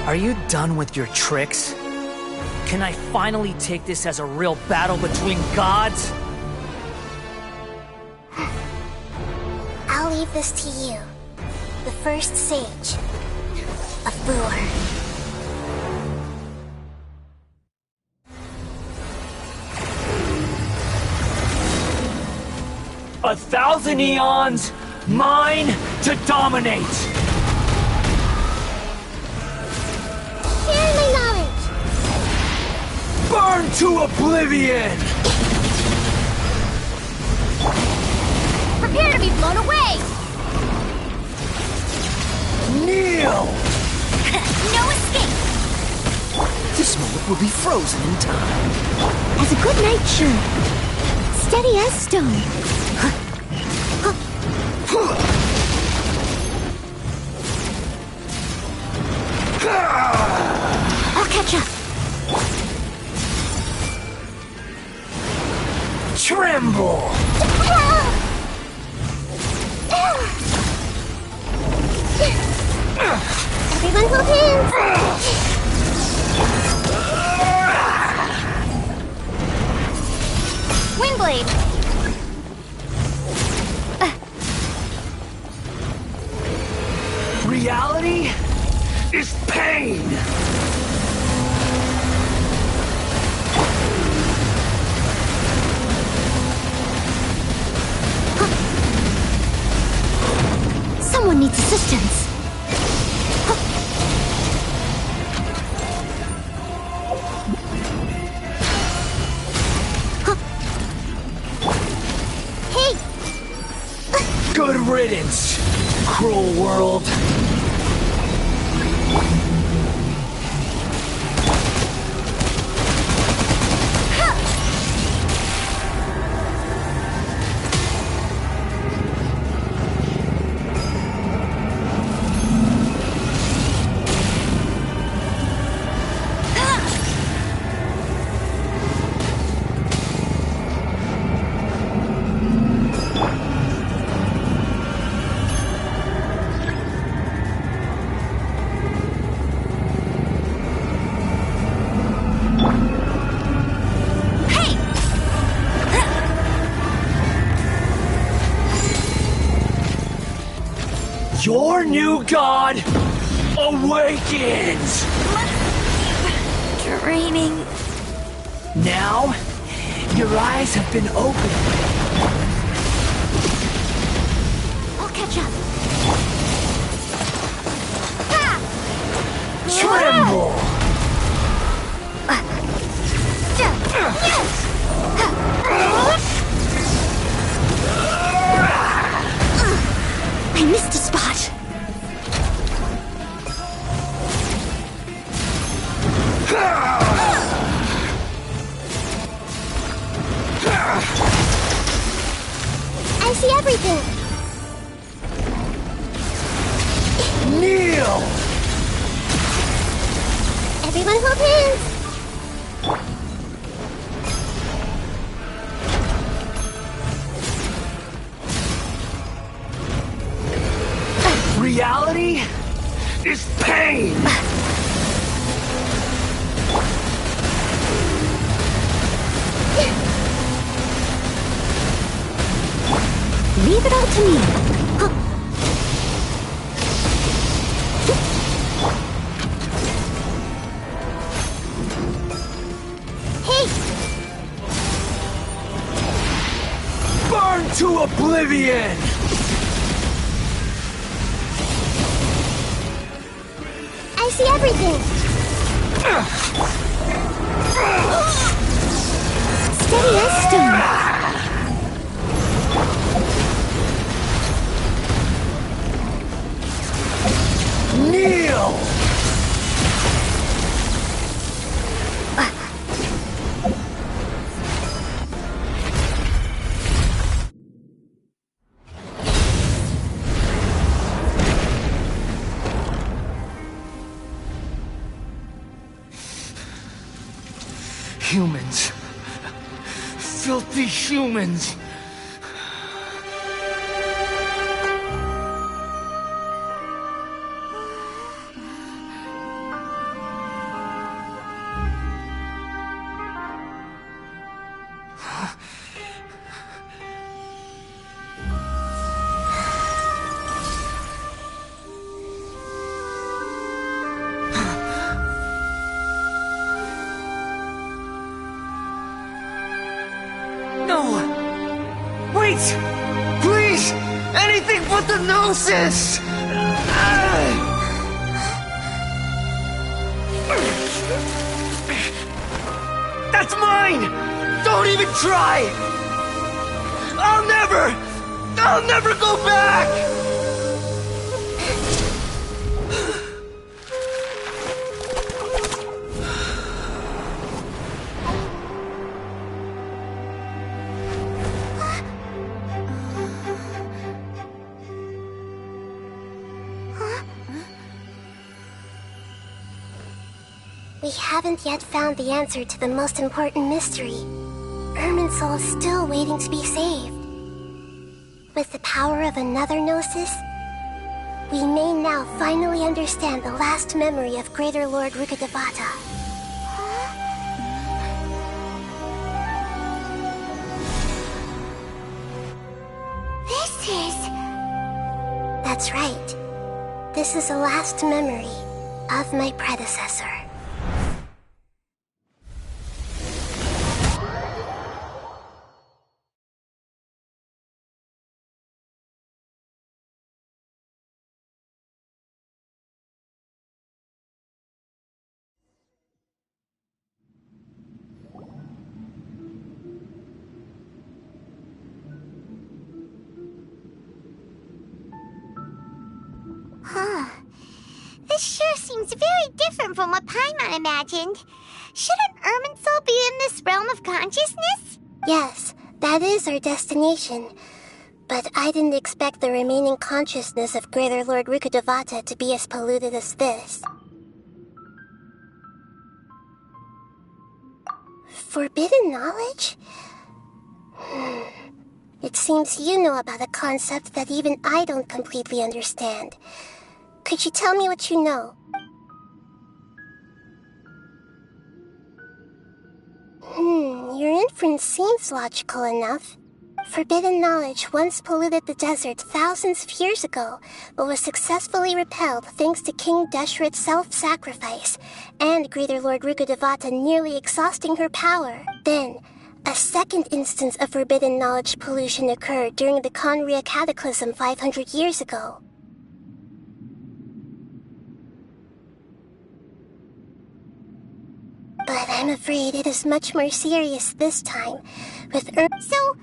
Are you done with your tricks? Can I finally take this as a real battle between gods? I'll leave this to you, the first sage of Boor. A thousand eons, mine to dominate! Share my knowledge! Burn to oblivion! Prepare to be blown away! Kneel! No escape! This moment will be frozen in time. As a good knight should. Steady as stone. I'll catch up. Tremble! Everyone hold hands! Windblade! Reality is pain! Someone needs assistance. riddance, cruel world. Your new god awakens! Draining. Now, your eyes have been opened. I'll catch up. Tremble! I missed a spot. I see everything. Kneel! Everyone hold hands. Reality is pain! Leave it all to me. Hey! Burn to oblivion! I see everything. Steady as stone. Kneel! Humans. Filthy humans. Wait! Please! Anything but the Gnosis! That's mine! Don't even try! I'll never go back! We haven't yet found the answer to the most important mystery. Irminsul is still waiting to be saved. With the power of another Gnosis, we may now finally understand the last memory of Greater Lord Rukkhadevata. This is... That's right. This is the last memory of my predecessor. This sure seems very different from what Paimon imagined. Shouldn't Irminsul be in this realm of consciousness? Yes, that is our destination. But I didn't expect the remaining consciousness of Greater Lord Rukkhadevata to be as polluted as this. Forbidden knowledge? It seems you know about a concept that even I don't completely understand. Could you tell me what you know? Your inference seems logical enough. Forbidden knowledge once polluted the desert thousands of years ago, but was successfully repelled thanks to King Deshret's self-sacrifice, and Greater Lord Rukkhadevata nearly exhausting her power. Then, a second instance of forbidden knowledge pollution occurred during the Conria Cataclysm 500 years ago. But I'm afraid it is much more serious this time, with So,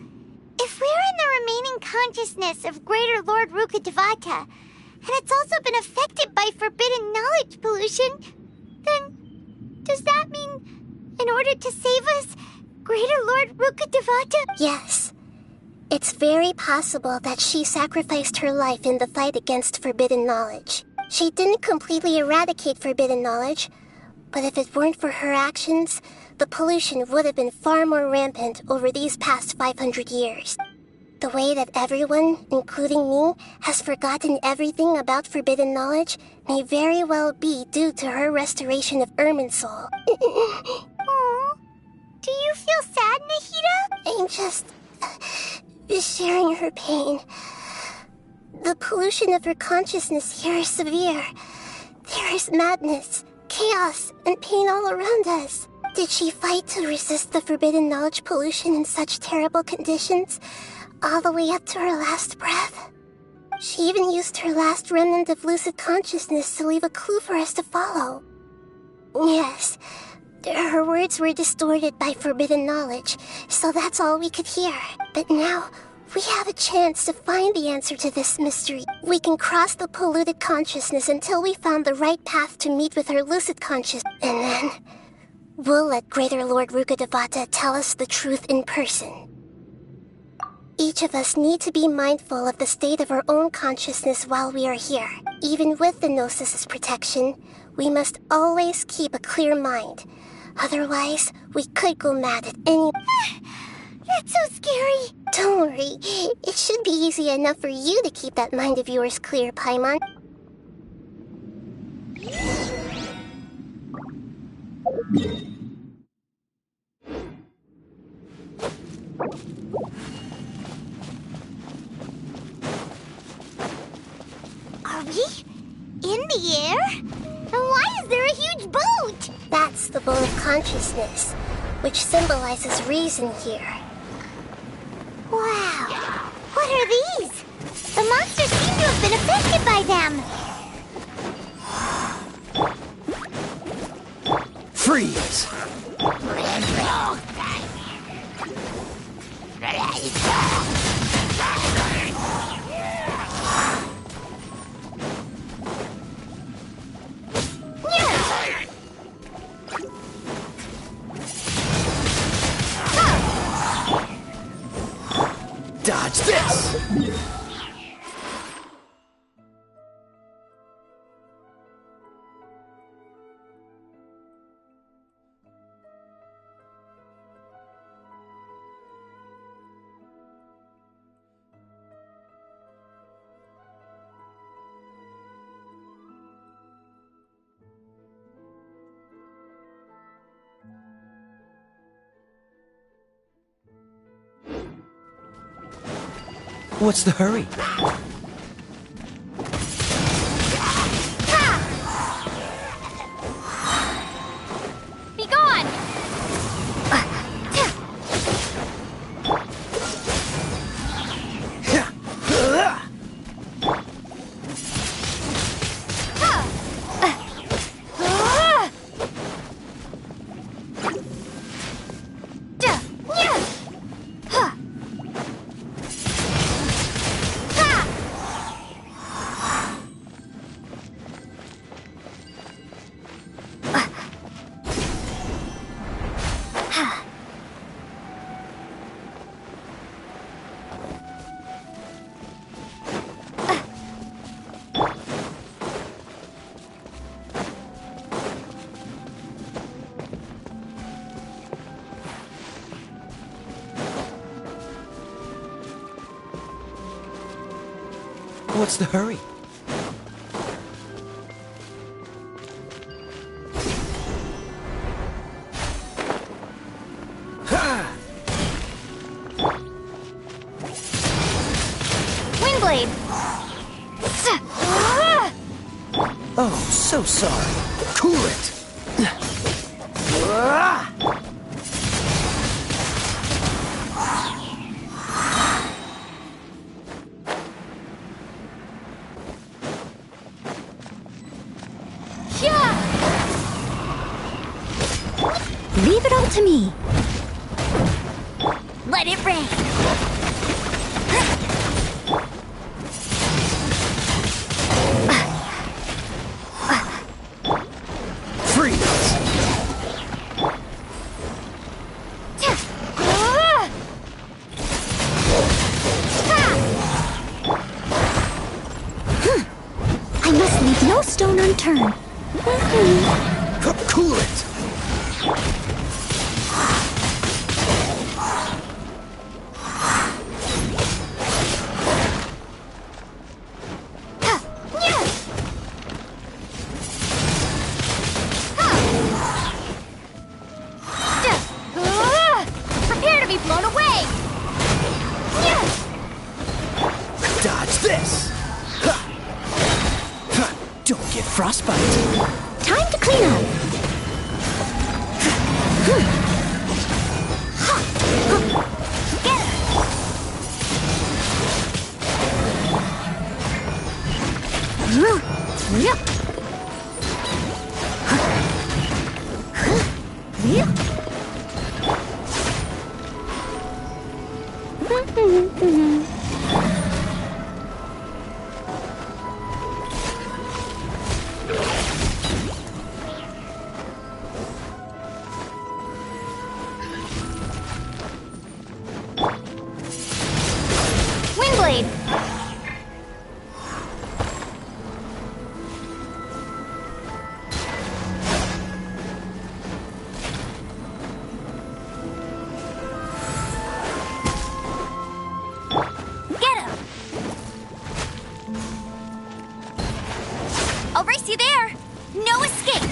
if we're in the remaining consciousness of Greater Lord Rukkhadevata, and it's also been affected by forbidden knowledge pollution, then does that mean, in order to save us, Greater Lord Rukkhadevata? Yes. It's very possible that she sacrificed her life in the fight against forbidden knowledge. She didn't completely eradicate forbidden knowledge, but if it weren't for her actions, the pollution would have been far more rampant over these past 500 years. The way that everyone, including me, has forgotten everything about forbidden knowledge may very well be due to her restoration of Irminsul. Aww. Do you feel sad, Nahida? I'm just sharing her pain. The pollution of her consciousness here is severe. There is madness, chaos, and pain all around us. Did she fight to resist the forbidden knowledge pollution in such terrible conditions, all the way up to her last breath? She even used her last remnant of lucid consciousness to leave a clue for us to follow. Yes, her words were distorted by forbidden knowledge, so that's all we could hear. But now, we have a chance to find the answer to this mystery. We can cross the polluted consciousness until we found the right path to meet with her lucid consciousness, and then we'll let Greater Lord Rukkhadevata tell us the truth in person. Each of us need to be mindful of the state of our own consciousness while we are here. Even with the Gnosis' protection, we must always keep a clear mind. Otherwise, we could go mad at any... That's so scary. Don't worry. It should be easy enough for you to keep that mind of yours clear, Paimon. Are we in the air? And why is there a huge boat? That's the boat of consciousness, which symbolizes reason here. Wow. What are these? The monsters seem to have been affected by them. Freeze! Dodge this! What's the hurry? Be gone! What's the hurry? Windblade! Oh, so sorry. Cool it! Leave it all to me. Let it rain. Freeze! I must leave no stone unturned. Cool it! Prepare to be blown away! Dodge this! Don't get frostbite. Time to clean up. Get Windblade! Get him! I'll race you there! No escape!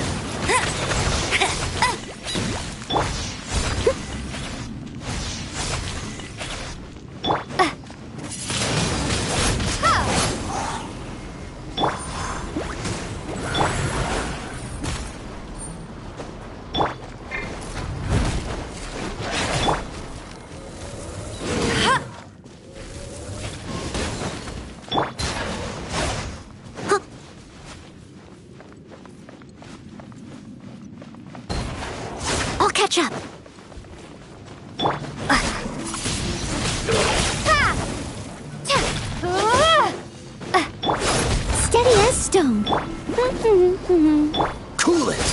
I'll catch up. Steady as stone. Cool it!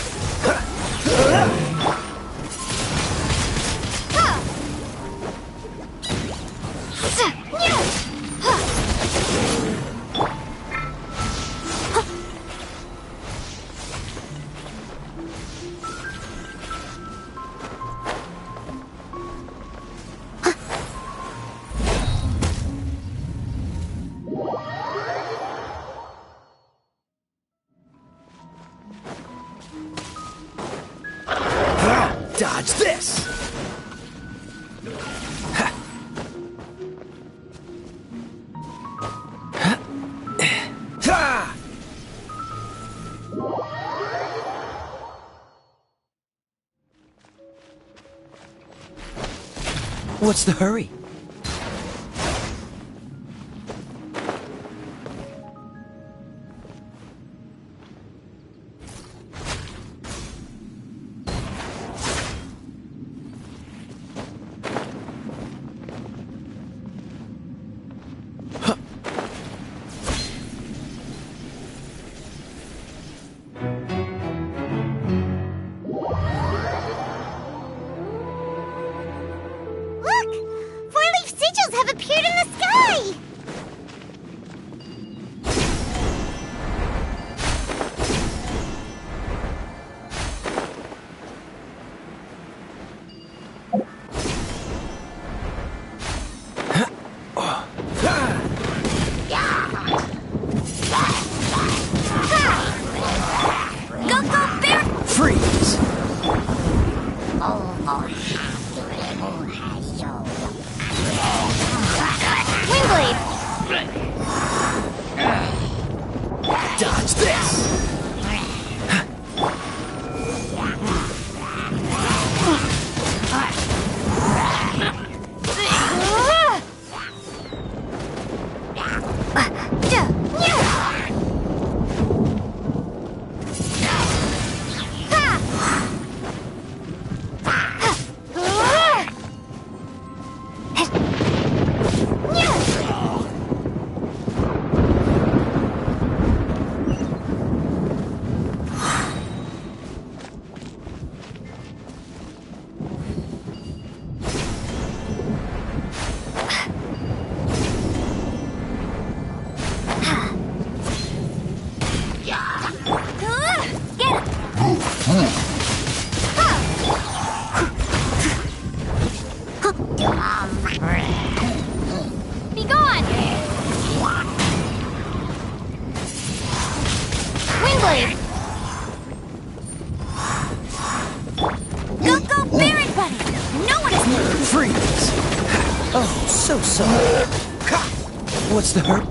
Dodge this! What's the hurry? appeared in the sky! Dodge this! Be gone! Windblade! Go, Baron Buddy! No one is moving! Freeze! Oh, so sorry. What's the hurt?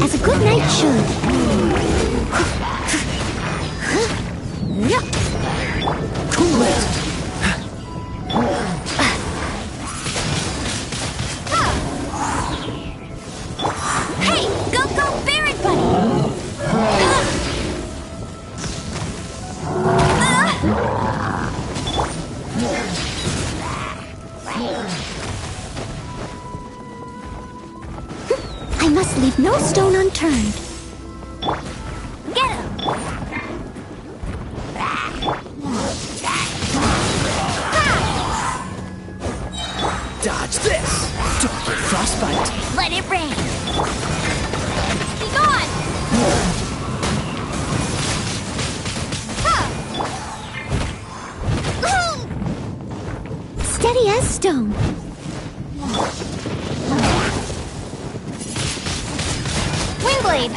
As a good knight should. Cool it! Hey, go, Baron Buddy! I must leave no stone unturned. Get him! Dodge this! Don't get frostbite! Let it rain! Be gone! Steady as stone. Windblade!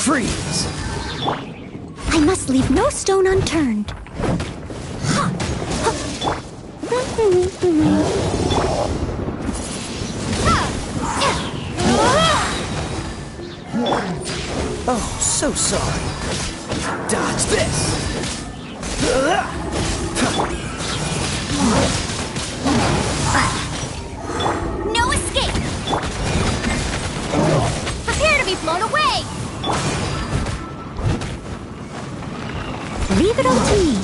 Freeze! I must leave no stone unturned. Oh, so sorry. Dodge this! No escape! Prepare to be blown away! Leave it all to me.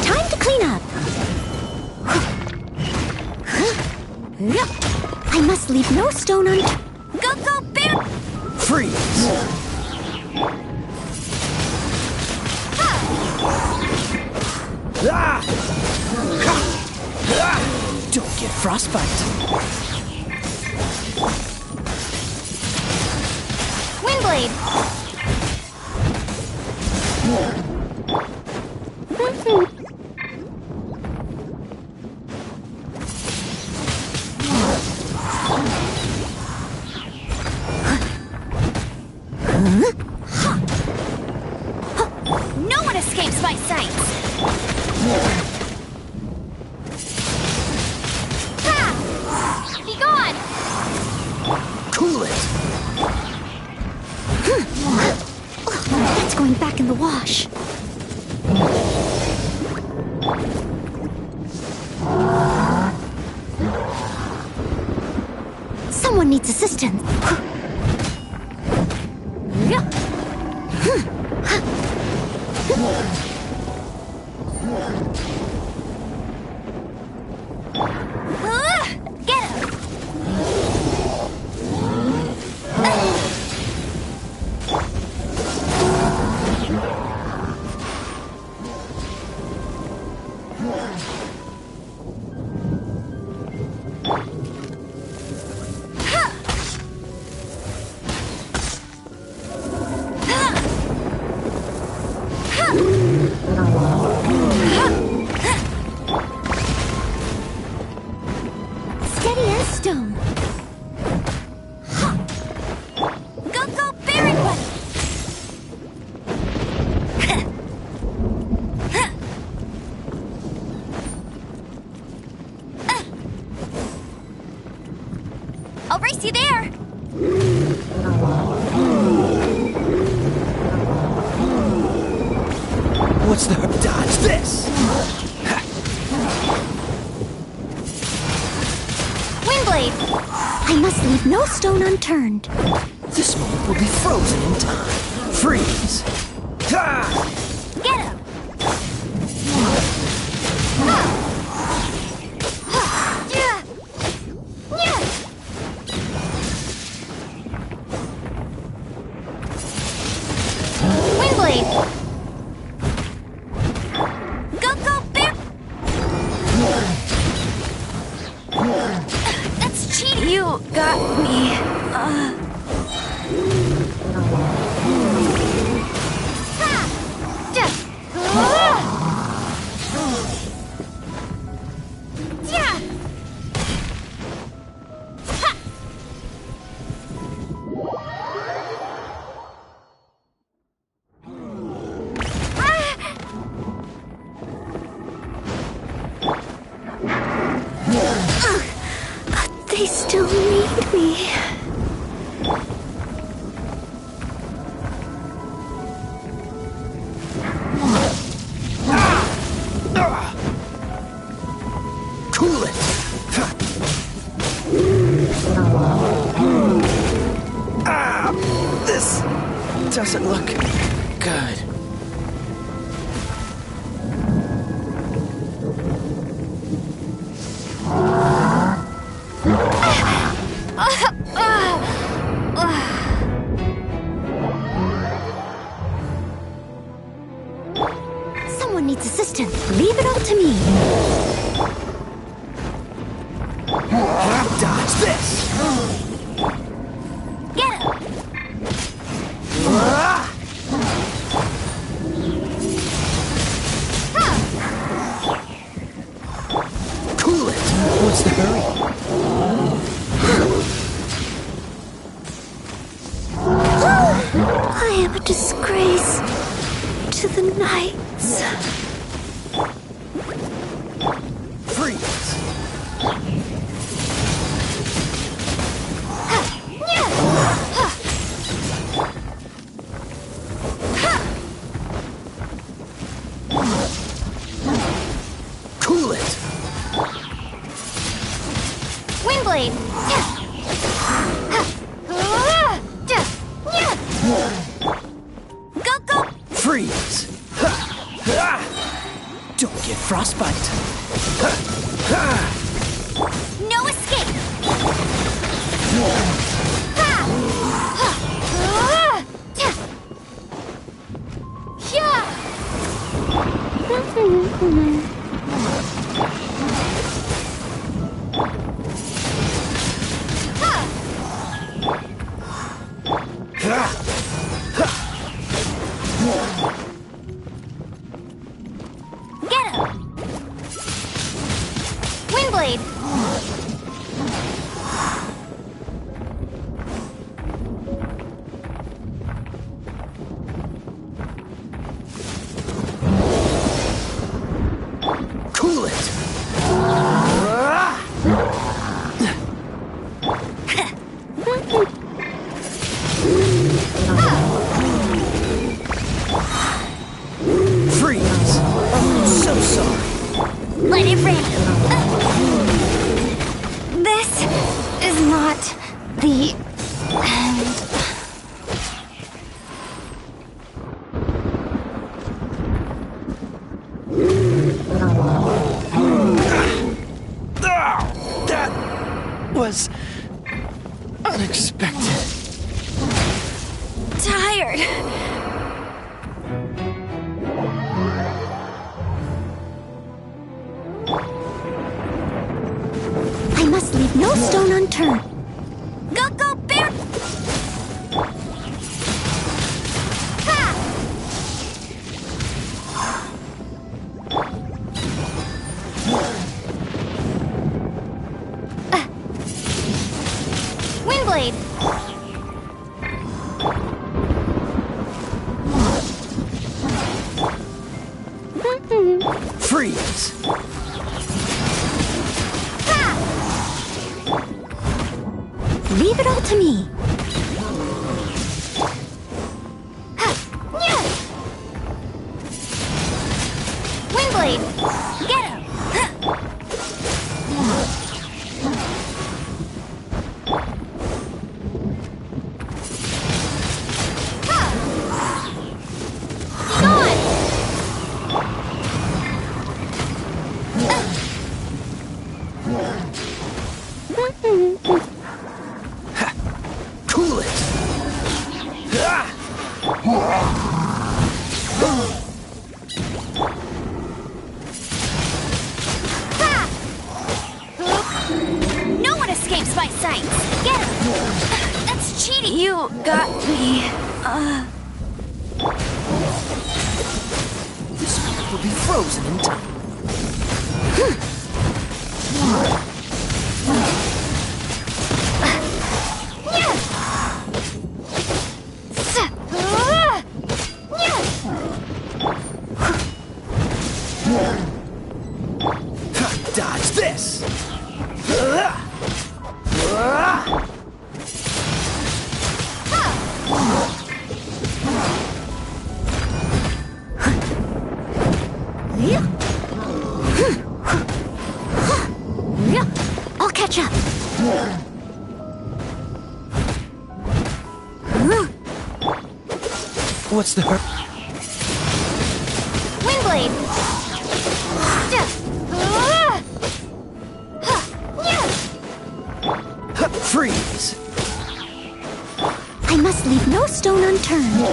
Time to clean up. I must leave no stone unturned. Go, Baron! Freeze! Ah! Don't get frostbite. Windblade! No one escapes my sight! Be gone! Cool it! going back in the wash. Someone needs assistance. Get him! Steady as stone. Go, Barry Buddy! I'll race you there! What's the dodge this? Windblade! I must leave no stone unturned. This moment will be frozen in time. Freeze! Get him! Windblade! Go, Bear! That's cheating! You got me. They still need me. Cool it! This doesn't look good. Someone needs assistance. Leave it all to me. Dodge this! Get him! Cool it! What's the hurry? I am a disgrace to the knights. Freeze! Cool it! Windblade! Go! Freeze! Don't get frostbite! No escape! Get him! Windblade! let it rip. This is not the end. That was unexpected. Tired. I must leave no stone unturned. Go, go, bear! Ha! Windblade! Freeze! Leave it all to me. Windblade! Get him! Cool it! No one escapes my sight. Get him! That's cheating. You got me. This will be frozen in time. Dodge this! I'll catch up. What's the hurt? Windblade! Freeze! I must leave no stone unturned.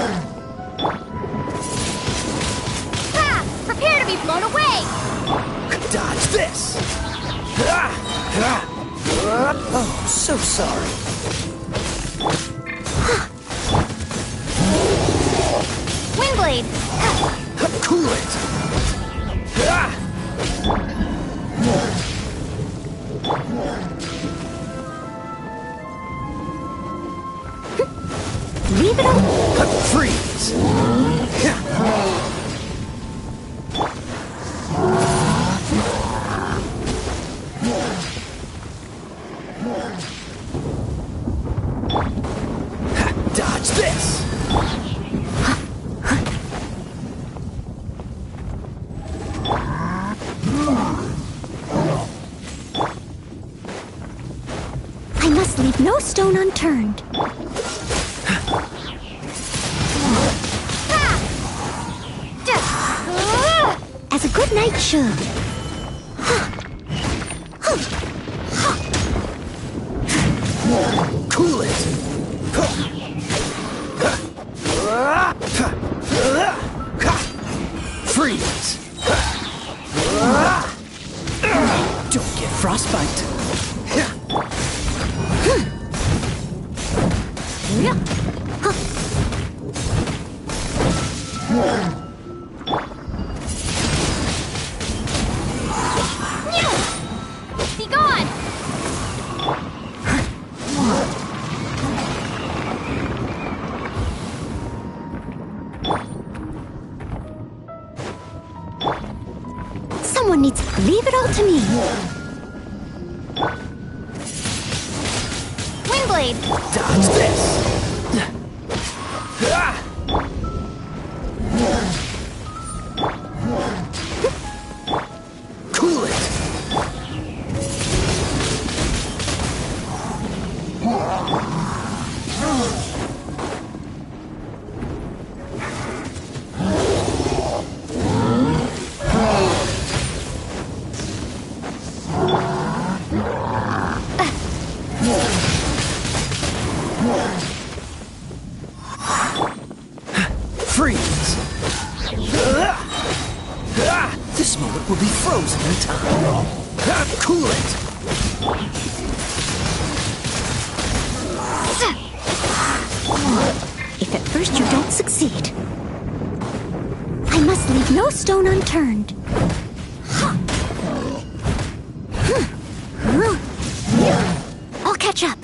Prepare to be blown away! Dodge this! Oh, so sorry. Windblade! Cool it! Leave it all. Freeze! Dodge this! I must leave no stone unturned. As a good knight should. Cool it! Freeze! Don't get frostbite. Be gone! Someone needs to leave it all to me. Windblade! Dodge this! Cool it! will be frozen in time. Cool it! If at first you don't succeed, I must leave no stone unturned. I'll catch up.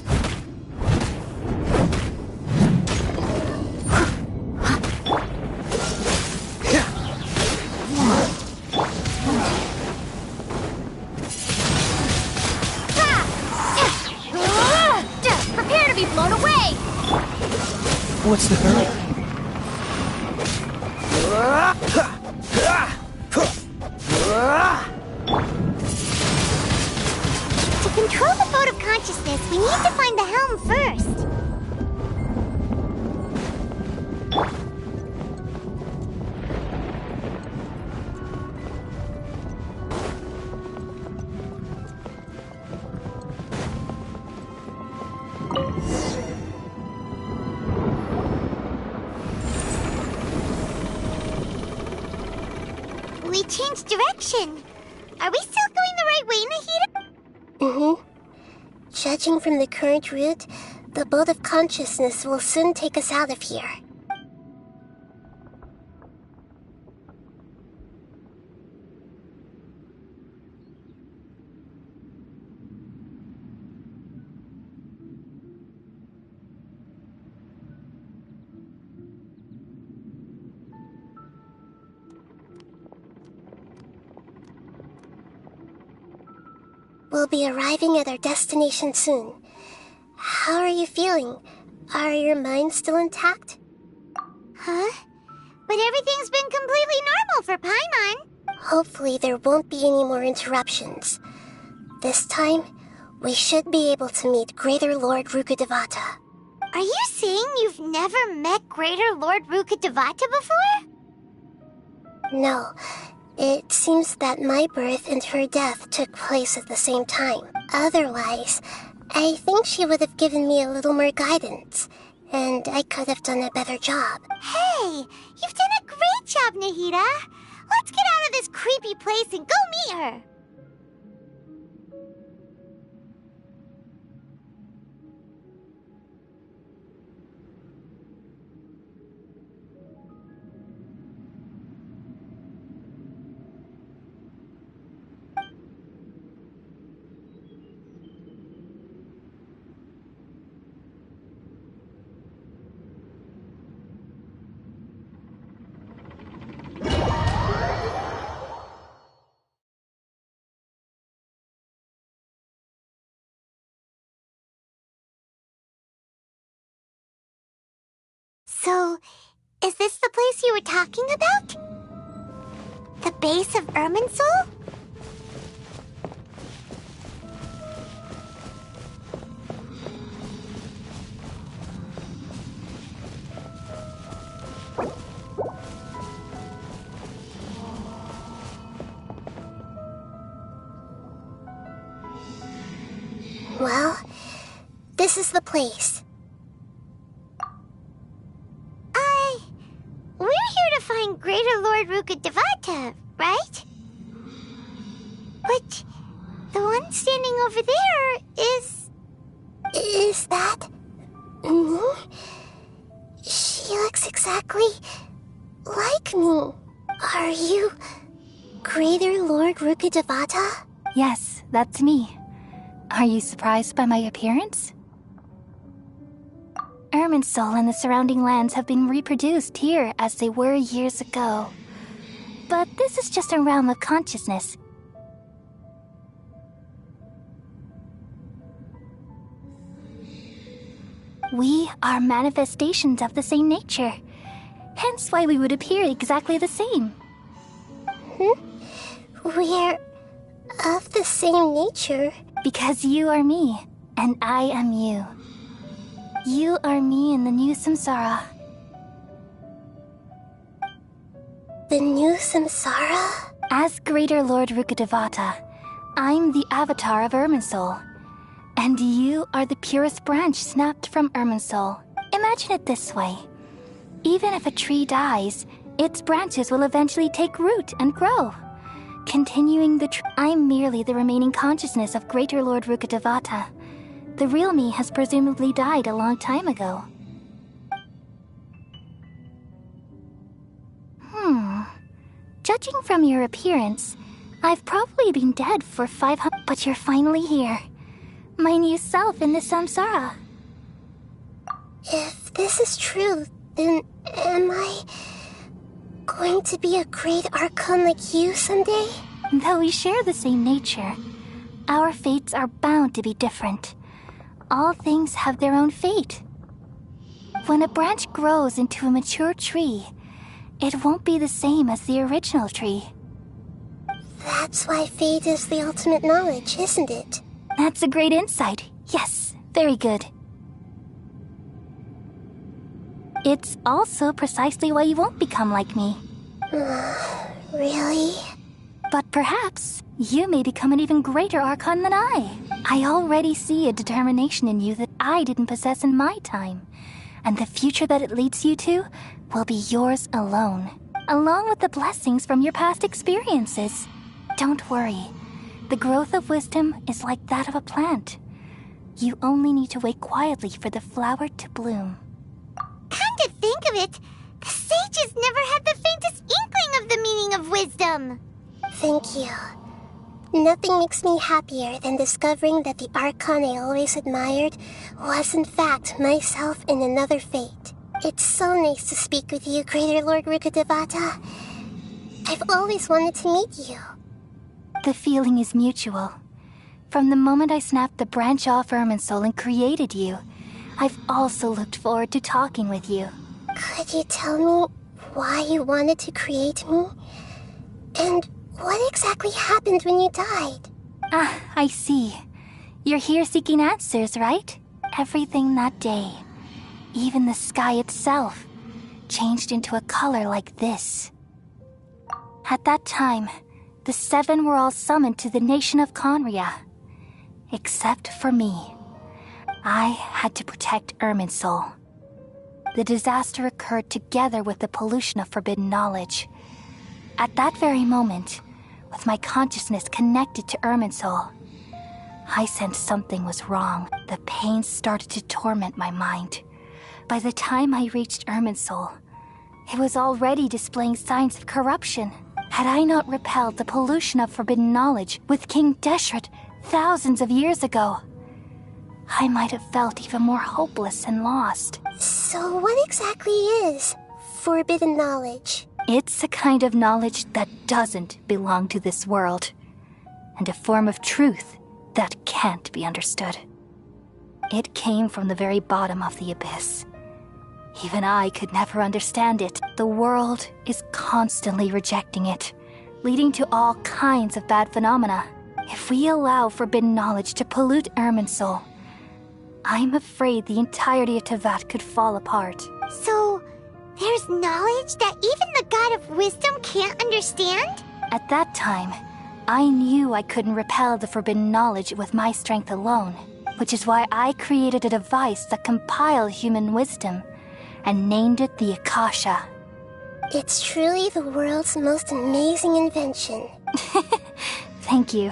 Prepare to be blown away! What's the hurry? To control the boat of consciousness, we need to find the helm first. We changed direction. Are we still going the right way, Nahida? Mm-hmm. Judging from the current route, the boat of consciousness will soon take us out of here. We'll be arriving at our destination soon. How are you feeling? Are your minds still intact? Huh? But everything's been completely normal for Paimon. Hopefully there won't be any more interruptions. This time, we should be able to meet Greater Lord Rukkhadevata. Are you saying you've never met Greater Lord Rukkhadevata before? No. It seems that my birth and her death took place at the same time. Otherwise, I think she would have given me a little more guidance, and I could have done a better job. Hey, you've done a great job, Nahida. Let's get out of this creepy place and go meet her. So, is this the place you were talking about? The base of Irminsul? Well, this is the place. We're here to find Greater Lord Rukkhadevata, right? But the one standing over there is... Is that... me? She looks exactly like me. Are you Greater Lord Rukkhadevata? Yes, that's me. Are you surprised by my appearance? Irminsul and the surrounding lands have been reproduced here as they were years ago. But this is just a realm of consciousness. We are manifestations of the same nature. Hence why we would appear exactly the same. We're of the same nature? Because you are me, and I am you. You are me in the new samsara. The new samsara? As Greater Lord Rukkhadevata, I'm the avatar of Irminsul. And you are the purest branch snapped from Irminsul. Imagine it this way. Even if a tree dies, its branches will eventually take root and grow. Continuing the I'm merely the remaining consciousness of Greater Lord Rukkhadevata. The real me has presumably died a long time ago. Judging from your appearance, I've probably been dead for 500... But you're finally here. My new self in the samsara. If this is true, then am I going to be a great Archon like you someday? Though we share the same nature, our fates are bound to be different. All things have their own fate. When a branch grows into a mature tree, it won't be the same as the original tree. That's why fate is the ultimate knowledge, isn't it? That's a great insight. Yes, very good. It's also precisely why you won't become like me. Really? But perhaps you may become an even greater Archon than I. I already see a determination in you that I didn't possess in my time. And the future that it leads you to will be yours alone, along with the blessings from your past experiences. Don't worry. The growth of wisdom is like that of a plant. You only need to wait quietly for the flower to bloom. Come to think of it, the sages never had the faintest inkling of the meaning of wisdom. Thank you. Nothing makes me happier than discovering that the Archon I always admired was in fact myself in another fate. It's so nice to speak with you, Greater Lord Rukkhadevata. I've always wanted to meet you. The feeling is mutual. From the moment I snapped the branch off Irminsul and created you, I've also looked forward to talking with you. Could you tell me why you wanted to create me? And what exactly happened when you died? Ah, I see. You're here seeking answers, right? Everything that day, even the sky itself, changed into a color like this. At that time, the seven were all summoned to the nation of Conria. Except for me. I had to protect Irminsul. The disaster occurred together with the pollution of forbidden knowledge. At that very moment, with my consciousness connected to Irminsul, I sensed something was wrong. The pain started to torment my mind. By the time I reached Irminsul, it was already displaying signs of corruption. Had I not repelled the pollution of forbidden knowledge with King Deshret thousands of years ago, I might have felt even more hopeless and lost. So what exactly is forbidden knowledge? It's a kind of knowledge that doesn't belong to this world, and a form of truth that can't be understood. It came from the very bottom of the abyss. Even I could never understand it. The world is constantly rejecting it, leading to all kinds of bad phenomena. If we allow forbidden knowledge to pollute Irminsul, I'm afraid the entirety of Tevat could fall apart. So, there's knowledge that even the God of Wisdom can't understand? At that time, I knew I couldn't repel the forbidden knowledge with my strength alone, which is why I created a device that compiled human wisdom and named it the Akasha. It's truly the world's most amazing invention. Thank you.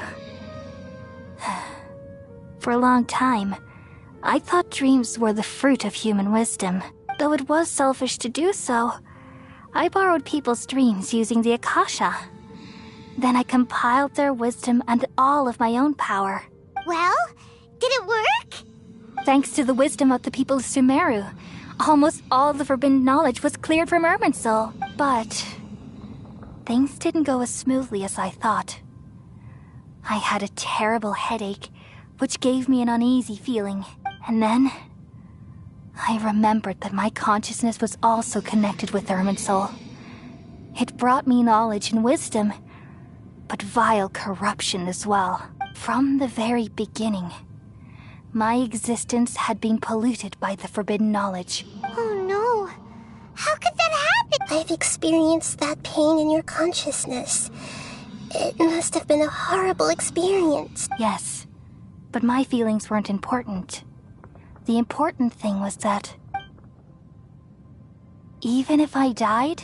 For a long time, I thought dreams were the fruit of human wisdom. Though it was selfish to do so, I borrowed people's dreams using the Akasha. Then I compiled their wisdom and all of my own power. Well, did it work? Thanks to the wisdom of the people of Sumeru, almost all the forbidden knowledge was cleared from Irminsul. But things didn't go as smoothly as I thought. I had a terrible headache, which gave me an uneasy feeling. And then I remembered that my consciousness was also connected with Irminsul. It brought me knowledge and wisdom, but vile corruption as well. From the very beginning, my existence had been polluted by the forbidden knowledge. Oh no! How could that happen? I've experienced that pain in your consciousness. It must have been a horrible experience. Yes, but my feelings weren't important. The important thing was that even if I died,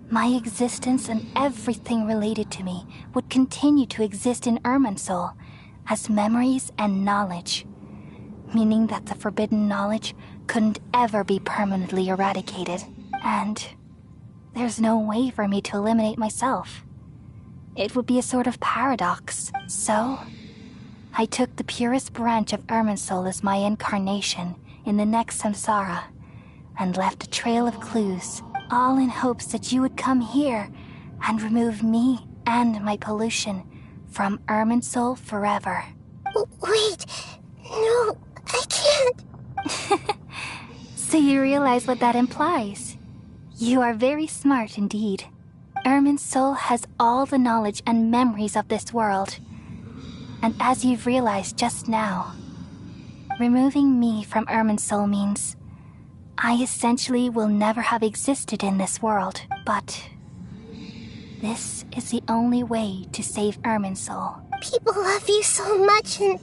My existence and everything related to me would continue to exist in Irminsul as memories and knowledge, meaning that the forbidden knowledge couldn't ever be permanently eradicated, and there's no way for me to eliminate myself. It would be a sort of paradox, so I took the purest branch of Irminsul as my incarnation in the next samsara, and left a trail of clues, all in hopes that you would come here and remove me and my pollution from Irminsul forever. Wait, no, I can't. So you realize what that implies? You are very smart indeed. Irminsul has all the knowledge and memories of this world. And as you've realized just now, removing me from Irminsul means I essentially will never have existed in this world, but this is the only way to save Irminsul. People love you so much, and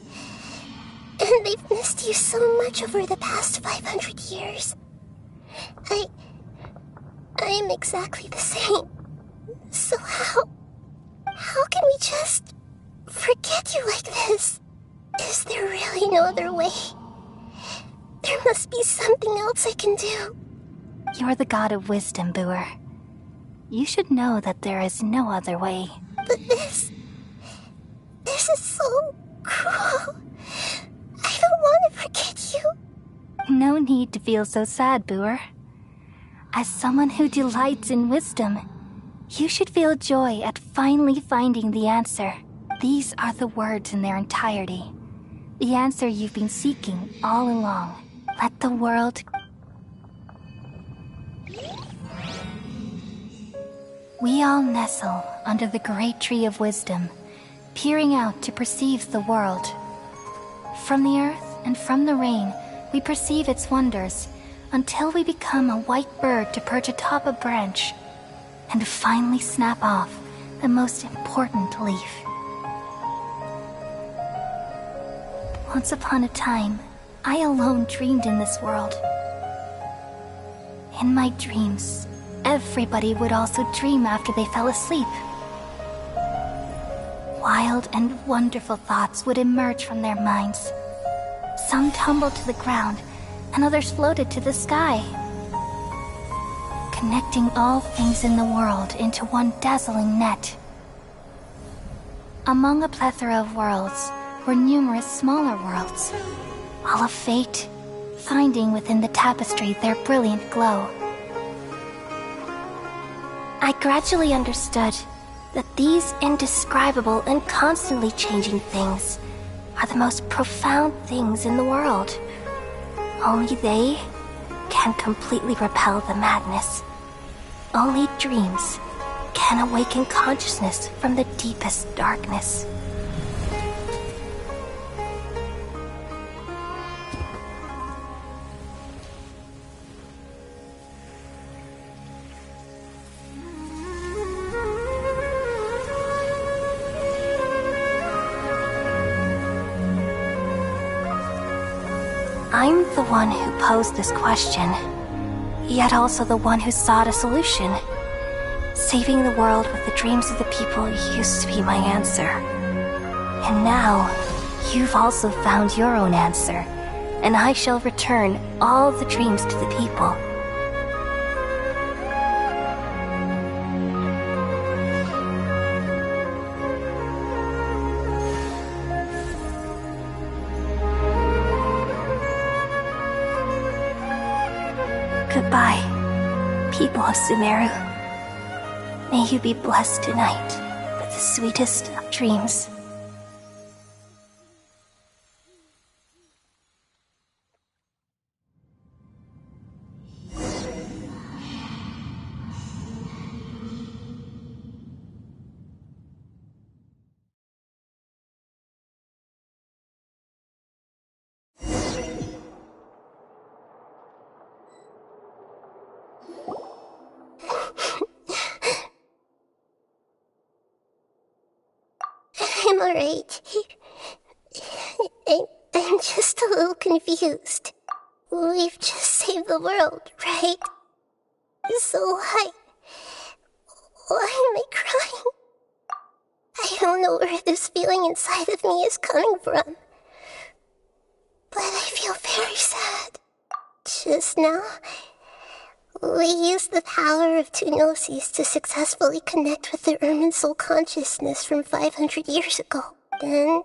they've missed you so much over the past 500 years. I am exactly the same. So how can we just forget you like this? Is there really no other way? There must be something else I can do. You're the god of wisdom, Boer. You should know that there is no other way. But this is so cruel. I don't want to forget you. No need to feel so sad, Boer. As someone who delights in wisdom, you should feel joy at finally finding the answer. These are the words in their entirety. The answer you've been seeking all along. Let the world... We all nestle under the great tree of wisdom, peering out to perceive the world. From the earth and from the rain, we perceive its wonders, until we become a white bird to perch atop a branch, and finally snap off the most important leaf. Once upon a time, I alone dreamed in this world. In my dreams, everybody would also dream after they fell asleep. Wild and wonderful thoughts would emerge from their minds. Some tumbled to the ground, and others floated to the sky, connecting all things in the world into one dazzling net. Among a plethora of worlds were numerous smaller worlds, all of fate, finding within the tapestry their brilliant glow. I gradually understood that these indescribable and constantly changing things are the most profound things in the world. Only they can completely repel the madness. Only dreams can awaken consciousness from the deepest darkness. I'm the one who posed this question, yet also the one who sought a solution. Saving the world with the dreams of the people used to be my answer. And now, you've also found your own answer, and I shall return all the dreams to the people. Goodbye, people of Sumeru. May you be blessed tonight with the sweetest of dreams. I'm alright. I'm just a little confused. We've just saved the world, right? So Why am I crying? I don't know where this feeling inside of me is coming from, but I feel very sad. Just now, we used the power of two gnosis to successfully connect with the Ermin soul consciousness from 500 years ago. Then,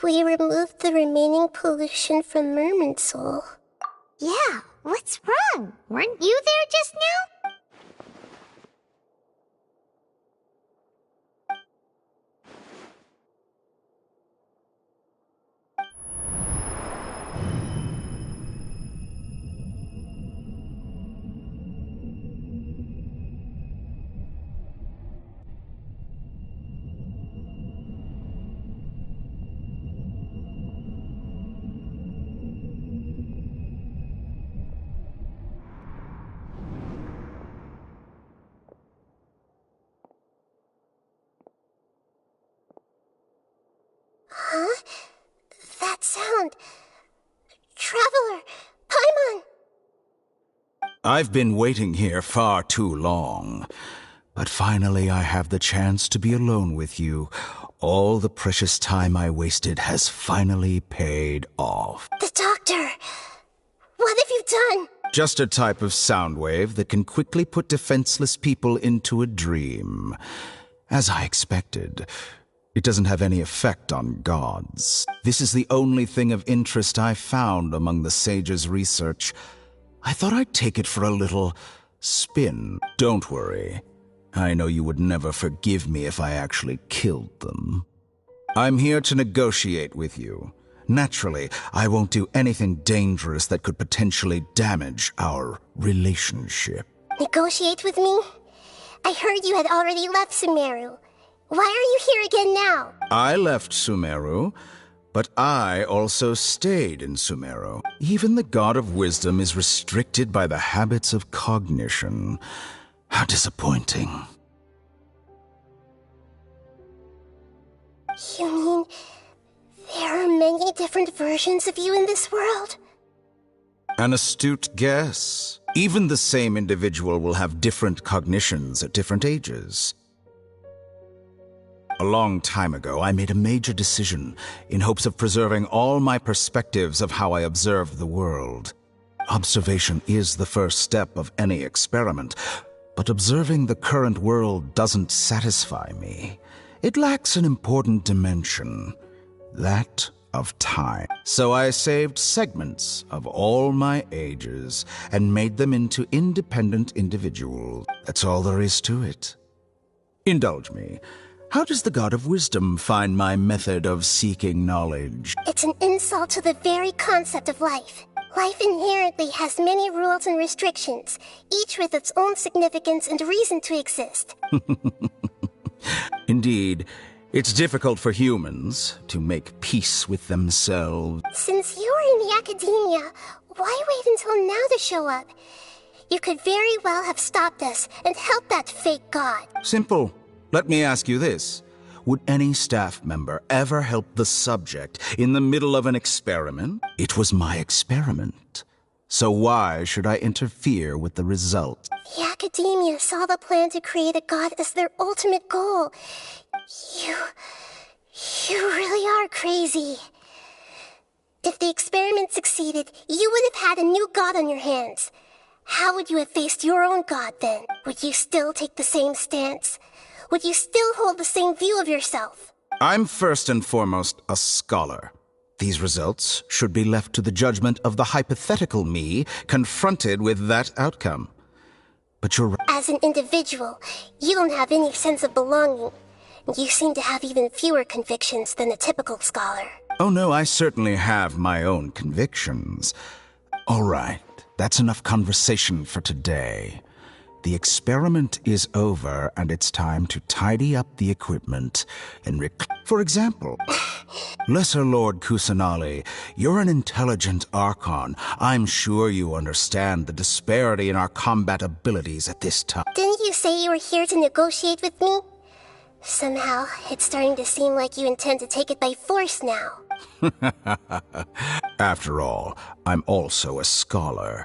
we removed the remaining pollution from Merman soul. Yeah, what's wrong? Weren't you there just now? Huh? That sound. Traveler! Paimon! I've been waiting here far too long. But finally I have the chance to be alone with you. All the precious time I wasted has finally paid off. The doctor! What have you done? Just a type of sound wave that can quickly put defenseless people into a dream. As I expected, it doesn't have any effect on gods. This is the only thing of interest I found among the sage's research. I thought I'd take it for a little spin. Don't worry. I know you would never forgive me if I actually killed them. I'm here to negotiate with you. Naturally, I won't do anything dangerous that could potentially damage our relationship. Negotiate with me? I heard you had already left Sumeru. Why are you here again now? I left Sumeru, but I also stayed in Sumeru. Even the God of Wisdom is restricted by the habits of cognition. How disappointing. You mean there are many different versions of you in this world? An astute guess. Even the same individual will have different cognitions at different ages. A long time ago, I made a major decision in hopes of preserving all my perspectives of how I observed the world. Observation is the first step of any experiment, but observing the current world doesn't satisfy me. It lacks an important dimension, that of time. So I saved segments of all my ages and made them into independent individuals. That's all there is to it. Indulge me. How does the God of Wisdom find my method of seeking knowledge? It's an insult to the very concept of life. Life inherently has many rules and restrictions, each with its own significance and reason to exist. Indeed, it's difficult for humans to make peace with themselves. Since you were in the academia, why wait until now to show up? You could very well have stopped us and helped that fake god. Simple. Let me ask you this. Would any staff member ever help the subject in the middle of an experiment? It was my experiment. So why should I interfere with the results? The academia saw the plan to create a god as their ultimate goal. You really are crazy. If the experiment succeeded, you would have had a new god on your hands. How would you have faced your own god then? Would you still take the same stance? Would you still hold the same view of yourself? I'm first and foremost a scholar. These results should be left to the judgment of the hypothetical me confronted with that outcome. But you're right. As an individual, you don't have any sense of belonging. You seem to have even fewer convictions than a typical scholar. Oh no, I certainly have my own convictions. All right, that's enough conversation for today. The experiment is over, and it's time to tidy up the equipment and For example, Lesser Lord Kusanali, you're an intelligent Archon. I'm sure you understand the disparity in our combat abilities at this time. Didn't you say you were here to negotiate with me? Somehow, it's starting to seem like you intend to take it by force now. After all, I'm also a scholar.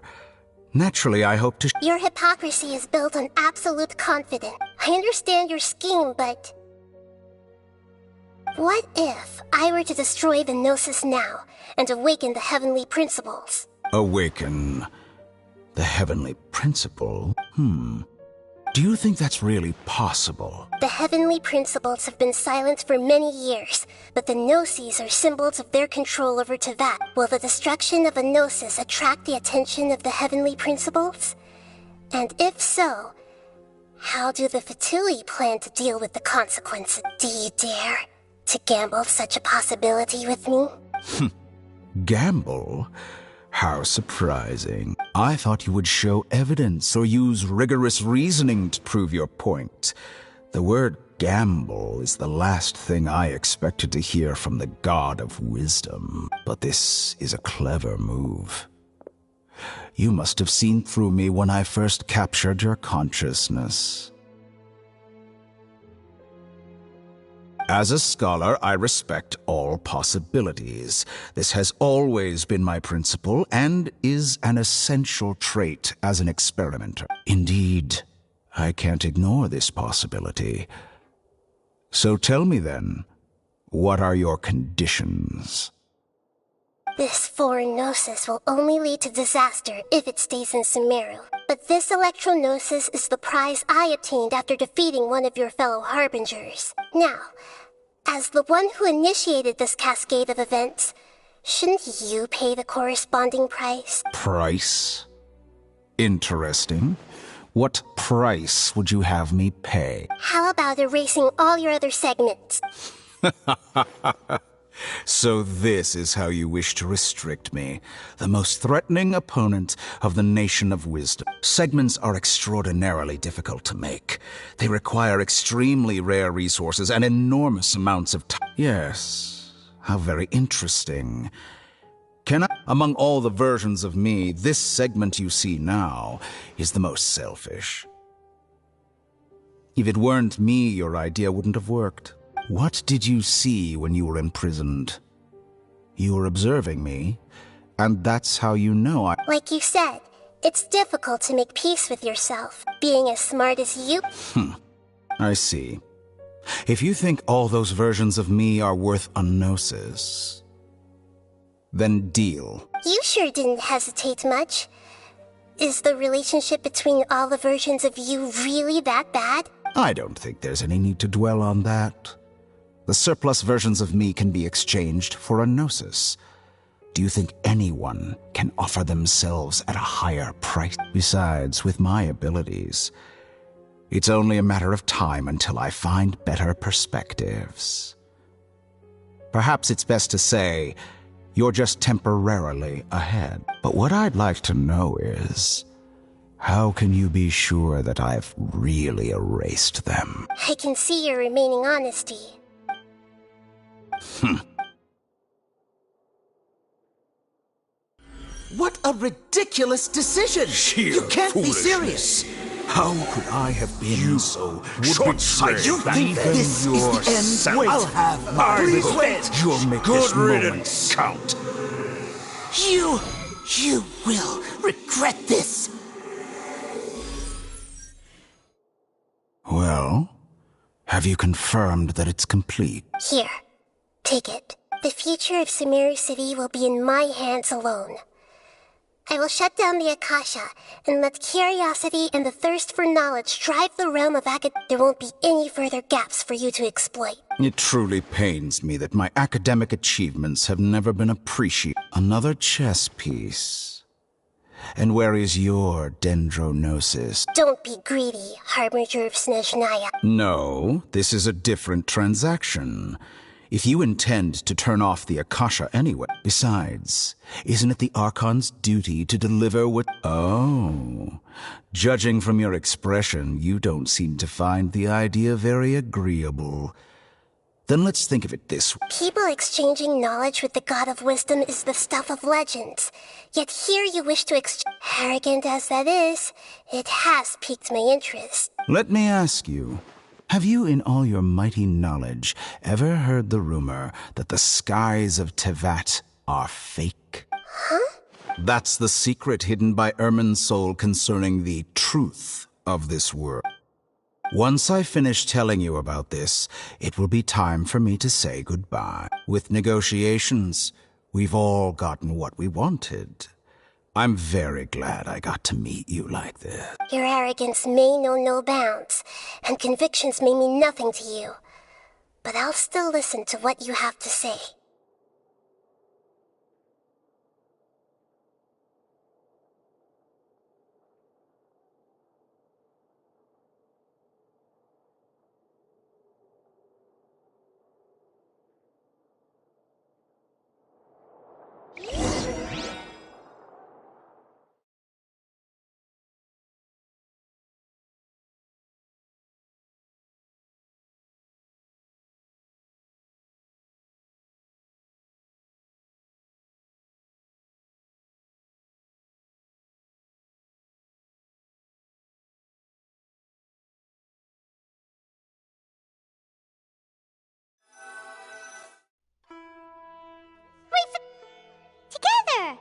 Naturally, I hope to... Your hypocrisy is built on absolute confidence. I understand your scheme, but... What if I were to destroy the Gnosis now and awaken the heavenly principles? Awaken the heavenly principle? Do you think that's really possible? The heavenly principles have been silent for many years, but the Gnosis are symbols of their control over Tevat. Will the destruction of a Gnosis attract the attention of the heavenly principles? And if so, how do the Fatui plan to deal with the consequences? Do you dare to gamble such a possibility with me? Gamble? How surprising. I thought you would show evidence or use rigorous reasoning to prove your point. The word gamble is the last thing I expected to hear from the god of wisdom. But this is a clever move. You must have seen through me when I first captured your consciousness. As a scholar, I respect all possibilities. This has always been my principle and is an essential trait as an experimenter. Indeed, I can't ignore this possibility. So tell me then, what are your conditions? This foreign Gnosis will only lead to disaster if it stays in Sumeru. But this Electro-Gnosis is the prize I obtained after defeating one of your fellow Harbingers. Now, as the one who initiated this cascade of events, shouldn't you pay the corresponding price? Price? Interesting. What price would you have me pay? How about erasing all your other segments? So this is how you wish to restrict me, the most threatening opponent of the Nation of Wisdom. Segments are extraordinarily difficult to make. They require extremely rare resources and enormous amounts of time. Yes, how very interesting. Among all the versions of me, this segment you see now is the most selfish. If it weren't me, your idea wouldn't have worked. What did you see when you were imprisoned? You were observing me, and that's how you know I... Like you said, it's difficult to make peace with yourself, being as smart as you... I see. If you think all those versions of me are worth a gnosis, then deal. You sure didn't hesitate much. Is the relationship between all the versions of you really that bad? I don't think there's any need to dwell on that. The surplus versions of me can be exchanged for a gnosis. Do you think anyone can offer themselves at a higher price? Besides, with my abilities, it's only a matter of time until I find better perspectives. Perhaps it's best to say, you're just temporarily ahead. But what I'd like to know is, how can you be sure that I've really erased them? I can see your remaining honesty. What a ridiculous decision! Sheer You can't be foolishness. serious! How could I have been so short-sighted? You think this is the end? I'll have my Please revenge. wait! You'll make Good this moment riddance. count. You will regret this! Well, have you confirmed that it's complete? Here, take it. The future of Sumeru City will be in my hands alone. I will shut down the Akasha and let curiosity and the thirst for knowledge drive the realm of There won't be any further gaps for you to exploit. It truly pains me that my academic achievements have never been appreciated. Another chess piece. And where is your dendronosis? Don't be greedy, Harbinger of Snezhnaya. No, this is a different transaction. If you intend to turn off the Akasha anyway. Besides, isn't it the Archon's duty to deliver what... Oh, judging from your expression, you don't seem to find the idea very agreeable. Then let's think of it this way. People exchanging knowledge with the God of Wisdom is the stuff of legends. Yet here you wish to exchange... Arrogant as that is, it has piqued my interest. Let me ask you, have you in all your mighty knowledge ever heard the rumor that the skies of Tevat are fake? Huh? That's the secret hidden by Ermin's soul concerning the truth of this world. Once I finish telling you about this, it will be time for me to say goodbye. With negotiations, we've all gotten what we wanted. I'm very glad I got to meet you like this. Your arrogance may know no bounds, and convictions may mean nothing to you. But I'll still listen to what you have to say. Together!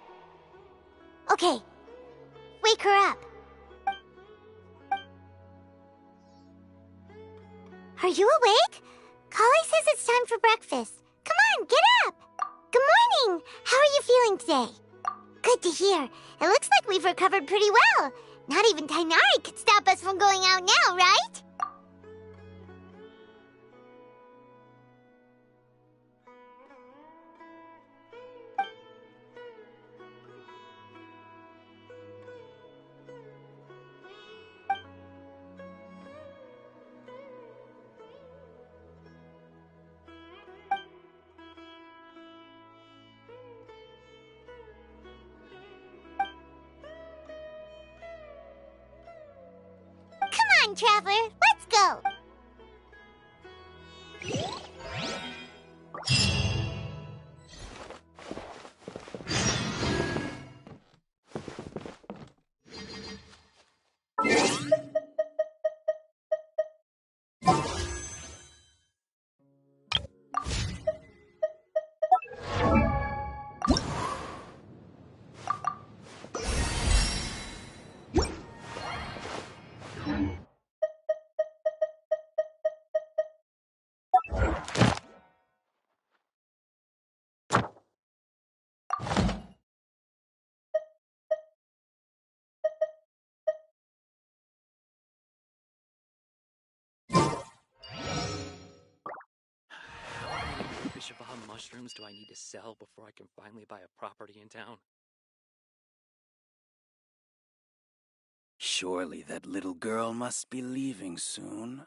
Okay, wake her up. Are you awake? Kali says it's time for breakfast. Come on, get up! Good morning! How are you feeling today? Good to hear. It looks like we've recovered pretty well. Not even Tainari could stop us from going out now, right? Come on, Traveler, let's go! Bishavam mushrooms do I need to sell before I can finally buy a property in town? Surely that little girl must be leaving soon.